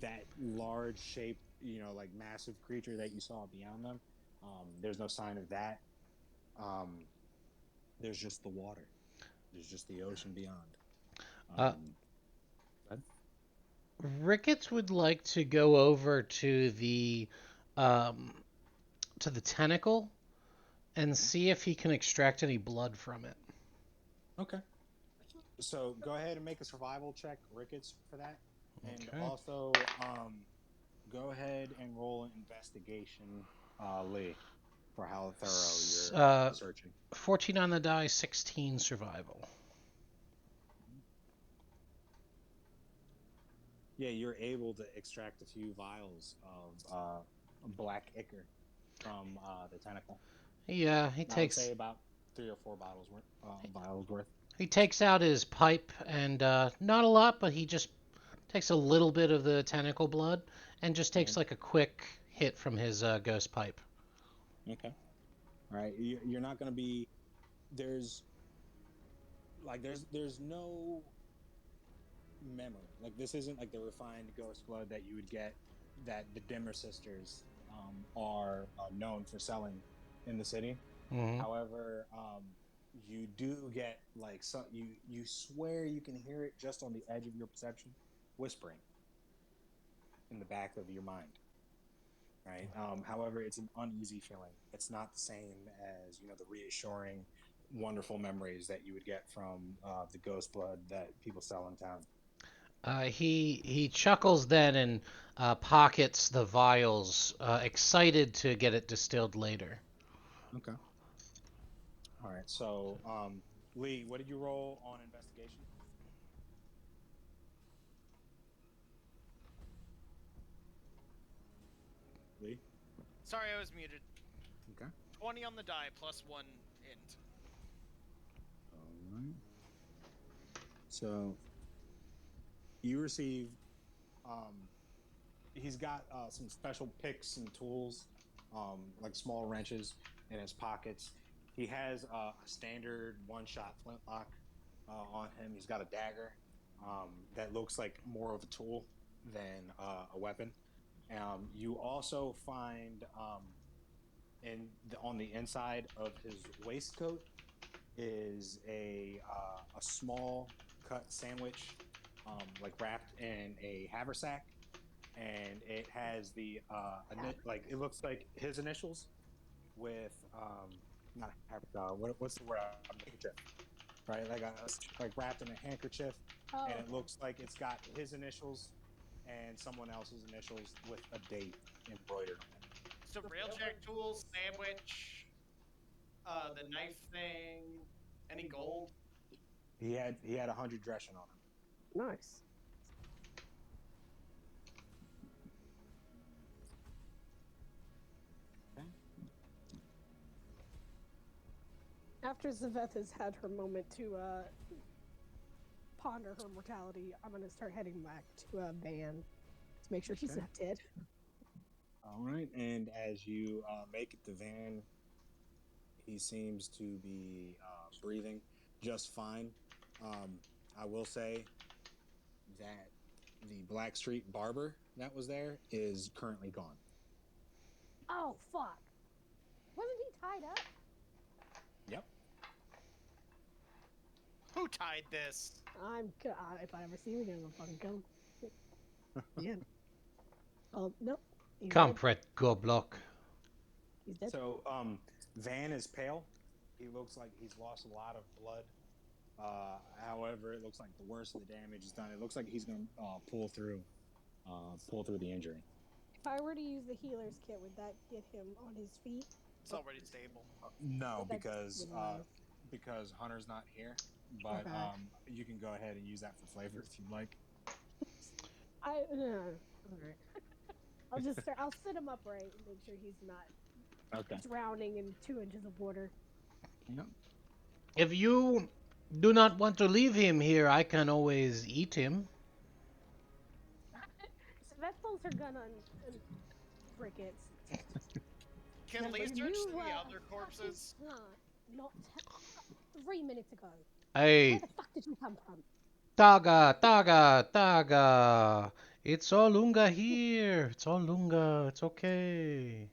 That large shape, like massive creature that you saw beyond them, there's no sign of that. There's just the water. There's just the ocean beyond. Ricketts would like to go over to the tentacle and see if he can extract any blood from it. Okay. So go ahead and make a survival check, Ricketts, for that. And Okay. also go ahead and roll an investigation, Lee. for how thorough you're searching. 14 on the die, 16 survival. Yeah, you're able to extract a few vials of black ichor from the tentacle. Yeah, I would say about 3 or 4 bottles worth, vials worth. He takes out his pipe and not a lot, but he just takes a little bit of the tentacle blood and just takes like a quick hit from his ghost pipe. Okay. All right. You're not going to be there's no memory. Like this isn't like the refined ghost blood that you would get that the Dimmer sisters are known for selling in the city. Mm-hmm. However, you do get like you swear you can hear it just on the edge of your perception, whispering in the back of your mind. Right. However, it's an uneasy feeling. It's not the same as the reassuring, wonderful memories that you would get from the ghost blood that people sell in town. He chuckles then and pockets the vials, excited to get it distilled later. Okay. All right. So, Lee, what did you roll on investigation? Lee? Sorry, I was muted. Okay. 20 on the die plus 1 int. All right. So, you receive, he's got some special picks and tools, like small wrenches in his pockets. He has a standard one-shot flintlock on him. He's got a dagger that looks like more of a tool than a weapon. You also find on the inside of his waistcoat is a small cut sandwich, like wrapped in a haversack, and it has the like it looks like his initials with not what's the word? Handkerchief, right? Like wrapped in a handkerchief, and it looks like it's got his initials and someone else's initials with a date embroidered on it. So rail check tools, sandwich, the knife thing, any gold? He had 100 Dreschen on him. Nice. Okay. After Zaveth has had her moment to ponder her mortality, I'm going to start heading back to Van to make sure he's not dead. All right, and as you make it to Van, he seems to be breathing just fine. I will say that the Blackstreet barber that was there is currently gone. Oh, fuck. Wasn't he tied up? Yep. Who tied this? If I ever see him again, I'm fucking kill him. Yeah. Nope. Compret Goblock. He's dead. So, Van is pale. He looks like he's lost a lot of blood. However, it looks like the worst of the damage is done. It looks like he's going to pull through the injury. If I were to use the healer's kit, would that get him on his feet? It's already stable. No, because Hunter's not here. But you can go ahead and use that for flavor if you'd like. All right. I'll sit him upright and make sure he's not drowning in 2 inches of water. Yep. If you do not want to leave him here, I can always eat him. So that pulls her gun on Brickets. Can Lee search the other corpses? Not 3 minutes ago. Hey. Where the fuck did you come from? Taga. It's all Lunga here. It's all Lunga. It's okay.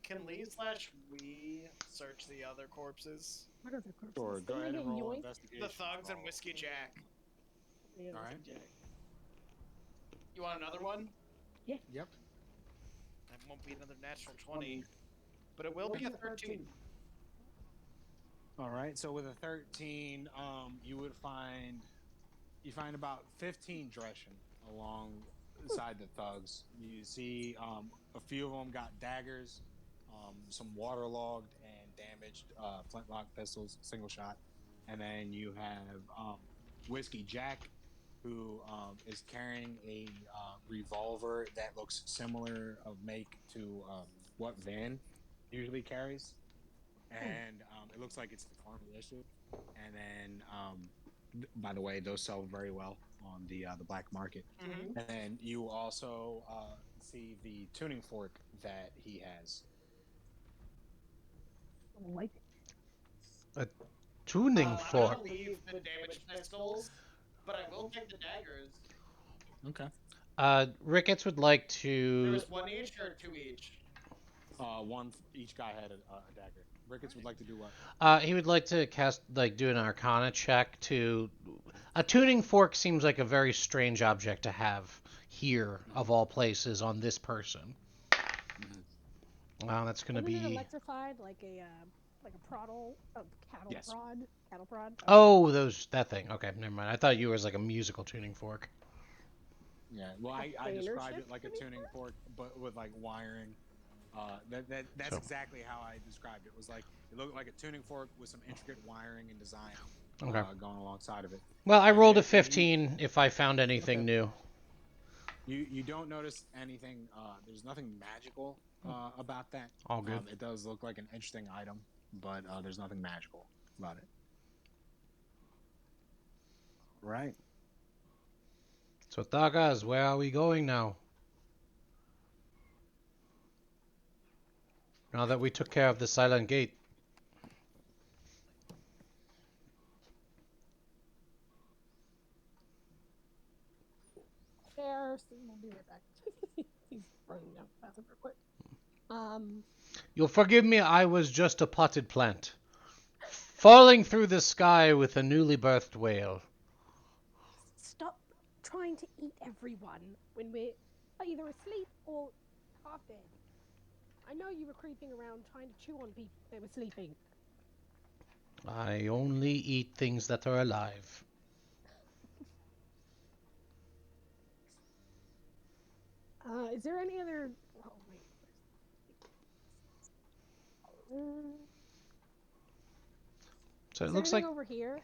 Can Lee / we search the other corpses? What other corpses? Sure, go ahead and roll investigation. The thugs and Whiskey Jack. All right. You want another one? Yeah. Yep. That won't be another natural 20, but it will be a 13. All right. So with a 13, you find about 15 Dreschen alongside the thugs. You see a few of them got daggers some waterlogged and damaged flintlock pistols, single shot, and then you have Whiskey Jack, who is carrying a revolver that looks similar of make to what Van usually carries, and it looks like it's the Army issue. And then, by the way, those sell very well on the black market. Mm-hmm. And then you also see the tuning fork that he has. Like A tuning I'm fork. gonna leave the damaged pistols, but I will take the daggers. Okay. Ricketts would like There to. was one each or two each. One each guy had a dagger. Ricketts would like to do what? He would like to cast, like, do an Arcana check to. A tuning fork seems like a very strange object to have here, of all places, on this person. That's going to Wasn't it be. electrified like a prod, cattle Yes. prod? Cattle prod? Okay. Oh, that thing. Okay, never mind. I thought you was like a musical tuning fork. Yeah. Well, I Container described ship it like a tuning tuning fork, but with like wiring. That's So- exactly how I described it. It was like it looked like a tuning fork with some intricate wiring and design Okay. going alongside of it. Well, I And rolled a it- you- 15 if I found anything Okay. new. You don't notice anything. There's nothing magical about that. All good. It does look like an interesting item, but there's nothing magical about it. Right. So, Tagas, where are we going now? Now that we took care of the silent gate. There's. We'll be right back. He's running down the bathroom real quick. You'll forgive me, I was just a potted plant. Falling through the sky with a newly birthed whale. Stop trying to eat everyone when we're either asleep or half dead. I know you were creeping around trying to chew on people that were sleeping. I only eat things that are alive. Is there any other? Oh wait. So it Is looks there anything like over here?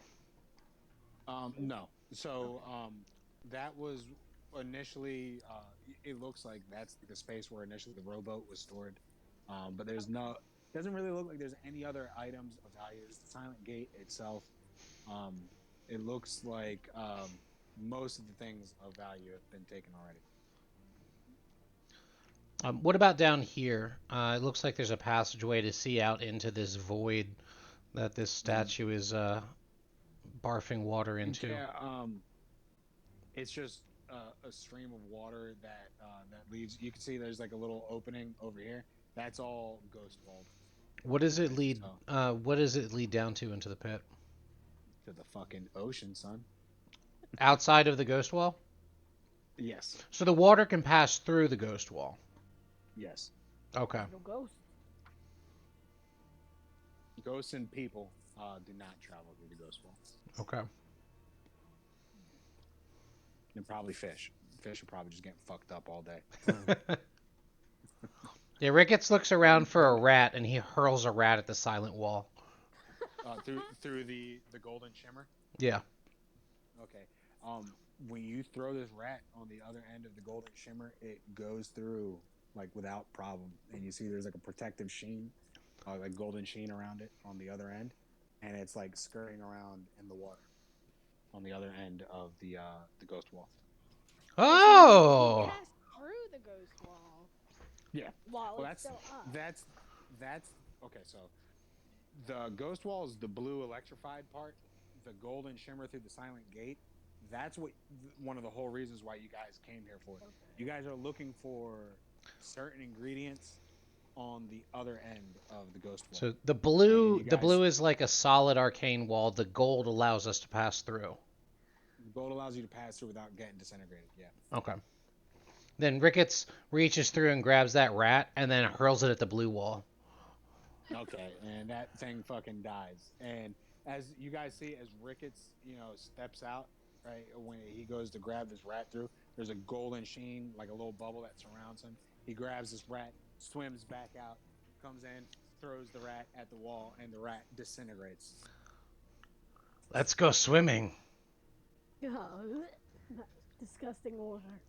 No. So that was initially. It looks like that's the space where initially the rowboat was stored. But there's no. Doesn't really look like there's any other items of value. It's the silent gate itself. Um, it looks like most of the things of value have been taken already. what about down here? It looks like there's a passageway to see out into this void that this statue is barfing water into. Yeah. It's just a stream of water that leads. You can see there's like a little opening over here. That's all ghost walled. What does it lead? What does it lead down to into the pit? To the fucking ocean, son. Outside of the ghost wall? Yes. So the water can pass through the ghost wall. Yes. Okay. No ghosts. Ghosts and people do not travel through the ghost wall. Okay. And probably fish. Fish are probably just getting fucked up all day. Yeah, Ricketts looks around for a rat and he hurls a rat at the silent wall. Through the golden shimmer. Yeah. Okay. When you throw this rat on the other end of the golden shimmer, it goes through like without problem, and you see there's like a protective sheen, like golden sheen around it on the other end, and it's like scurrying around in the water on the other end of the ghost wall. Oh. He passed through the ghost wall. Yeah. While Well, it's still up. that's okay. So the ghost wall is the blue electrified part. The golden shimmer through the silent gate. That's what one of the whole reasons why you guys came here for. Okay. You guys are looking for certain ingredients on the other end of the ghost wall. So the blue, And you the guys- blue is like a solid arcane wall. The gold allows us to pass through. The gold allows you to pass through without getting disintegrated. Yeah. Okay. Then Ricketts reaches through and grabs that rat and then hurls it at the blue wall. Okay, and that thing fucking dies. And as you guys see, as Ricketts, steps out, right, when he goes to grab this rat through, there's a golden sheen, like a little bubble that surrounds him. He grabs this rat, swims back out, comes in, throws the rat at the wall, and the rat disintegrates. Let's go swimming. Oh, that disgusting water.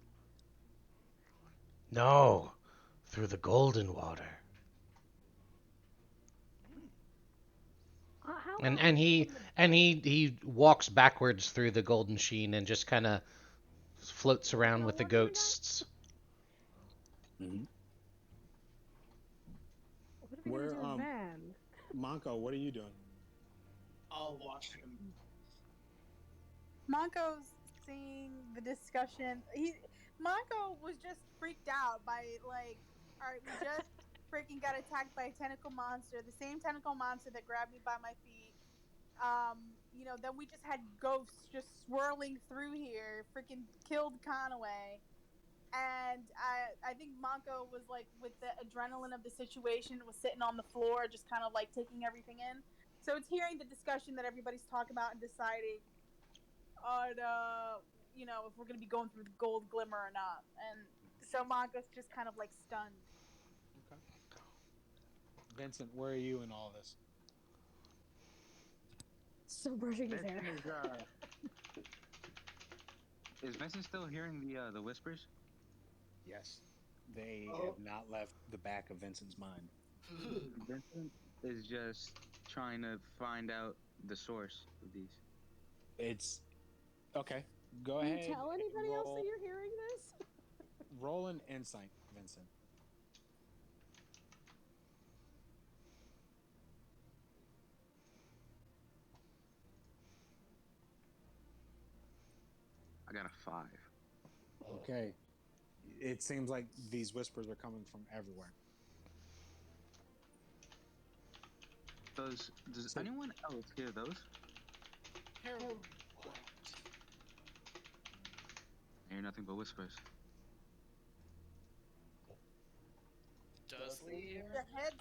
No, through the golden water. How And about and we he clean the and he walks backwards through the golden sheen and just kind of floats around with the what kind of guy? ghosts. Mm-hmm. What are we gonna Where, do with Van? Monko, what are you doing? I'll watch him. Monko's seeing the discussion. Monko was just freaked out by like, all right, we just freaking got attacked by a tentacle monster, the same tentacle monster that grabbed me by my feet. Then we just had ghosts just swirling through here, freaking killed Conaway. And I think Monko was like with the adrenaline of the situation, was sitting on the floor, just kind of like taking everything in. So it's hearing the discussion that everybody's talking about and deciding on if we're gonna be going through the gold glimmer or not. And so Monko's just kind of like stunned. Okay. Vincent, where are you in all this? Still brushing his hair. Vincent is Vincent still hearing the whispers? Yes. They Oh. have not left the back of Vincent's mind. Vincent is just trying to find out the source of these. It's okay. Go Can you ahead. tell And anybody else that you're hearing this? roll an insight, Vincent. I got a 5. Okay. It seems like these whispers are coming from everywhere. Does anyone else hear those? Hear what? I hear nothing but whispers. Does Lee hear? Your head.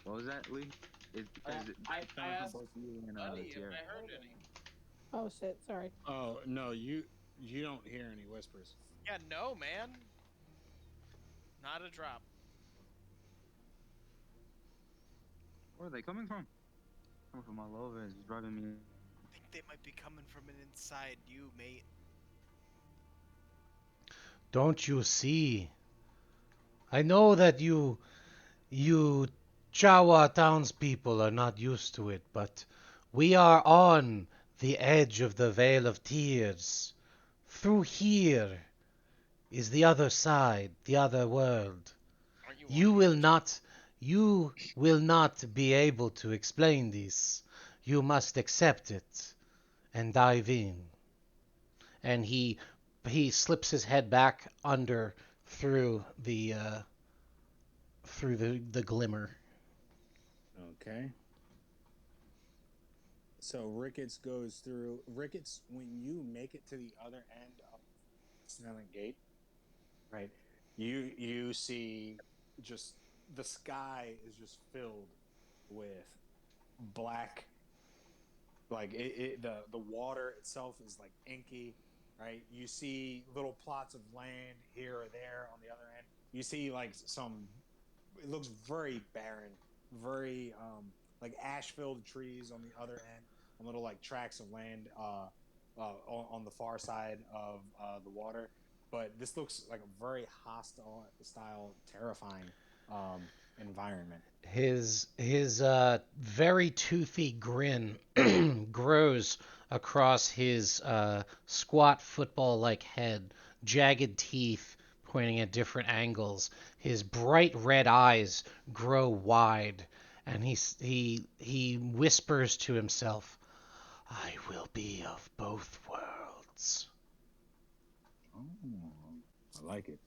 What was that, Lee? It's because I it's coming asked from both you and Buddy if Tierra. I heard any. Oh shit! Sorry. Oh no, you don't hear any whispers. Yeah, no, man. Not a drop. Where are they coming from? Coming from all over. It's driving me. I think they might be coming from an inside you, mate. Don't you see? I know that you Jawa townspeople are not used to it, but we are on the edge of the Vale of Tears. Through here is the other side, the other world. Aren't you You on will the edge? not be able to explain this. You must accept it and dive in. And he slips his head back under through the glimmer. Okay. So Ricketts goes through. Ricketts, when you make it to the other end of Snelling Gate, right? You see just the sky is just filled with black. Like the water itself is like inky, right? You see little plots of land here or there on the other end. You see like some. It looks very barren, very like ash-filled trees on the other end, and little like tracts of land on the far side of the water. But this looks like a very hostile style, terrifying environment. His very toothy grin grows across his squat football-like head, jagged teeth pointing at different angles. His bright red eyes grow wide, and he whispers to himself, "I will be of both worlds." Oh, I like it.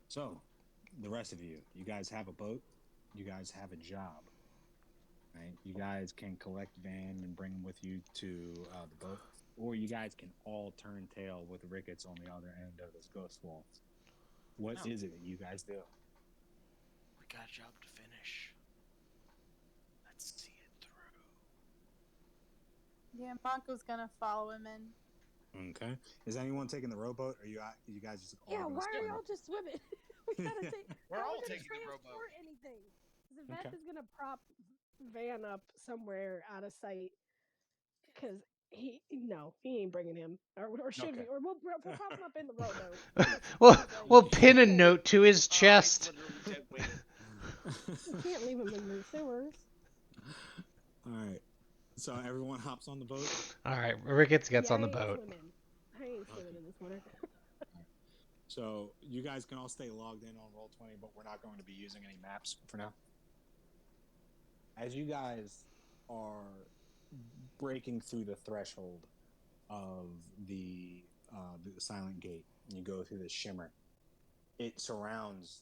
So, the rest of you guys have a boat. You guys have a job, right? You guys can collect Van and bring him with you to the boat, or you guys can all turn tail with Ricketts on the other end of this ghost wall. What No. is it that you guys do? We got a job to finish. Let's see it through. Yeah, Monko's gonna follow him in. Okay. Is anyone taking the rowboat? Or you guys just all Yeah, gonna why are swim? y'all just swimming? We gotta Yeah. take. We're how are all we gonna taking the rowboat. transport anything? Zaveth Okay. is gonna prop Van up somewhere out of sight because he ain't bringing him, or should Okay. we? Or we'll prop him up in the rowboat. We'll pin a note to his He's chest. literally dead weight. You can't leave him in the sewers. All right. So everyone hops on the boat. All right, Ricketts gets on the I ain't boat. swimming. I ain't swimming Okay. in this water. So you guys can all stay logged in on Roll20, but we're not going to be using any maps for now. As you guys are breaking through the threshold of the silent gate, and you go through the shimmer, it surrounds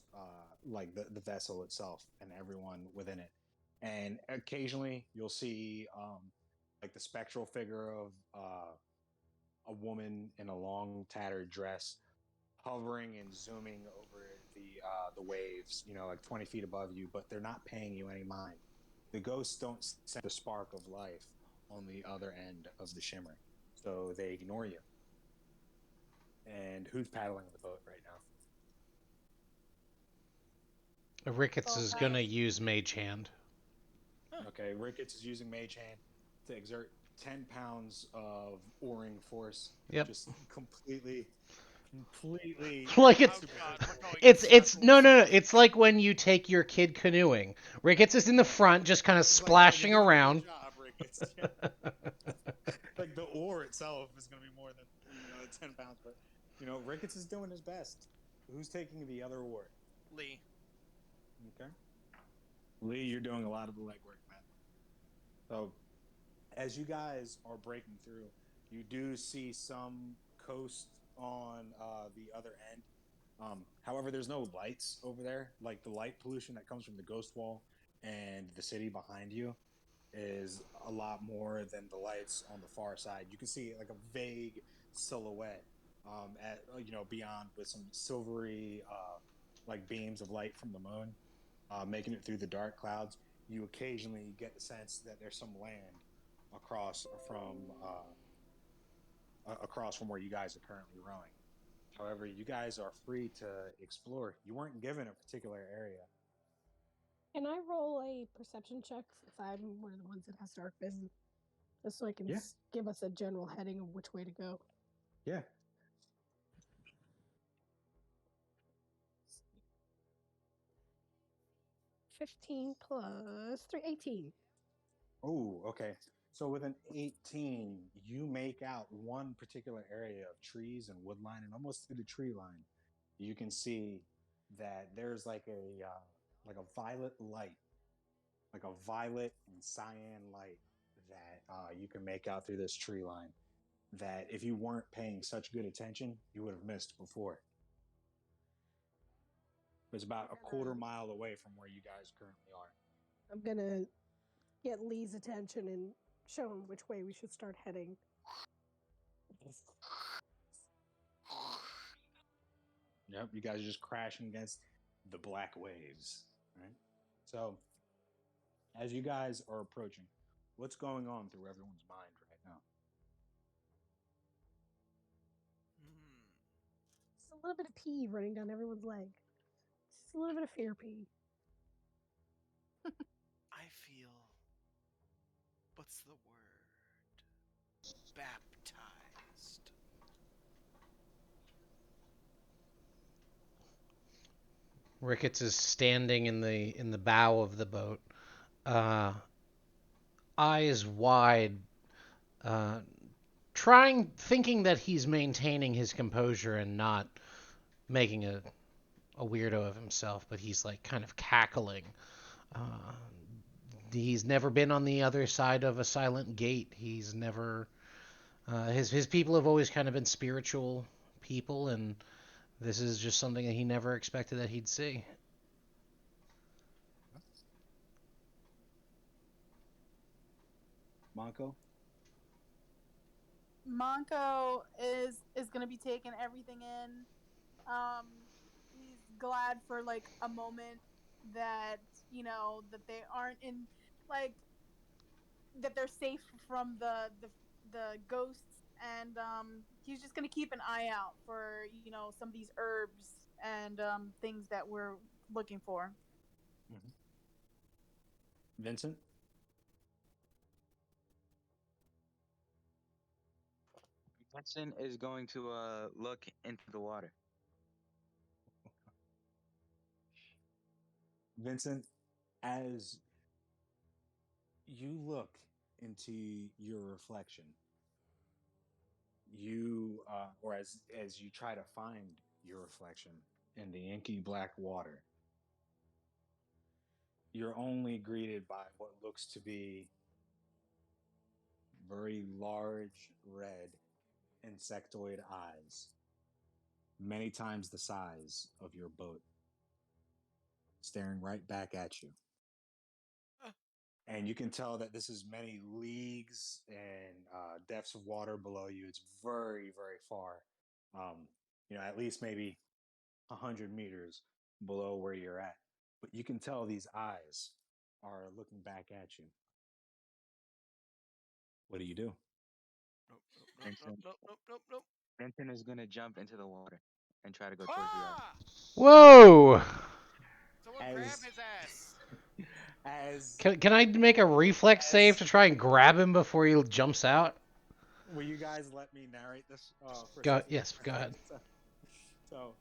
like the vessel itself and everyone within it. And occasionally you'll see like the spectral figure of a woman in a long tattered dress hovering and zooming over the waves, like 20 feet above you, but they're not paying you any mind. The ghosts don't sense the spark of life on the other end of the shimmer, so they ignore you. And who's paddling the boat right now? Ricketts is gonna use Mage Hand. Okay, Ricketts is using Mage Hand to exert 10 pounds of oaring force. Yep. Just completely. Like it's Oh God, we're going it's in no. circles. It's like when you take your kid canoeing. Ricketts is in the front, just kind of splashing you're doing a around. good job, Ricketts. Yeah. Like the oar itself is going to be more than 10 pounds, but Ricketts is doing his best. Who's taking the other oar? Lee. Okay. Lee, you're doing a lot of the legwork, man. So, as you guys are breaking through, you do see some coast on the other end. However, there's no lights over there. Like the light pollution that comes from the ghost wall and the city behind you is a lot more than the lights on the far side. You can see like a vague silhouette at beyond with some silvery like beams of light from the moon making it through the dark clouds. You occasionally get the sense that there's some land across from where you guys are currently rowing. However, you guys are free to explore. You weren't given a particular area. Can I roll a perception check if I'm one of the ones that has dark vision? Just so I can give us a general heading of which way to go. Yeah. 15 plus 3, 18. Oh, okay. So with an 18, you make out one particular area of trees and woodline, and almost through the tree line, you can see that there's like a violet light, like a violet and cyan light that you can make out through this tree line. That if you weren't paying such good attention, you would have missed before. It's about a quarter mile away from where you guys currently are. I'm gonna get Lee's attention and show him which way we should start heading. Yep, you guys are just crashing against the black waves, right? So, as you guys are approaching, what's going on through everyone's mind right now? Just a little bit of pee running down everyone's leg. Just a little bit of fear pee. I feel. What's the word? Baptized. Ricketts is standing in the bow of the boat, eyes wide, thinking that he's maintaining his composure and not making a weirdo of himself, but he's like kind of cackling. He's never been on the other side of a silent gate. He's never. His people have always kind of been spiritual people, and this is just something that he never expected that he'd see. Monko? Monko is gonna be taking everything in. He's glad for like a moment that that they aren't in like that they're safe from the ghosts and he's just gonna keep an eye out for some of these herbs and things that we're looking for. Vincent? Hudson is going to look into the water. Vincent, as you look into your reflection, or as you try to find your reflection in the inky black water, you're only greeted by what looks to be very large red insectoid eyes, many times the size of your boat, staring right back at you. And you can tell that this is many leagues and depths of water below you. It's very, very far. At least maybe 100 meters below where you're at. But you can tell these eyes are looking back at you. What do you do? Vincent, Nope. Vincent is gonna jump into the water and try to go towards the Ah! Whoa! Someone As grab his ass. as Can I make a reflex save as to try and grab him before he jumps out? will you guys let me narrate this for a Go second? yes, go ahead. So,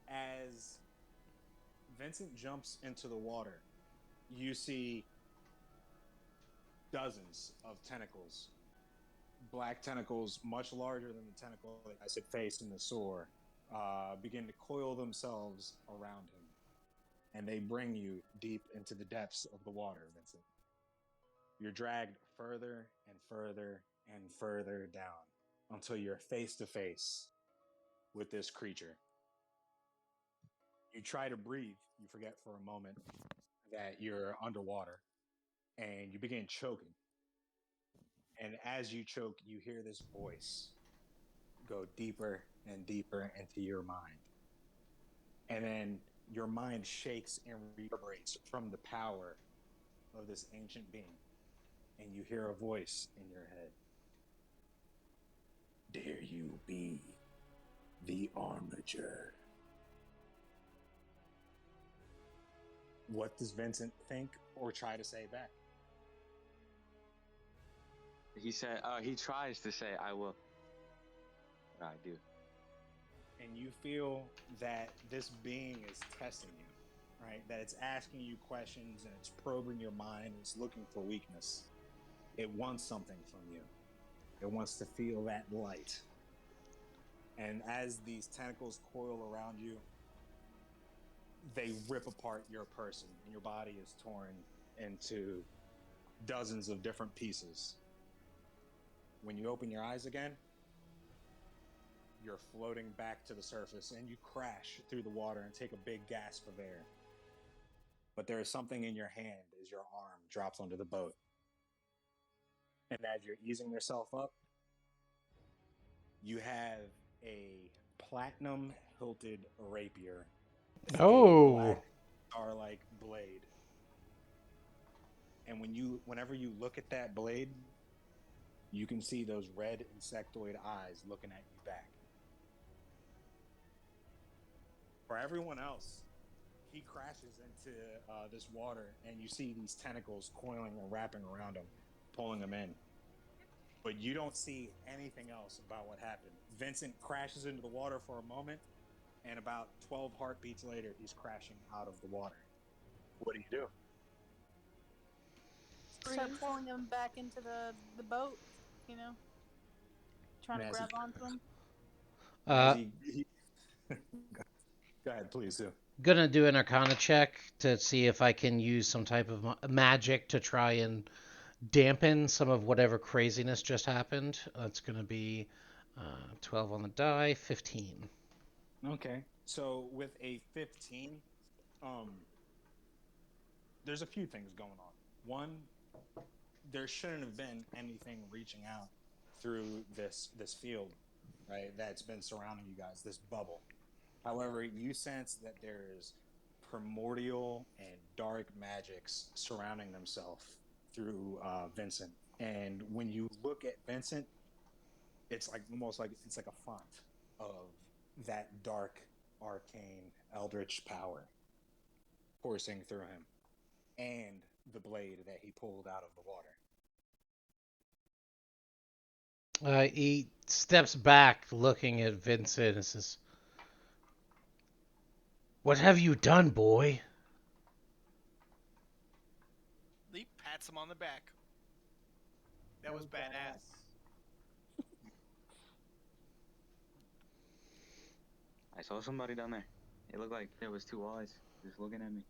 as Vincent jumps into the water, you see dozens of tentacles, black tentacles, much larger than the tentacle that I said faced in the sewer, begin to coil themselves around him, and they bring you deep into the depths of the water, Vincent. You're dragged further and further and further down until you're face to face with this creature. You try to breathe, you forget for a moment that you're underwater, and you begin choking. And as you choke, you hear this voice go deeper and deeper into your mind. And then your mind shakes and reverberates from the power of this ancient being. And you hear a voice in your head. Dare you be the armature? What does Vincent think or try to say back? He said, he tries to say, I will. But I do. And you feel that this being is testing you, right? That it's asking you questions and it's probing your mind. It's looking for weakness. It wants something from you. It wants to feel that light. And as these tentacles coil around you, they rip apart your person, and your body is torn into dozens of different pieces. When you open your eyes again, you're floating back to the surface and you crash through the water and take a big gasp of air. But there is something in your hand as your arm drops onto the boat. And as you're easing yourself up, you have a platinum hilted rapier, a Oh. black star-like blade. And whenever you look at that blade, you can see those red insectoid eyes looking at you back. For everyone else, he crashes into this water, and you see these tentacles coiling and wrapping around him, pulling him in. But you don't see anything else about what happened. Vincent crashes into the water for a moment, and about 12 heartbeats later, he's crashing out of the water. What do you do? Start pulling him back into the boat, trying to grab onto him. Go ahead, please do. Gonna do an Arcana check to see if I can use some type of magic to try and dampen some of whatever craziness just happened. That's gonna be 12 on the die, 15. Okay, so with a 15, there's a few things going on. One, there shouldn't have been anything reaching out through this field, right? That's been surrounding you guys, this bubble. However, you sense that there's primordial and dark magics surrounding themselves through Vincent. And when you look at Vincent, it's like almost like it's like a font of that dark, arcane, eldritch power coursing through him, and the blade that he pulled out of the water. He steps back, looking at Vincent, and says, "What have you done, boy?" Lee pats him on the back. That was badass. I saw somebody down there. It looked like there was two eyes just looking at me.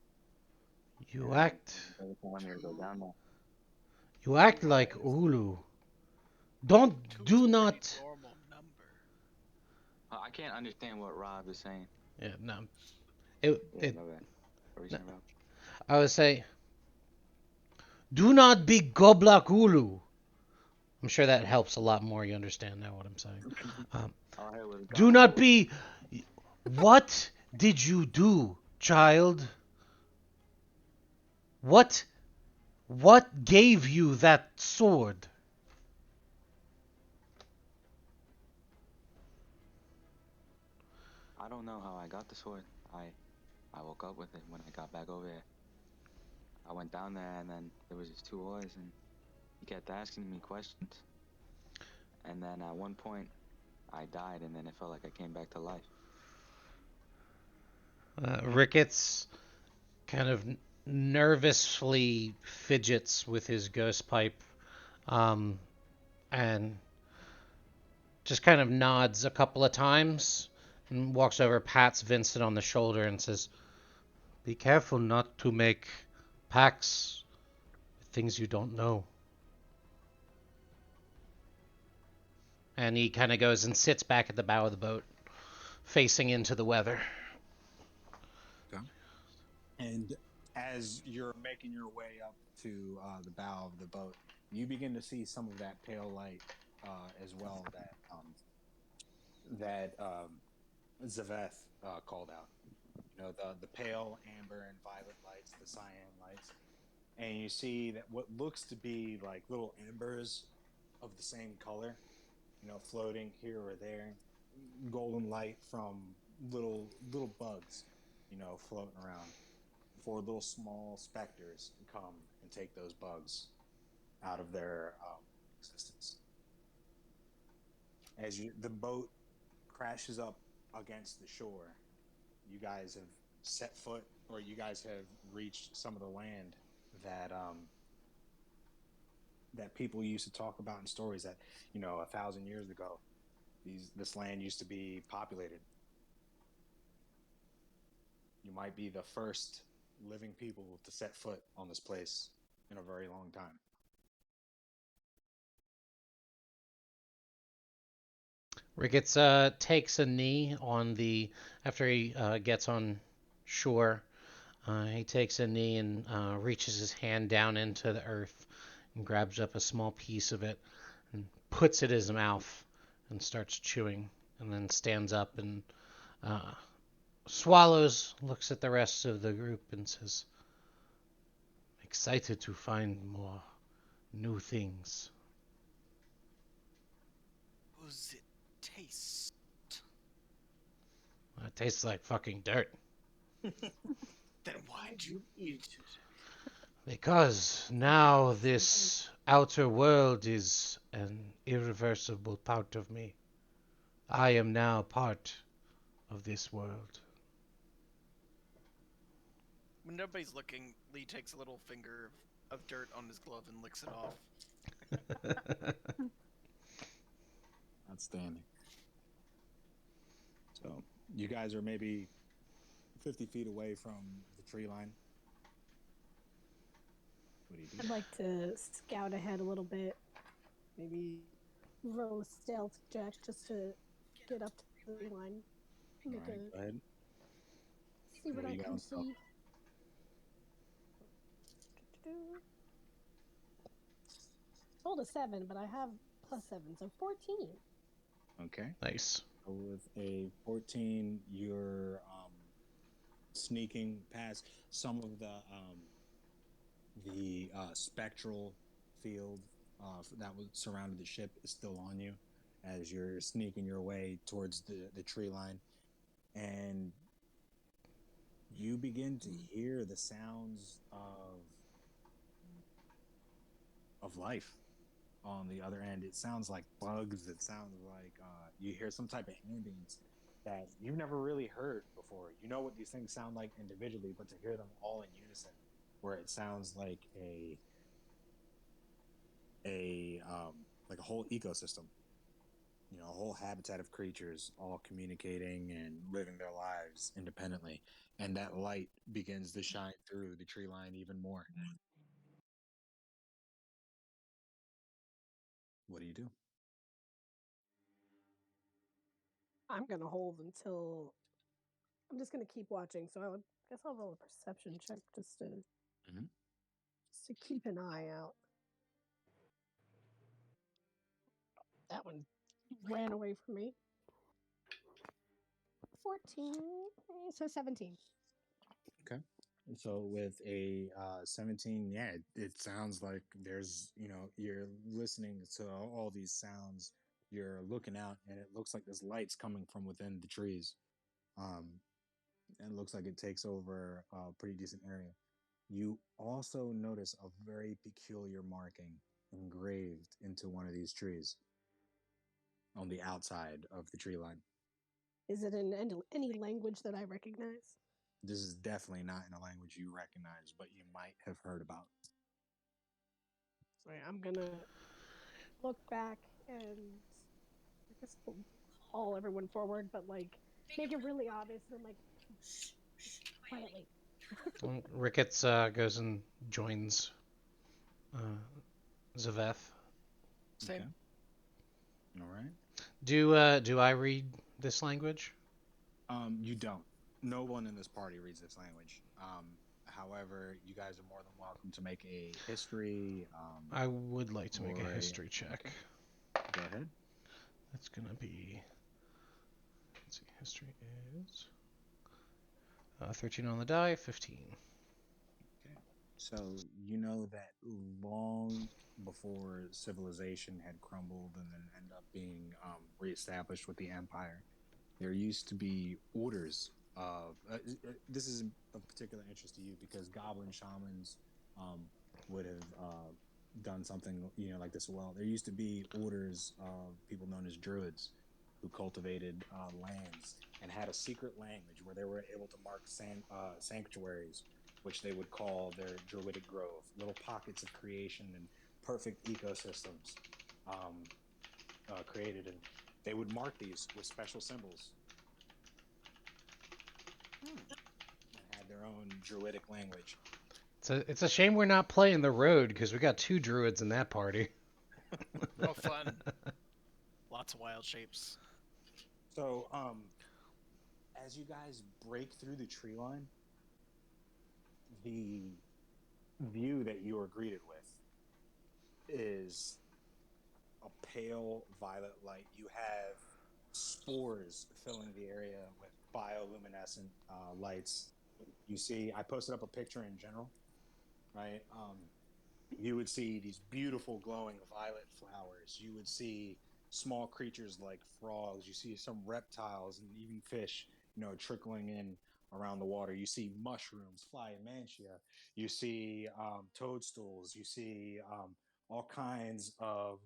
You act. They were telling me to go down there. You act like Ulu. Do not. Normal number. I can't understand what Rob is saying. Yeah, no. Yeah, my bad. What were you saying about? I would say, do not be Goblak Ulu. I'm sure that helps a lot more. You understand now what I'm saying. Do not be. What did you do, child? What gave you that sword? I don't know how I got the sword. I woke up with it when I got back over here. I went down there and then there was just two boys and he kept asking me questions. And then at one point I died and then it felt like I came back to life. Ricketts kind of nervously fidgets with his ghost pipe, and just kind of nods a couple of times and walks over, pats Vincent on the shoulder, and says, "Be careful not to make pacts with things you don't know." And he kind of goes and sits back at the bow of the boat, facing into the weather. Okay. And as you're making your way up to the bow of the boat, you begin to see some of that pale light as well that Zaveth called out. You know, the pale amber and violet lights, the cyan lights. And you see that what looks to be like little embers of the same color, you know, floating here or there, golden light from little bugs, you know, floating around. Before little small specters come and take those bugs out of their existence. As the boat crashes up against the shore, you guys have set foot, or you guys have reached some of the land that that people used to talk about in stories that, you know, 1,000 years ago, this land used to be populated. You might be the first living people to set foot on this place in a very long time. Ricketts takes a knee on the after he gets on shore. He takes a knee and reaches his hand down into the earth and grabs up a small piece of it and puts it in his mouth and starts chewing, and then stands up and swallows, looks at the rest of the group and says, "Excited to find more new things." Does it taste? It tastes like fucking dirt. Then why'd you eat it? Because now this outer world is an irreversible part of me. I am now part of this world. When nobody's looking, Lee takes a little finger of dirt on his glove and licks it off. Outstanding. So you guys are maybe 50 feet away from the tree line. What do you do? I'd like to scout ahead a little bit. Maybe roll a stealth check just to get up to the tree line. All right, go ahead. See what I can see. Rolled a 7, but I have +7, so 14. Okay. Nice. So with a 14, you're sneaking past some of the spectral field that was surrounded the ship is still on you. as you're sneaking your way towards the tree line, and you begin to hear the sounds of life on the other end. It sounds like bugs. It sounds like you hear some type of ambience that you've never really heard before. You know what these things sound like individually, but to hear them all in unison, where it sounds like a like a whole ecosystem, you know, a whole habitat of creatures all communicating and living their lives independently, and that light begins to shine through the tree line even more. What do you do? I'm gonna hold until I'm just gonna keep watching. So guess I'll roll a perception check just to Mhm. just to keep an eye out. That one ran away from me. 14, so 17. Okay. So with a 17, yeah, it sounds like there's, you know, you're listening to all these sounds, you're looking out, and it looks like there's lights coming from within the trees. Um, and it looks like it takes over a pretty decent area. You also notice a very peculiar marking engraved into one of these trees on the outside of the tree line. Is it in any language that I recognize? This is definitely not in a language you recognize, but you might have heard about. Sorry, I'm gonna look back and I guess we'll call everyone forward, but like make it really obvious. And I'm like, shh, shh, quietly. Ricketts goes and joins Zaveth. Same. Okay. All right. Do I read this language? You don't. No one in this party reads this language. However, you guys are more than welcome to make a history. I would like to make a or history check. Okay. Go ahead. That's gonna be. Let's see. History is 13 on the die. 15. Okay. So you know that long before civilization had crumbled and then ended up being reestablished with the empire, there used to be orders of this is of particular interest to you because goblin shamans um, would have done something, you know, like this. Well, there used to be orders of people known as druids who cultivated lands and had a secret language where they were able to mark sanctuaries, which they would call their druidic grove, little pockets of creation and perfect ecosystems created, and they would mark these with special symbols and had their own druidic language. It's a shame we're not playing the road because we got 2 druids in that party. Oh, fun. Lots of wild shapes. So, as you guys break through the tree line, the view that you are greeted with is a pale violet light. You have spores filling the area with bioluminescent lights. You see, I posted up a picture in general, right? You would see these beautiful glowing violet flowers. You would see small creatures like frogs. You see some reptiles and even fish, you know, trickling in around the water. You see mushrooms, flymantia. You see toadstools. You see all kinds of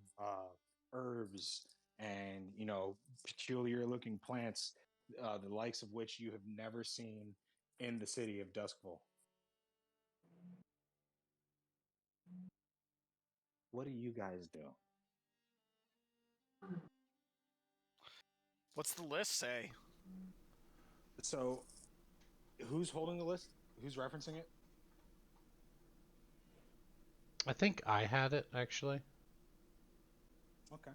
herbs and, you know, peculiar looking plants, the likes of which you have never seen in the city of Duskville. What do you guys do? What's the list say? So, who's holding the list? Who's referencing it? I think I had it actually. Okay.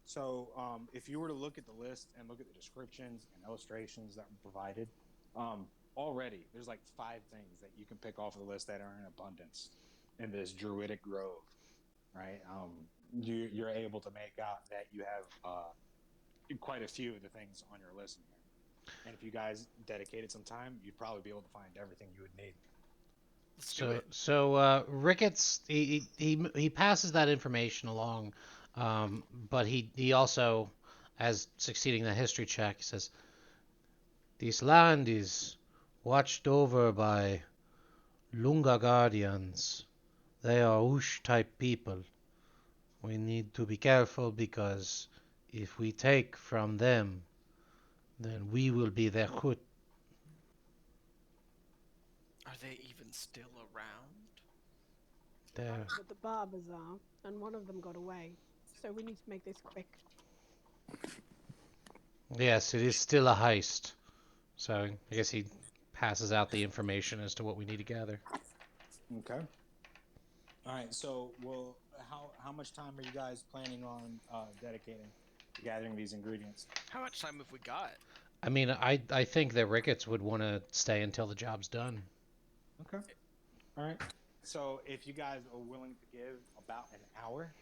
So, if you were to look at the list and look at the descriptions and illustrations that were provided, already there's like 5 things that you can pick off of the list that are in abundance in this druidic grove, right? You're able to make out that you have quite a few of the things on your list in here. And if you guys dedicated some time, you'd probably be able to find everything you would need. Let's do it. So Ricketts he passes that information along But he also, as succeeding the history check, he says, "This land is watched over by Lunga Guardians. They are Ush type people. We need to be careful because if we take from them, then we will be their Khut." Are they even still around? There. But the barbers are, and one of them got away. So we need to make this quick. Yes, it is still a heist. So I guess he passes out the information as to what we need to gather. Okay. All right. So, how much time are you guys planning on dedicating to gathering these ingredients? How much time have we got? I mean, I think that Ricketts would want to stay until the job's done. Okay. All right. So, if you guys are willing to give about an hour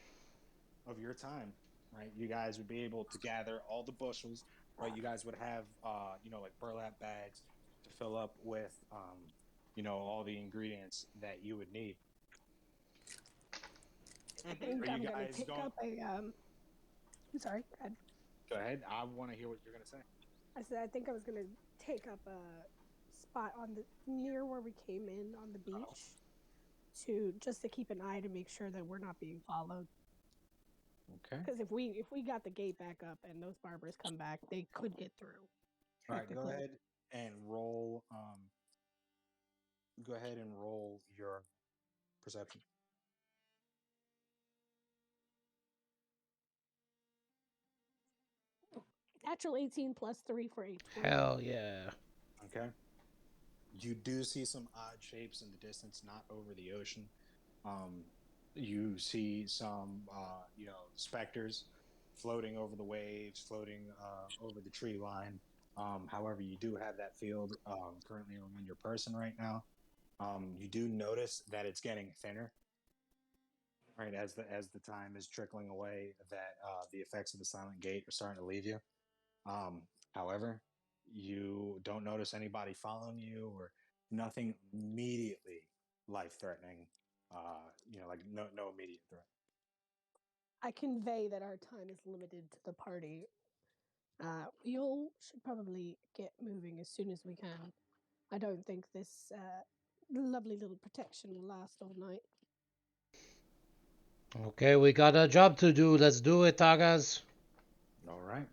of your time, right, you guys would be able to gather all the bushels. Right, you guys would have, like burlap bags to fill up with, all the ingredients that you would need. I think Are you I'm gonna guys take going? up a I'm sorry, go ahead. Go ahead. I want to hear what you're gonna say. I said I think I was gonna take up a spot on the near where we came in on the beach to just to keep an eye to make sure that we're not being followed. Okay. Because if we got the gate back up and those barbers come back, they could get through. All right. Go Technically. ahead and roll. Go ahead and roll your perception. Natural 18 plus 3 for 8. Hell yeah. Okay. You do see some odd shapes in the distance, not over the ocean. You see some, specters floating over the waves, floating over the tree line. However, you do have that field currently around your person right now. You do notice that it's getting thinner, right, as the time is trickling away. That the effects of the silent gate are starting to leave you. However, you don't notice anybody following you or nothing immediately life threatening. Like no immediate threat. I convey that our time is limited to the party. We all should probably get moving as soon as we can. I don't think this lovely little protection will last all night. Okay, we got a job to do. Let's do it, Tagas. All right.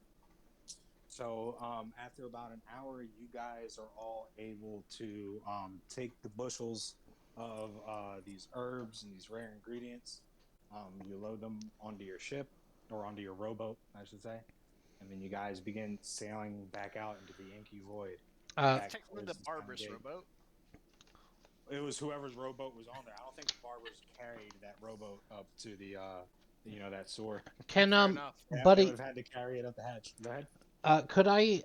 So after about an hour, you guys are all able to take the bushels of these herbs and these rare ingredients. You load them onto your ship or onto your rowboat, I should say, and then you guys begin sailing back out into the inky void. Back Technically, towards the town barber's gate. rowboat. It was whoever's rowboat was on there. I don't think the barbers carried that rowboat up to the that sewer. Can Fair enough. They would buddy, have had to carry it up the hatch. Go ahead. could I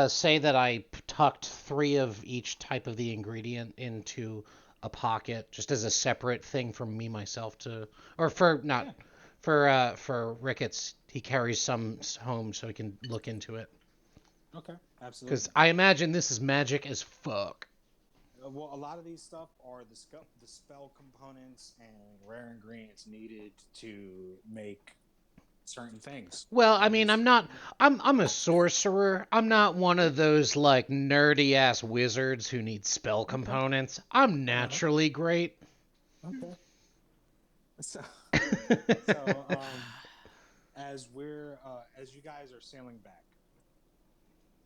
say that I tucked 3 of each type of the ingredient into a pocket, just as a separate thing for me myself to, or for not Yeah. for Ricketts, he carries some home so he can look into it. Okay, absolutely. Because I imagine this is magic as fuck. Well, a lot of these stuff are the spell components and rare ingredients needed to make certain things. Well, I mean, This- I'm a sorcerer. I'm not one of those like nerdy ass wizards who need spell components. I'm naturally great. Okay. So, as you guys are sailing back,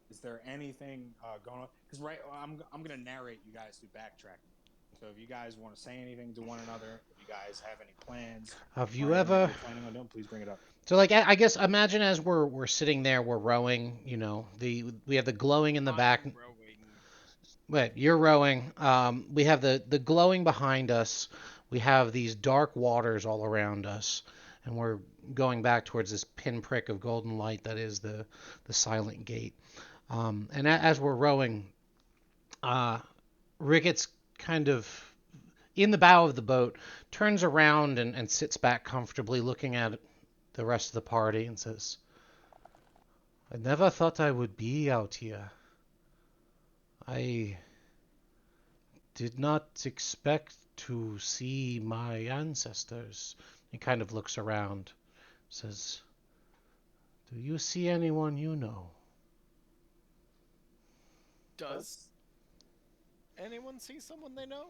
is there anything going on? Because I'm gonna narrate you guys through backtracking. So if you guys want to say anything to one another, if you guys have any plans Have or you anything that ever? you're planning on doing, please bring it up. So like I guess imagine as we're sitting there, we're rowing. You know, we have the glowing in the back. I'm rowing. Wait, you're rowing. We have the glowing behind us. We have these dark waters all around us, and we're going back towards this pinprick of golden light that is the silent gate. And as we're rowing, Ricketts kind of in the bow of the boat turns around and sits back comfortably, looking at the rest of the party, and says, "I never thought I would be out here. I did not expect to see my ancestors." He kind of looks around. Says, "Do you see anyone you know?" Does anyone see someone they know?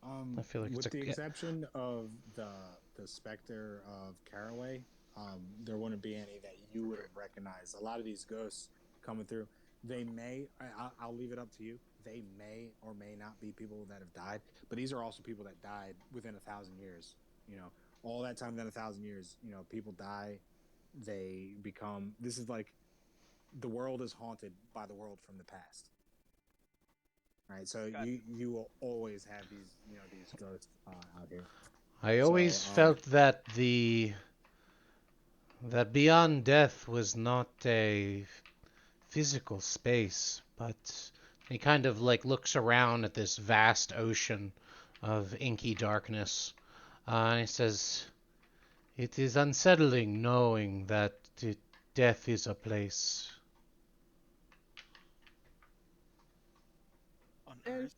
I feel like it's With the a exception of the specter of Caraway, there wouldn't be any that you would have recognized. A lot of these ghosts coming through, they may. I'll leave it up to you. They may or may not be people that have died, but these are also people that died within 1,000 years. You know, all that time within 1,000 years. You know, people die. They become. This is like the world is haunted by the world from the past. Right, so you will always have these ghosts out here. I always felt that that beyond death was not a physical space, but he kind of like looks around at this vast ocean of inky darkness, and he says, "It is unsettling knowing that death is a place." On Earth?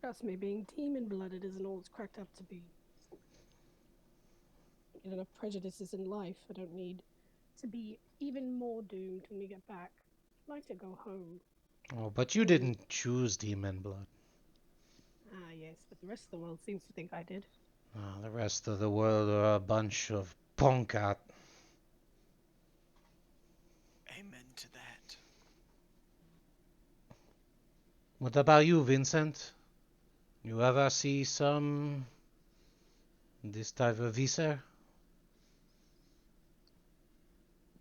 Trust me, being demon-blooded isn't all it's cracked up to be. Get enough prejudices in life. I don't need to be even more doomed when we get back. I'd like to go home. Oh, but you didn't choose demon blood. Ah, yes, but the rest of the world seems to think I did. The rest of the world are a bunch of ponkat. Amen to that. What about you, Vincent? You ever see this type of visor?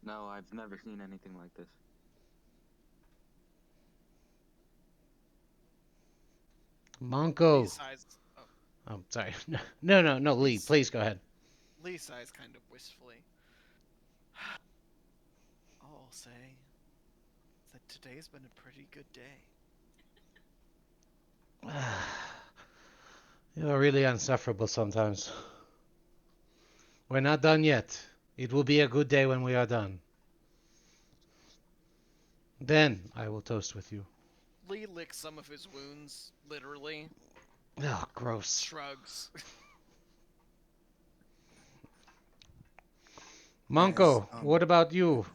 No, I've never seen anything like this. Monko. Lee sighs. Oh, sorry. No, Lee, please go ahead. Lee sighs kind of wistfully. All I'll say is that today's been a pretty good day. You're really insufferable sometimes. We're not done yet. It will be a good day when we are done. Then I will toast with you. Lee licks some of his wounds, literally. Oh, gross. Shrugs. Monko, what about you?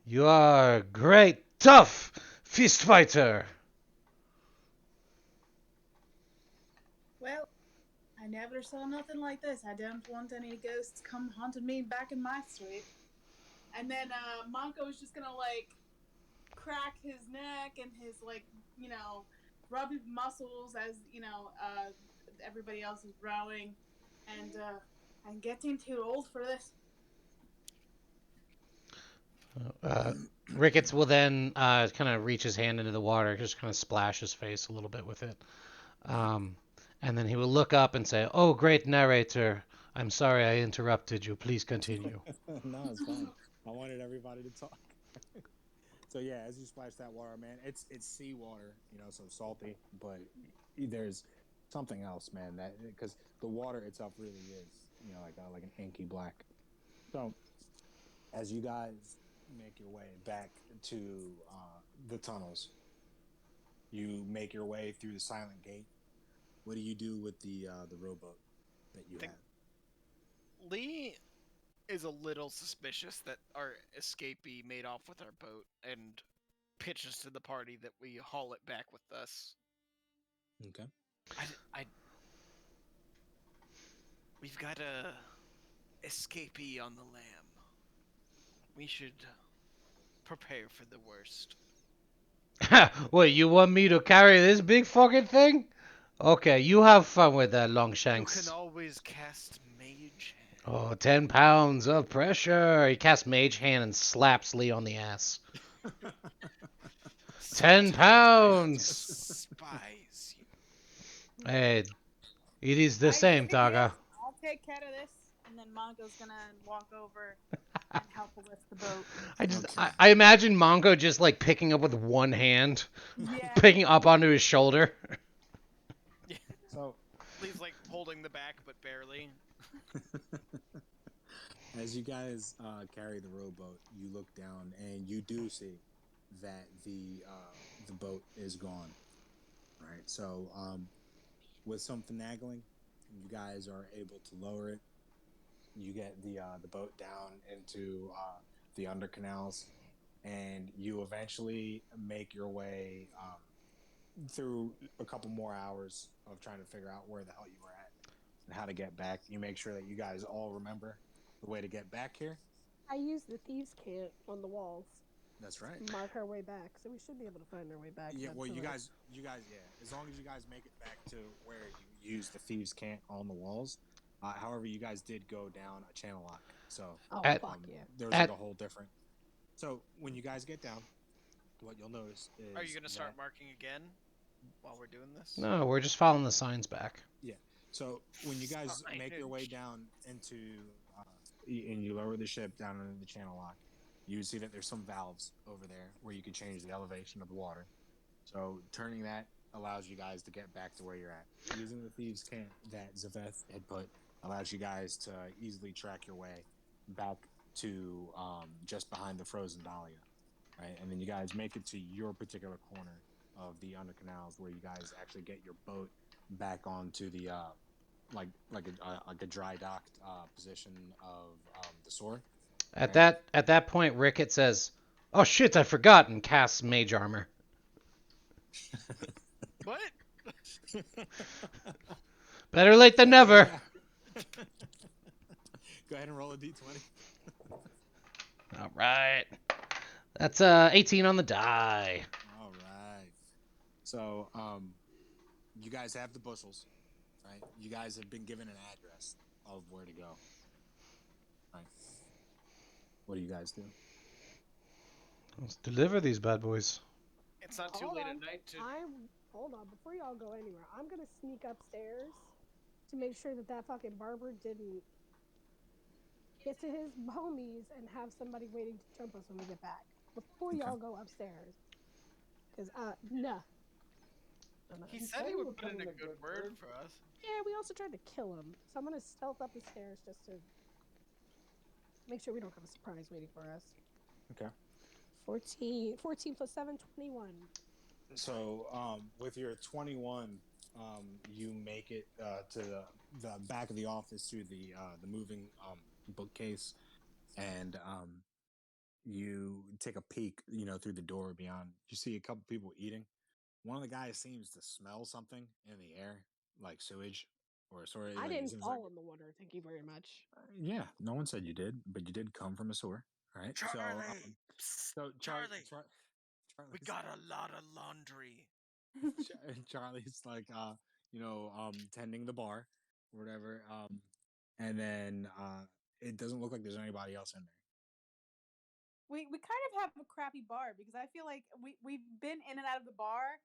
You are a great, tough fist fighter. Well, I never saw nothing like this. I don't want any ghosts come haunting me back in my sleep. And then Monko is just gonna like crack his neck and his rub his muscles as everybody else is rowing, and I'm getting too old for this. Ricketts will then kind of reach his hand into the water, just kind of splash his face a little bit with it. And then he will look up and say, "Oh, great narrator. I'm sorry I interrupted you. Please continue." No, it's fine. I wanted everybody to talk. So yeah, as you splash that water, man, it's seawater, so salty, but there's something else, man, that because the water itself really is, like an inky black. So as you guys make your way back to the tunnels, you make your way through the silent gate. What do you do with the rowboat that you have? Lee is a little suspicious that our escapee made off with our boat and pitches to the party that we haul it back with us. Okay. We've got a escapee on the lam. We should prepare for the worst. What, you want me to carry this big fucking thing? Okay, you have fun with that, Longshanks. You can always cast Mage Hand. Oh, 10 pounds of pressure. He casts Mage Hand and slaps Lee on the ass. 10 pounds! Despise you. Hey, it is the same, Dagger. I'll take care of this, and then Monko's gonna walk over and help lift the boat. I imagine Monko just like picking up with one hand, picking up onto his shoulder. So Lee's like holding the back, but barely. As you guys carry the rowboat, you look down and you do see that the boat is gone. Right. So with some finagling, You guys are able to lower it. You get the boat down into the under canals, and you eventually make your way through a couple more hours of trying to figure out where the hell you were at and how to get back. You make sure that you guys all remember the way to get back here. I used the thieves' cant on the walls That's right. to mark our way back, so we should be able to find our way back. Yeah, well, you eventually. guys, yeah. As long as you guys make it back to where you use the thieves' cant on the walls. However, you guys did go down a channel lock, so Oh At fuck yeah! there's like at a whole different. So when you guys get down, what you'll notice is Are you gonna start that marking again while we're doing this? No, we're just following the signs back. yeah. So when you guys make your way down into and you lower the ship down into the channel lock, you see that there's some valves over there where you can change the elevation of the water. So turning that allows you guys to get back to where you're at. Using the thieves' cant that Zaveth had put allows you guys to easily track your way back to just behind the frozen dahlia, right? And then you guys make it to your particular corner of the under canals where you guys actually get your boat back onto the like a dry docked position of the sword. At Right? that point, Rickett says, "Oh shit, I forgot," and casts mage armor. What? Better late than never. Go ahead and roll a d20. All right. That's 18 on the die. All right. So, you guys have the bushels, right? You guys have been given an address of where to go. Right. What do you guys do? Let's deliver these bad boys. It's not too Hold late on. at night to. Hold on. Before y'all go anywhere, I'm gonna sneak upstairs to make sure that that fucking barber didn't get to his homies and have somebody waiting to jump us when we get back. Before y'all go upstairs, because nah. He said he would put in a good word for us. Yeah, we also tried to kill him, so I'm gonna stealth up the stairs just to make sure we don't have a surprise waiting for us. Okay. 14 plus 7, 21. So, with your 21, you make it to the back of the office through the moving bookcase, and you take a peek, through the door beyond. You see a couple people eating. One of the guys seems to smell something in the air, like sewage, or sort of I like it didn't seems like. fall in the water. Thank you very much. Yeah, no one said you did, but you did come from a sewer. All right. Charlie, So Charlie, Charlie's, we got a lot of laundry. Charlie's like, tending the bar, or whatever. And then it doesn't look like there's anybody else in there. We kind of have a crappy bar because I feel like we've been in and out of the bar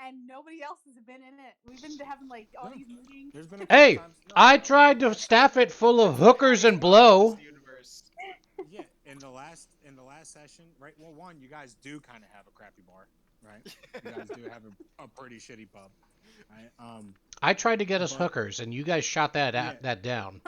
and nobody else has been in it. We've been having like all these meetings. There's been a couple Hey, times. I tried to staff it full of hookers and blow. Universe. Yeah, in the last session, right? Well, one, you guys do kind of have a crappy bar, right? You guys do have a pretty shitty pub, right? I tried to get us But hookers, and you guys shot that yeah, that down.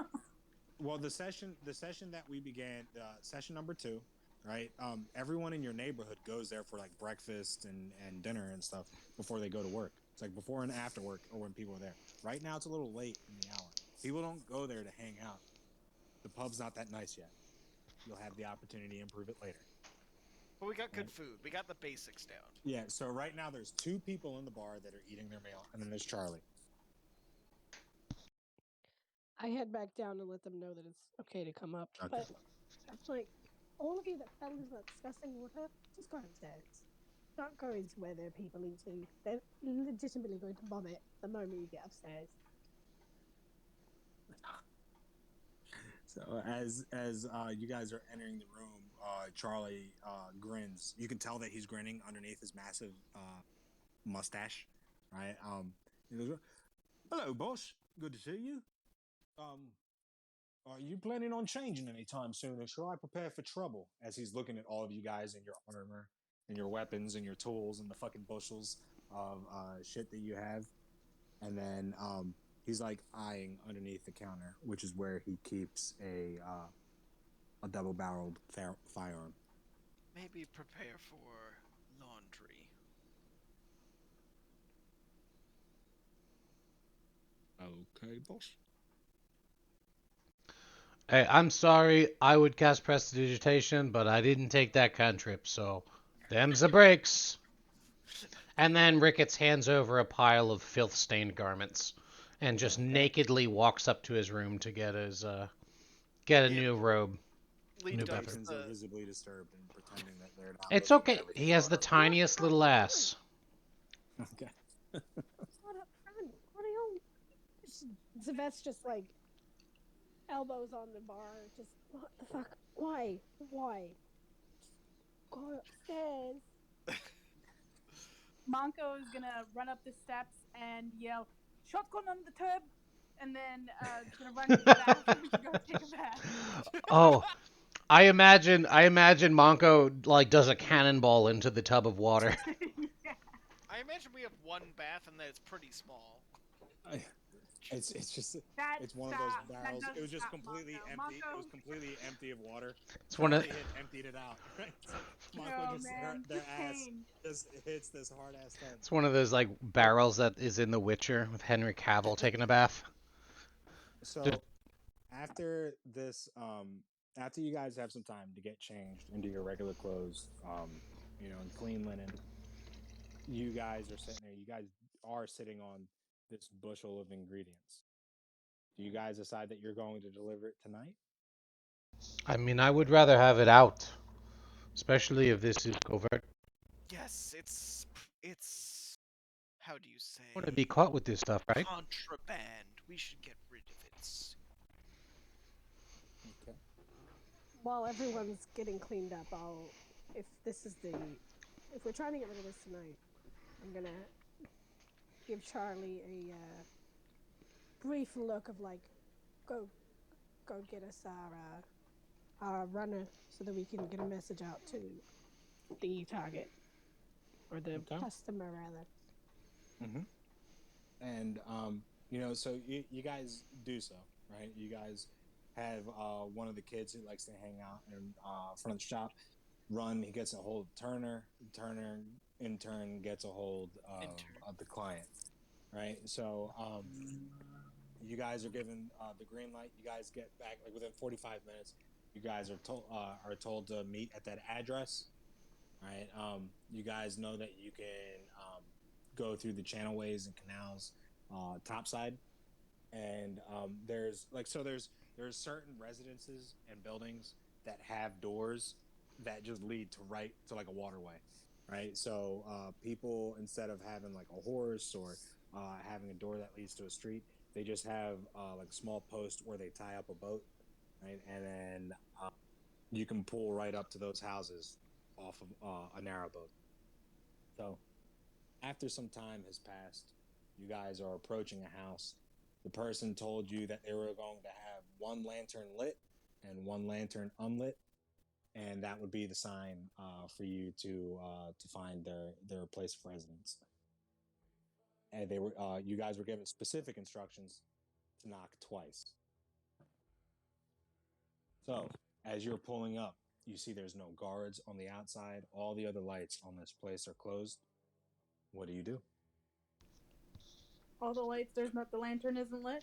well, the session that we began, session number 2, right? Everyone in your neighborhood goes there for like breakfast and dinner and stuff before they go to work. It's like before and after work, or when people are there. Right now, it's a little late in the hour. People don't go there to hang out. The pub's not that nice yet. You'll have the opportunity to improve it later. But we got good food. We got the basics down. Yeah. So right now, there's 2 people in the bar that are eating their meal, and then there's Charlie. I head back down and let them know that it's okay to come up. Okay. But I'm like, all of you that fell into that disgusting water, just go upstairs. Not go into where there are people eating. They're legitimately going to vomit the moment you get upstairs. So as you guys are entering the room, Charlie grins. You can tell that he's grinning underneath his massive mustache, right? He goes, "Hello, boss. Good to see you. Are you planning on changing anytime soon, or shall I prepare for trouble?" As he's looking at all of you guys and your armor and your weapons and your tools and the fucking bushels of shit that you have, and then he's like eyeing underneath the counter, which is where he keeps a double-barreled firearm. Maybe prepare for laundry. Okay, boss. Hey, I'm sorry. I would cast Prestidigitation, but I didn't take that cantrip, so them's the breaks. And then Ricketts hands over a pile of filth-stained garments, and just nakedly walks up to his room to get his get a Yeah. new robe. Lee New The dumps better. Patrons are the visibly disturbed and pretending that they're not It's looking at okay. everything He in has order. the tiniest little ass. Okay. What up front? What are you? Zavet's just like elbows on the bar. Just what the fuck? Why? Why? Just go upstairs. Monko is gonna run up the steps and yell, "Shotgun on the tub!" and then gonna run to the bathroom to go take a bath. Oh, I imagine Monko like does a cannonball into the tub of water. Yeah. I imagine we have one bath and that it's pretty small. It's just That it's one of those stop. That barrels. It doesn't was just stop completely Monko. empty. It Monko. was completely empty of water. It's one of Charlie had emptied it out. Right? Mako Oh just man, their the ass pain. just hits this hard ass tub. it's one of those like barrels that is in The Witcher with Henry Cavill taking a bath. So after this, after you guys have some time to get changed into your regular clothes, and clean linen, you guys are sitting there. You guys are sitting on this bushel of ingredients. Do you guys decide that you're going to deliver it tonight? I mean, I would rather have it out, especially if this is covert. Yes, it's how do you say? I want to be caught with this stuff, right? Contraband. We should get rid of it. Okay. While everyone's getting cleaned up, if we're trying to get rid of this tonight, I'm gonna give Charlie a brief look of like, go get us our runner so that we can get a message out to the target or the customer rather. Mm-hmm. And so you guys do so, right? You guys have one of the kids who likes to hang out in front of the shop. Run, he gets a hold of Turner. Turner, in turn, gets a hold of the client, right? So you guys are given the green light. You guys get back like within 45 minutes. You guys are told to meet at that address, right? You guys know that you can go through the channelways and canals topside, and there's certain residences and buildings that have doors that just lead to right to like a waterway, right? So people, instead of having like a horse or having a door that leads to a street, they just have like a small post where they tie up a boat, right? And then you can pull right up to those houses off of a narrow boat. So after some time has passed, you guys are approaching a house. The person told you that they were going to have one lantern lit and one lantern unlit, and that would be the sign for you to find their place of residence. And you guys were given specific instructions to knock twice. So as you're pulling up, you see there's no guards on the outside. All the other lights on this place are closed. What do you do? All the lights. There's not. The lantern isn't lit.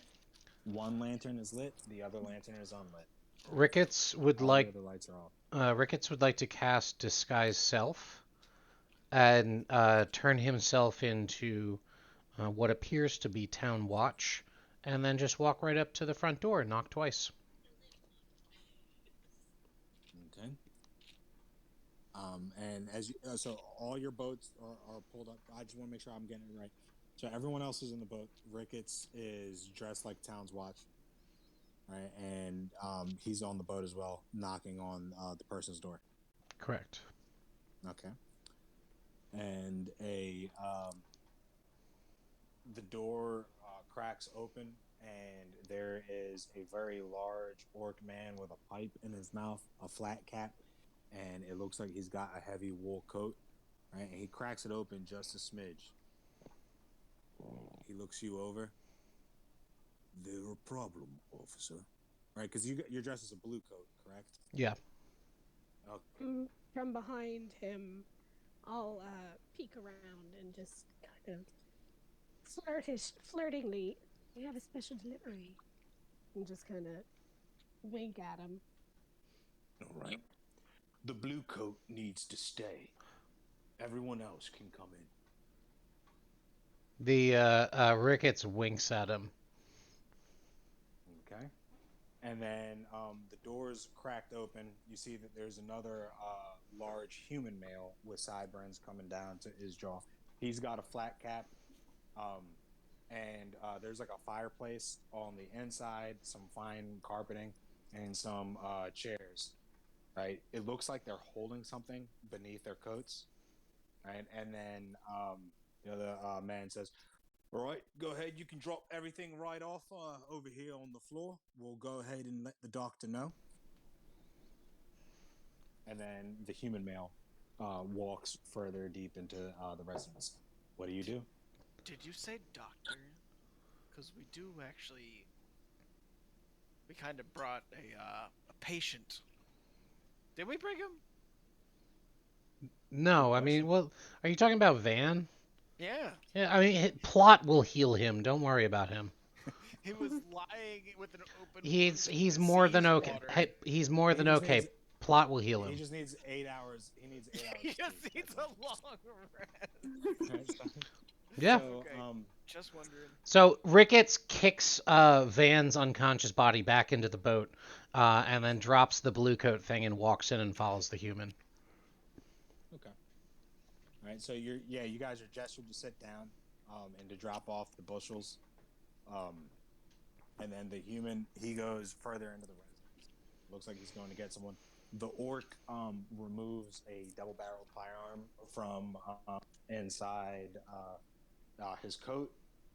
One lantern is lit. The other lantern is unlit. Ricketts would All the other lights are off. Ricketts would like to cast Disguise Self and turn himself into what appears to be Town Watch, and then just walk right up to the front door and knock twice. Okay. And as you, so all your boats are pulled up. I just want to make sure I'm getting it right. So everyone else is in the boat. Ricketts is dressed like Town's Watch, right? And he's on the boat as well, knocking on the person's door. Correct. Okay. And the door cracks open, and there is a very large orc man with a pipe in his mouth, a flat cap, and it looks like he's got a heavy wool coat, right? And he cracks it open just a smidge. He looks you over. There a problem, officer? Right, because you're dressed as a blue coat, correct? Yeah. Okay. From behind him, I'll peek around and just kind of flirtingly, we have a special delivery, and just kind of wink at him. All right. The blue coat needs to stay. Everyone else can come in. The Ricketts winks at him. Okay. And then the doors cracked open. You see that there's another large human male with sideburns coming down to his jaw. He's got a flat cap, and there's like a fireplace on the inside, some fine carpeting, and some chairs. Right? It looks like they're holding something beneath their coats. Right? And then the man says, "All right, go ahead. You can drop everything right off over here on the floor. We'll go ahead and let the doctor know." And then the human male walks further deep into the residence. What do you do? Did you say doctor? Because we do actually. We kind of brought a patient. Did we bring him? No, I mean, well, are you talking about Van? Yeah. Yeah, I mean, Plot will heal him. Don't worry about him. He was lying with an open He's wound he's in more than diseased okay. water. Hey, he's more He than just okay. needs- Plot will heal He him. just needs 8 hours. He needs 8 hours. He of just sleep, needs that's a all. long rest. Right, so- Yeah. So, Okay. Just wondering. So Ricketts kicks Van's unconscious body back into the boat, and then drops the blue coat thing and walks in and follows the human. Okay. All right. So you guys are gestured to sit down, and to drop off the bushels, and then the human he goes further into the residence. Looks like he's going to get someone. The orc removes a double-barreled firearm from inside his coat,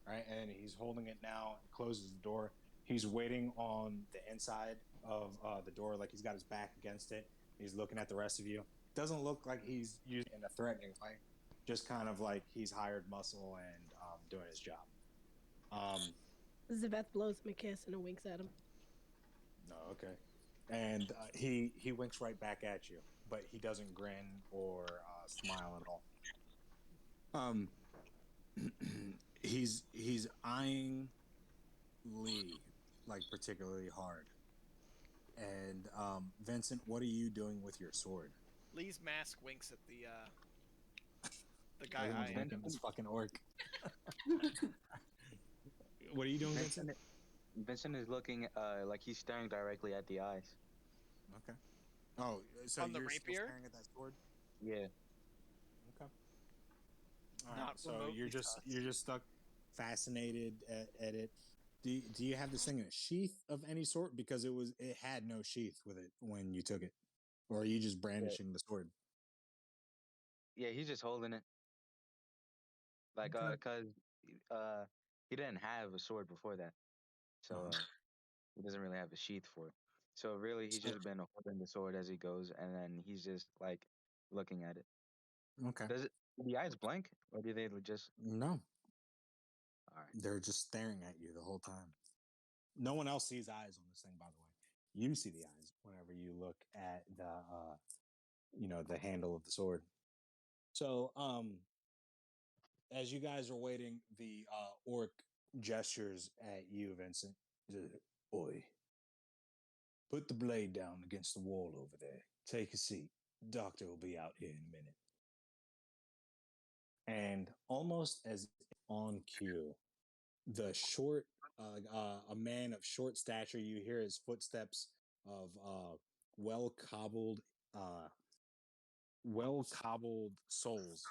right, and he's holding it now. Closes the door. He's waiting on the inside of the door, like he's got his back against it. He's looking at the rest of you. Doesn't look like he's using it in a threatening way. Just kind of like he's hired muscle and doing his job. Zeveth blows him a kiss and winks at him. No, okay. And he winks right back at you, but he doesn't grin or smile at all. He's eyeing Lee like particularly hard. And Vincent, what are you doing with your sword? Lee's mask winks at the guy Everyone's eyeing winking him. this fucking orc. What are you doing, Vincent? Vincent is looking like he's staring directly at the eyes. Okay. Oh, so On the you're still rapier? staring at that sword? Yeah. Okay. All right. Not So remotely you're just stuck, fascinated at it. Do you have this thing in a sheath of any sort? Because it had no sheath with it when you took it, or are you just brandishing the sword? Yeah, he's just holding it. Like, Okay. cause he didn't have a sword before that, so he doesn't really have a sheath for it. So really, he's just been holding the sword as he goes, and then he's just like looking at it. Okay. Do the eyes blank, or do they just? No, All right. they're just staring at you the whole time. No one else sees eyes on this thing, by the way. You see the eyes whenever you look at the handle of the sword. So, as you guys are waiting, the orc gestures at you, Vincent. He says, "Oi, put the blade down against the wall over there. Take a seat. Doctor will be out here in a minute." And almost as on cue, the short, a man of short stature, you hear his footsteps of well cobbled, uh, well cobbled soles,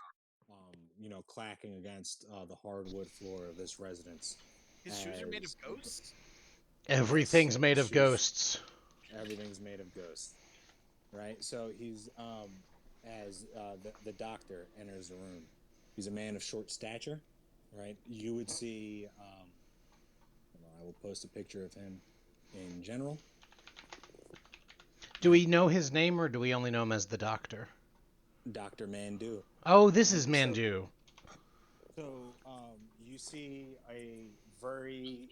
clacking against the hardwood floor of this residence. His shoes are made of As- ghosts? Everything's Yes, made of shoes. ghosts. Everything's made of ghosts, right? So he's as the doctor enters the room. He's a man of short stature, right? You would see. Hold on, I will post a picture of him in general. Do we know his name, or do we only know him as the Doctor? Dr. Mandu. Oh, this is Mandu. So you see a very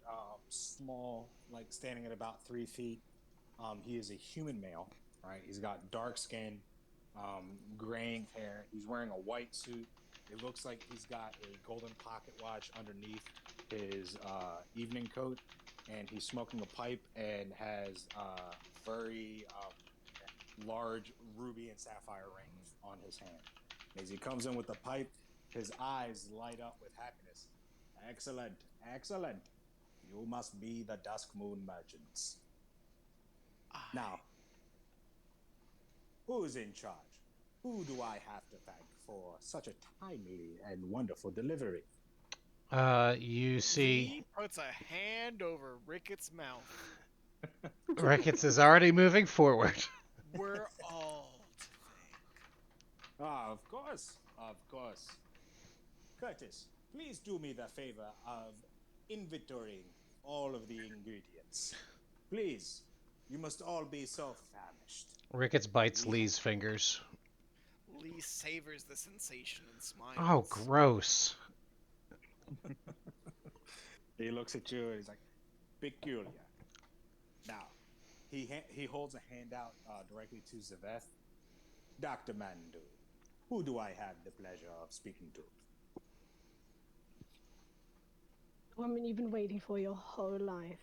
small, like standing at about 3 feet. He is a human male, right? He's got dark skin, graying hair. He's wearing a white suit. It looks like he's got a golden pocket watch underneath his evening coat. and he's smoking a pipe and has very large ruby and sapphire rings on his hand. As he comes in with the pipe, his eyes light up with happiness. Excellent, excellent. You must be the Dusk Moon merchants. Now, who's in charge? Who do I have to thank for such a timely and wonderful delivery? You see, He puts a hand over Ricketts' mouth. Ricketts is already moving forward. We're all to thank. Of course, of course. Curtis, please do me the favor of inventorying all of the ingredients. Please, you must all be so famished. Ricketts bites Lee's fingers. Lee savors the sensation and smiles. Oh, gross. He looks at you and he's like, peculiar. Now, he holds a hand out directly to Zaveth. Dr. Mandu, who do I have the pleasure of speaking to? Woman you've been waiting for your whole life.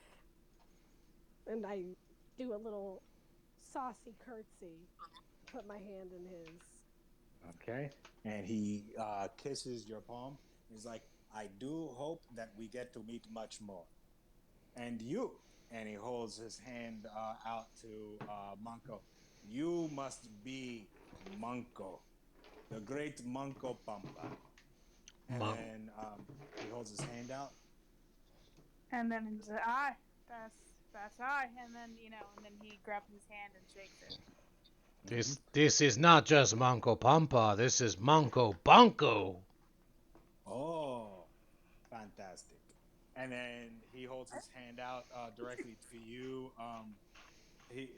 And I do a little saucy curtsy, put my hand in his. Okay. And he kisses your palm. He's like, I do hope that we get to meet much more. And you, and he holds his hand out to Manco. You must be Manco, the great Manco Pampa. And then he holds his hand out. And then he's like, "I, that's I." And then and then he grabs his hand and shakes it. This is not just Manco Pampa. This is Manco Banco. Oh, fantastic. And then he holds his hand out directly to you. He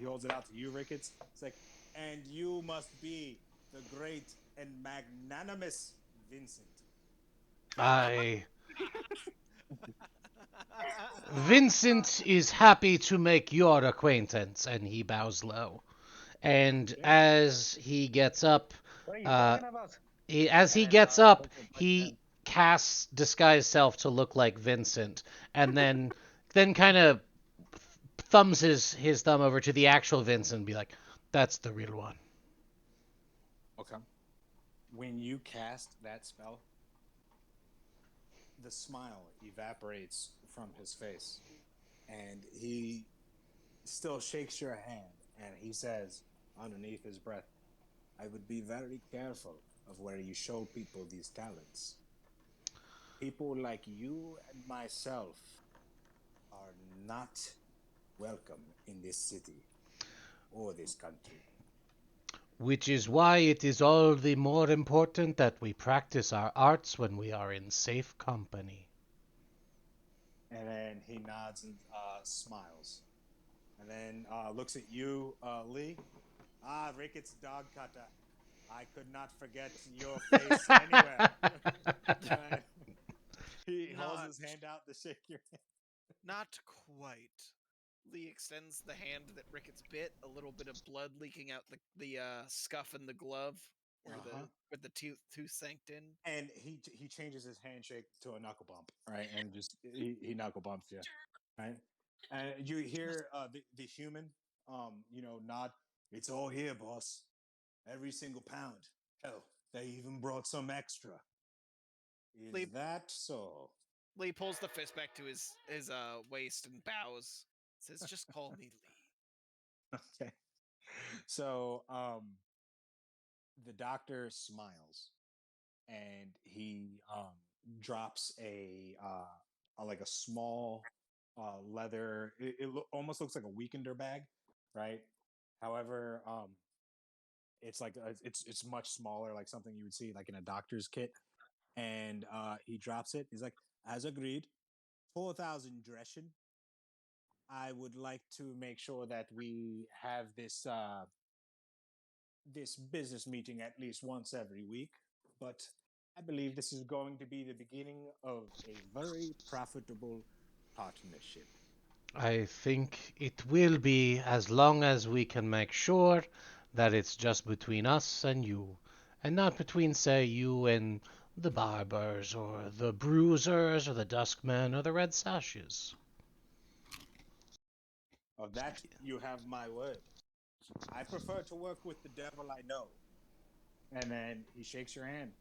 holds it out to you, Ricketts. It's like, and you must be the great and magnanimous Vincent. Vincent is happy to make your acquaintance, and he bows low. And as he gets up, What are you talking about? he casts disguise self to look like Vincent, and then kind of thumbs his thumb over to the actual Vincent and be like, "That's the real one." Okay. When you cast that spell, the smile evaporates from his face, and he still shakes your hand, and he says underneath his breath, I would be very careful of where you show people these talents. People like you and myself are not welcome in this city or this country. Which is why it is all the more important that we practice our arts when we are in safe company. And then he nods and smiles. And then looks at you, Lee. Ricketts dog cutter. I could not forget your face anywhere. He holds his hand out to shake your hand. Not quite. Lee extends the hand that Ricketts bit, a little bit of blood leaking out the scuff in the glove where the tooth sank in. And he changes his handshake to a knuckle bump, right? And just he knuckle bumps you, right? And you hear the human, nod. It's all here, boss. Every single pound. Hell, they even brought some extra. Is that so? Lee pulls the fist back to his waist and bows. Says, "Just call me Lee." Okay. So the doctor smiles, and he drops a like a small leather. It almost looks like a weekender bag, right? However, it's like it's much smaller, like something you would see like in a doctor's kit. And he drops it. He's like, as agreed, 4,000 Dreschen. I would like to make sure that we have this this business meeting at least once every week, but I believe this is going to be the beginning of a very profitable partnership. I think it will be, as long as we can make sure that it's just between us and you, and not between, say, you and the Barbers, or the Bruisers, or the Duskmen, or the Red Sashes. Of that, you have my word. I prefer to work with the devil I know. And then he shakes your hand.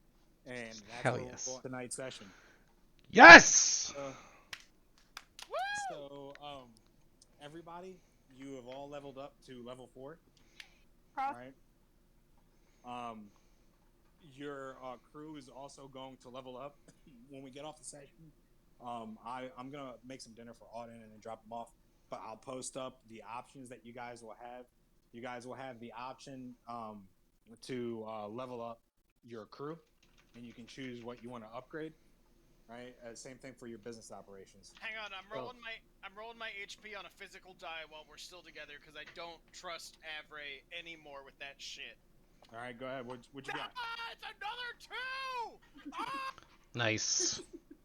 And that's Hell where yes. we'll tonight's session. Yes! So, everybody, you have all leveled up to level 4. Cross. Right? Your crew is also going to level up when we get off the session. I'm going to make some dinner for Auden and then drop them off. But I'll post up the options that you guys will have. You guys will have the option to level up your crew, and you can choose what you want to upgrade. Right, same thing for your business operations. Hang on, I'm rolling my HP on a physical die while we're still together because I don't trust Avray anymore with that shit. All right, go ahead. What'd you got? It's another 2. Nice.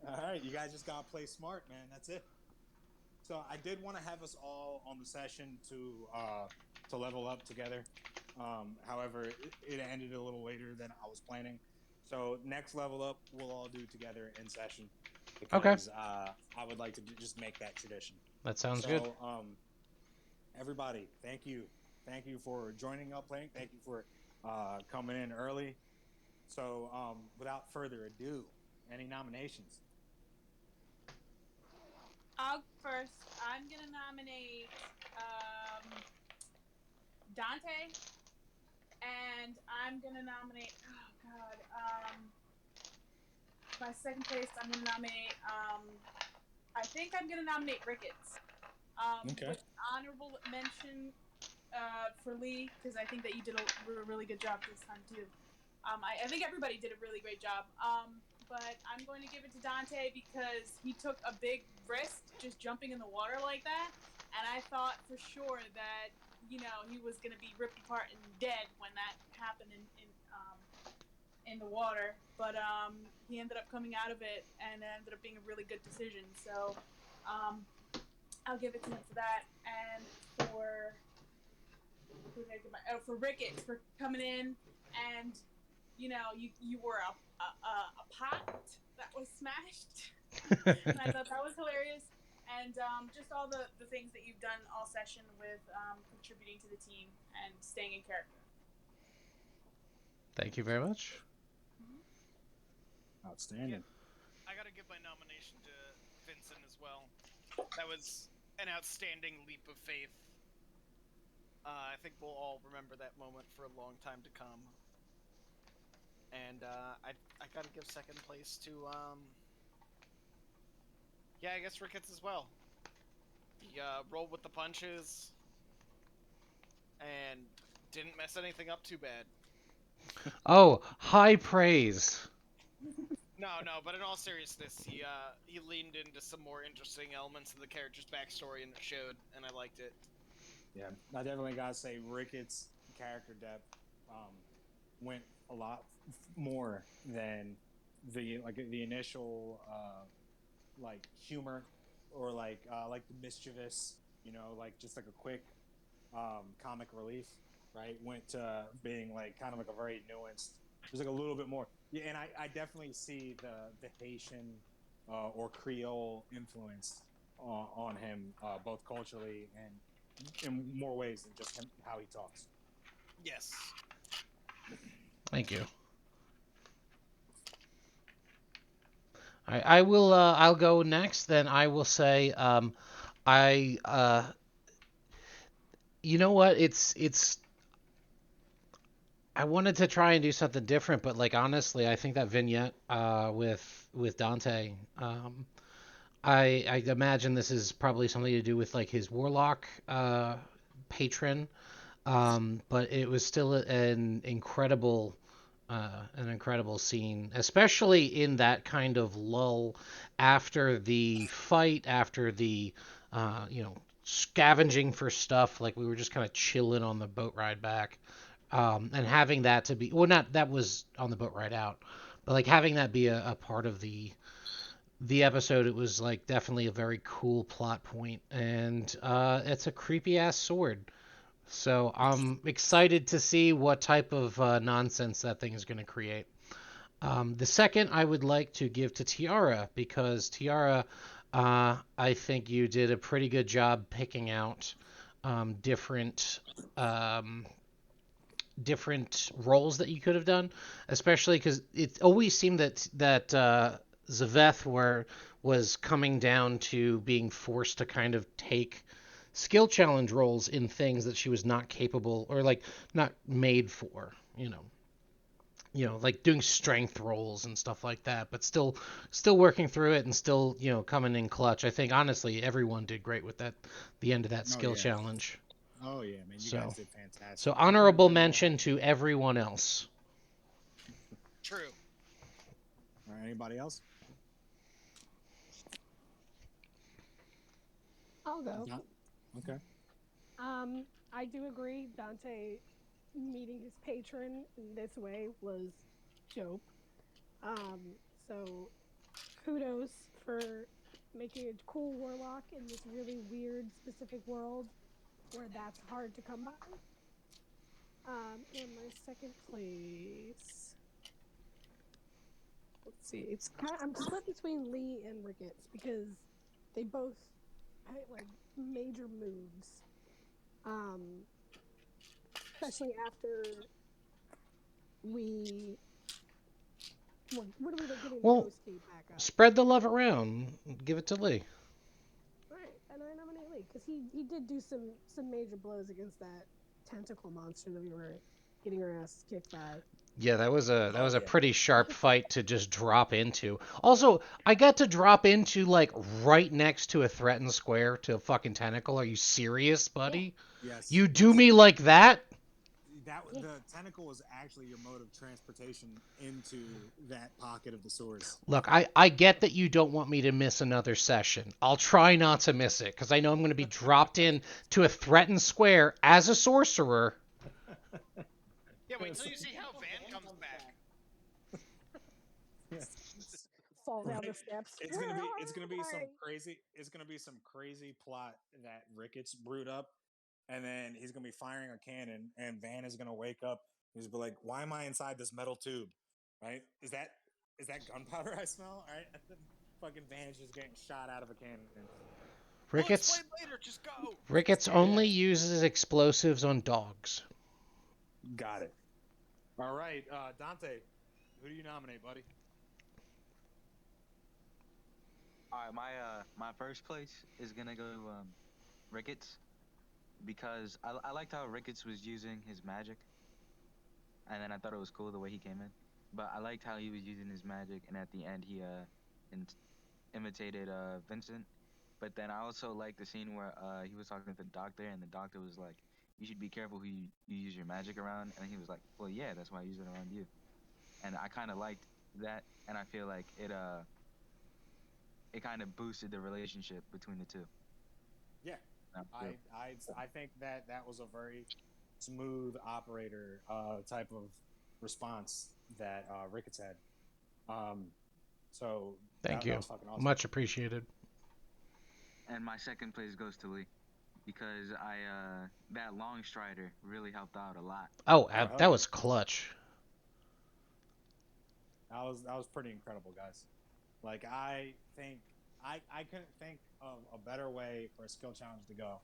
All right, you guys just gotta play smart, man. That's it. So I did want to have us all on the session to level up together. However, it ended a little later than I was planning. So next level up, we'll all do together in session. Because, I would like to just make that tradition. That sounds good. Everybody, thank you. Thank you for joining up playing. Thank you for coming in early. So without further ado, any nominations? I'll first. I'm gonna nominate Dante, and I'm gonna nominate. Oh God. My second place, I'm gonna nominate. I think I'm gonna nominate Ricketts. Okay. With honorable mention for Lee, because I think that you did a really good job this time too. I think everybody did a really great job. But I'm going to give it to Dante because he took a big risk just jumping in the water like that, and I thought for sure that he was going to be ripped apart and dead when that happened in the water. But he ended up coming out of it, and it ended up being a really good decision. So I'll give it to him for that, and for Ricketts for coming in and you were a pot that was smashed. And I thought that was hilarious. And just all the things that you've done all session with contributing to the team and staying in character. Thank you very much. Outstanding. I gotta give my nomination to Vincent as well. That was an outstanding leap of faith. I think we'll all remember that moment for a long time to come. And I gotta give second place to I guess Ricketts as well. He rolled with the punches and didn't mess anything up too bad. Oh, high praise. No, but in all seriousness, he leaned into some more interesting elements of the character's backstory and it showed, and I liked it. Yeah, I definitely gotta say Ricketts' character depth went a lot more than the initial humor or the mischievous, just like a quick comic relief, right? Went to being kind of a very nuanced. There's a little bit more. Yeah, and I definitely see the Haitian or Creole influence on him, both culturally and in more ways than just how he talks. Yes. Thank you. I will. I'll go next. Then I will say. You know what? It's. I wanted to try and do something different, but honestly, I think that vignette with Dante. I imagine this is probably something to do with his warlock patron. But it was still an incredible scene, especially in that kind of lull after the fight, after the scavenging for stuff. We were just kind of chilling on the boat ride back, and having that to be not that was on the boat ride out, but having that be a part of the episode. It was definitely a very cool plot point, and it's a creepy ass sword. So I'm excited to see what type of nonsense that thing is going to create. The second I would like to give to Tiara, because Tiara, I think you did a pretty good job picking out different different roles that you could have done, especially because it always seemed that Zaveth was coming down to being forced to kind of take skill challenge roles in things that she was not capable or like not made for, like doing strength rolls and stuff like that, but still working through it and still, coming in clutch. I think honestly everyone did great with the end of that skill challenge. Oh yeah, man, you guys did fantastic. So honorable mention to everyone else. True. All right, anybody else? I'll go. Okay. I do agree. Dante meeting his patron in this way was dope. So kudos for making a cool warlock in this really weird specific world where that's hard to come by. And my second place. Let's see. I'm split between Lee and Ricketts because they both had like major moves. Especially after we when are we getting the ghost key back up? Spread the love around. Give it to Lee. Right, and I nominate Lee because he did do some major blows against that tentacle monster that we were getting our asses kicked by. Yeah, that was a pretty sharp fight to just drop into. Also, I got to drop into like right next to a threatened square to a fucking tentacle. Are you serious, buddy? Yes. You do me like that? The tentacle was actually your mode of transportation into that pocket of the source. Look, I get that you don't want me to miss another session. I'll try not to miss it because I know I'm going to be dropped in to a threatened square as a sorcerer. Yeah, wait till you see how Van comes back. Fall down the steps. It's gonna be some crazy plot that Ricketts brewed up, and then he's gonna be firing a cannon, and Van is gonna wake up. He's gonna be like, "Why am I inside this metal tube? Right? Is that gunpowder I smell? All right?" And then fucking Van is just getting shot out of a cannon. Ricketts. I'll explain later. Just go. Ricketts only uses explosives on dogs. Got it. All right, Dante, who do you nominate, buddy? All right, my first place is gonna go Ricketts because I liked how Ricketts was using his magic, and then I thought it was cool the way he came in. But I liked how he was using his magic, and at the end he imitated Vincent. But then I also liked the scene where he was talking to the doctor, and the doctor was like, "You should be careful who you use your magic around," and he was like, "Well, yeah, that's why I use it around you." And I kind of liked that, and I feel like it kind of boosted the relationship between the two. Yeah, I think that was a very smooth operator type of response that Ricketts had. So thank you, that was fucking awesome. Much appreciated. And my second place goes to Lee because that long strider really helped out a lot. Oh, that was clutch. That was pretty incredible, guys. Like I couldn't think of a better way for a skill challenge to go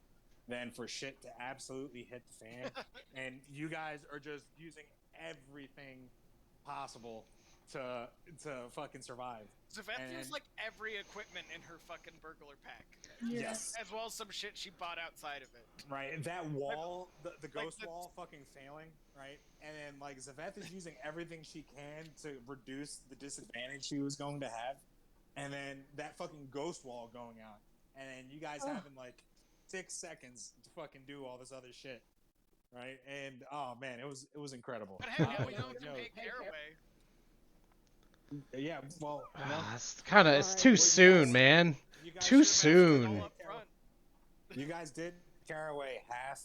than for shit to absolutely hit the fan, and you guys are just using everything possible to fucking survive. Zaveth used like every equipment in her fucking burglar pack. Yes. As well as some shit she bought outside of it. Right, and that wall, the ghost wall fucking failing, right? And then like Zaveth is using everything she can to reduce the disadvantage she was going to have. And then that fucking ghost wall going out. And then you guys having like 6 seconds to fucking do all this other shit. Right? And oh man, it was incredible. But hey, now we know to make Caraway. Yeah, well, it's too soon, man. Too soon. You guys did Caraway half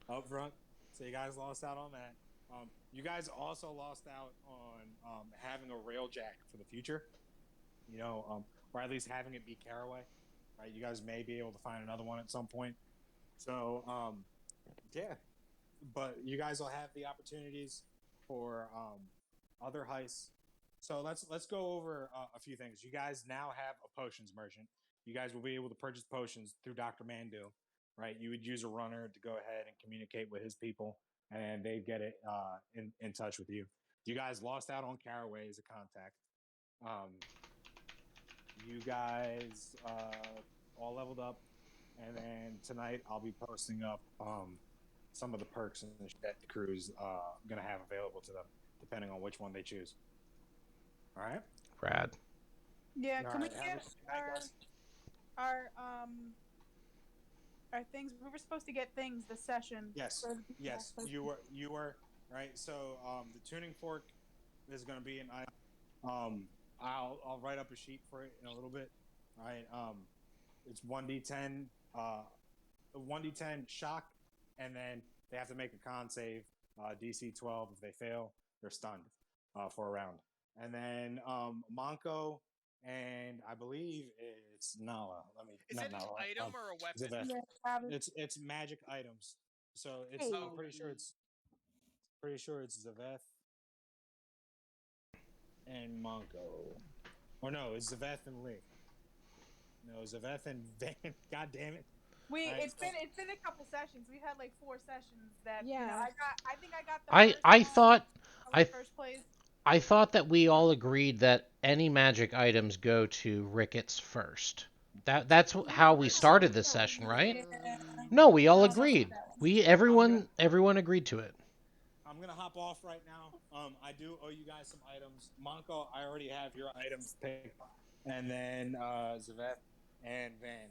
up front, so you guys lost out on that. You guys also lost out on having a railjack for the future, or at least having it be Caraway. Right? You guys may be able to find another one at some point. So, yeah, but you guys will have the opportunities for other heists. So let's go over a few things. You guys now have a potions merchant. You guys will be able to purchase potions through Dr. Mandu. right? You would use a runner to go ahead and communicate with his people, and they'd get it in touch with you. You guys lost out on Caraway as a contact. You guys all leveled up, and then tonight I'll be posting up some of the perks and that the crew's gonna have available to them, depending on which one they choose. All right. Rad. Yeah, All can we right, have a get good night, guys. our things? We were supposed to get things this session. Yes, for the people. yes, you were right. So the tuning fork is going to be an item. I'll write up a sheet for it in a little bit. All right. It's 1d10, 1d10 shock, and then they have to make a con save, DC 12. If they fail, they're stunned for a round. And then Monko, and I believe it's Nala. Is it an item or a weapon? It's magic items. So it's Hey. I'm pretty sure it's Zaveth and Monko. Or no, it's Zaveth and Lee. No, Zaveth and Van. God damn it. It's been a couple sessions. We've had like 4 sessions that Yeah. I think I got the I first thought one, first place. I thought that we all agreed that any magic items go to Ricketts first. That's how we started this session, right? Yeah. No, we all I don't know agreed. about that one. We everyone agreed to it. I'm gonna hop off right now. I do owe you guys some items. Monko, I already have your items picked, and then Zaveth and Van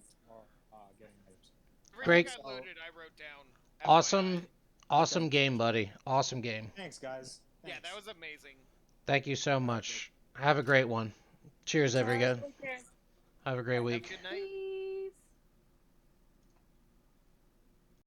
are getting items. Great. Everything I looted, I wrote down. Awesome, FYI. awesome game, buddy. Awesome game. Thanks, guys. Yeah, Thanks. that was amazing. Thank you so much. Have a great one. Cheers, everyone. Take care. Have a great Have a week. good night.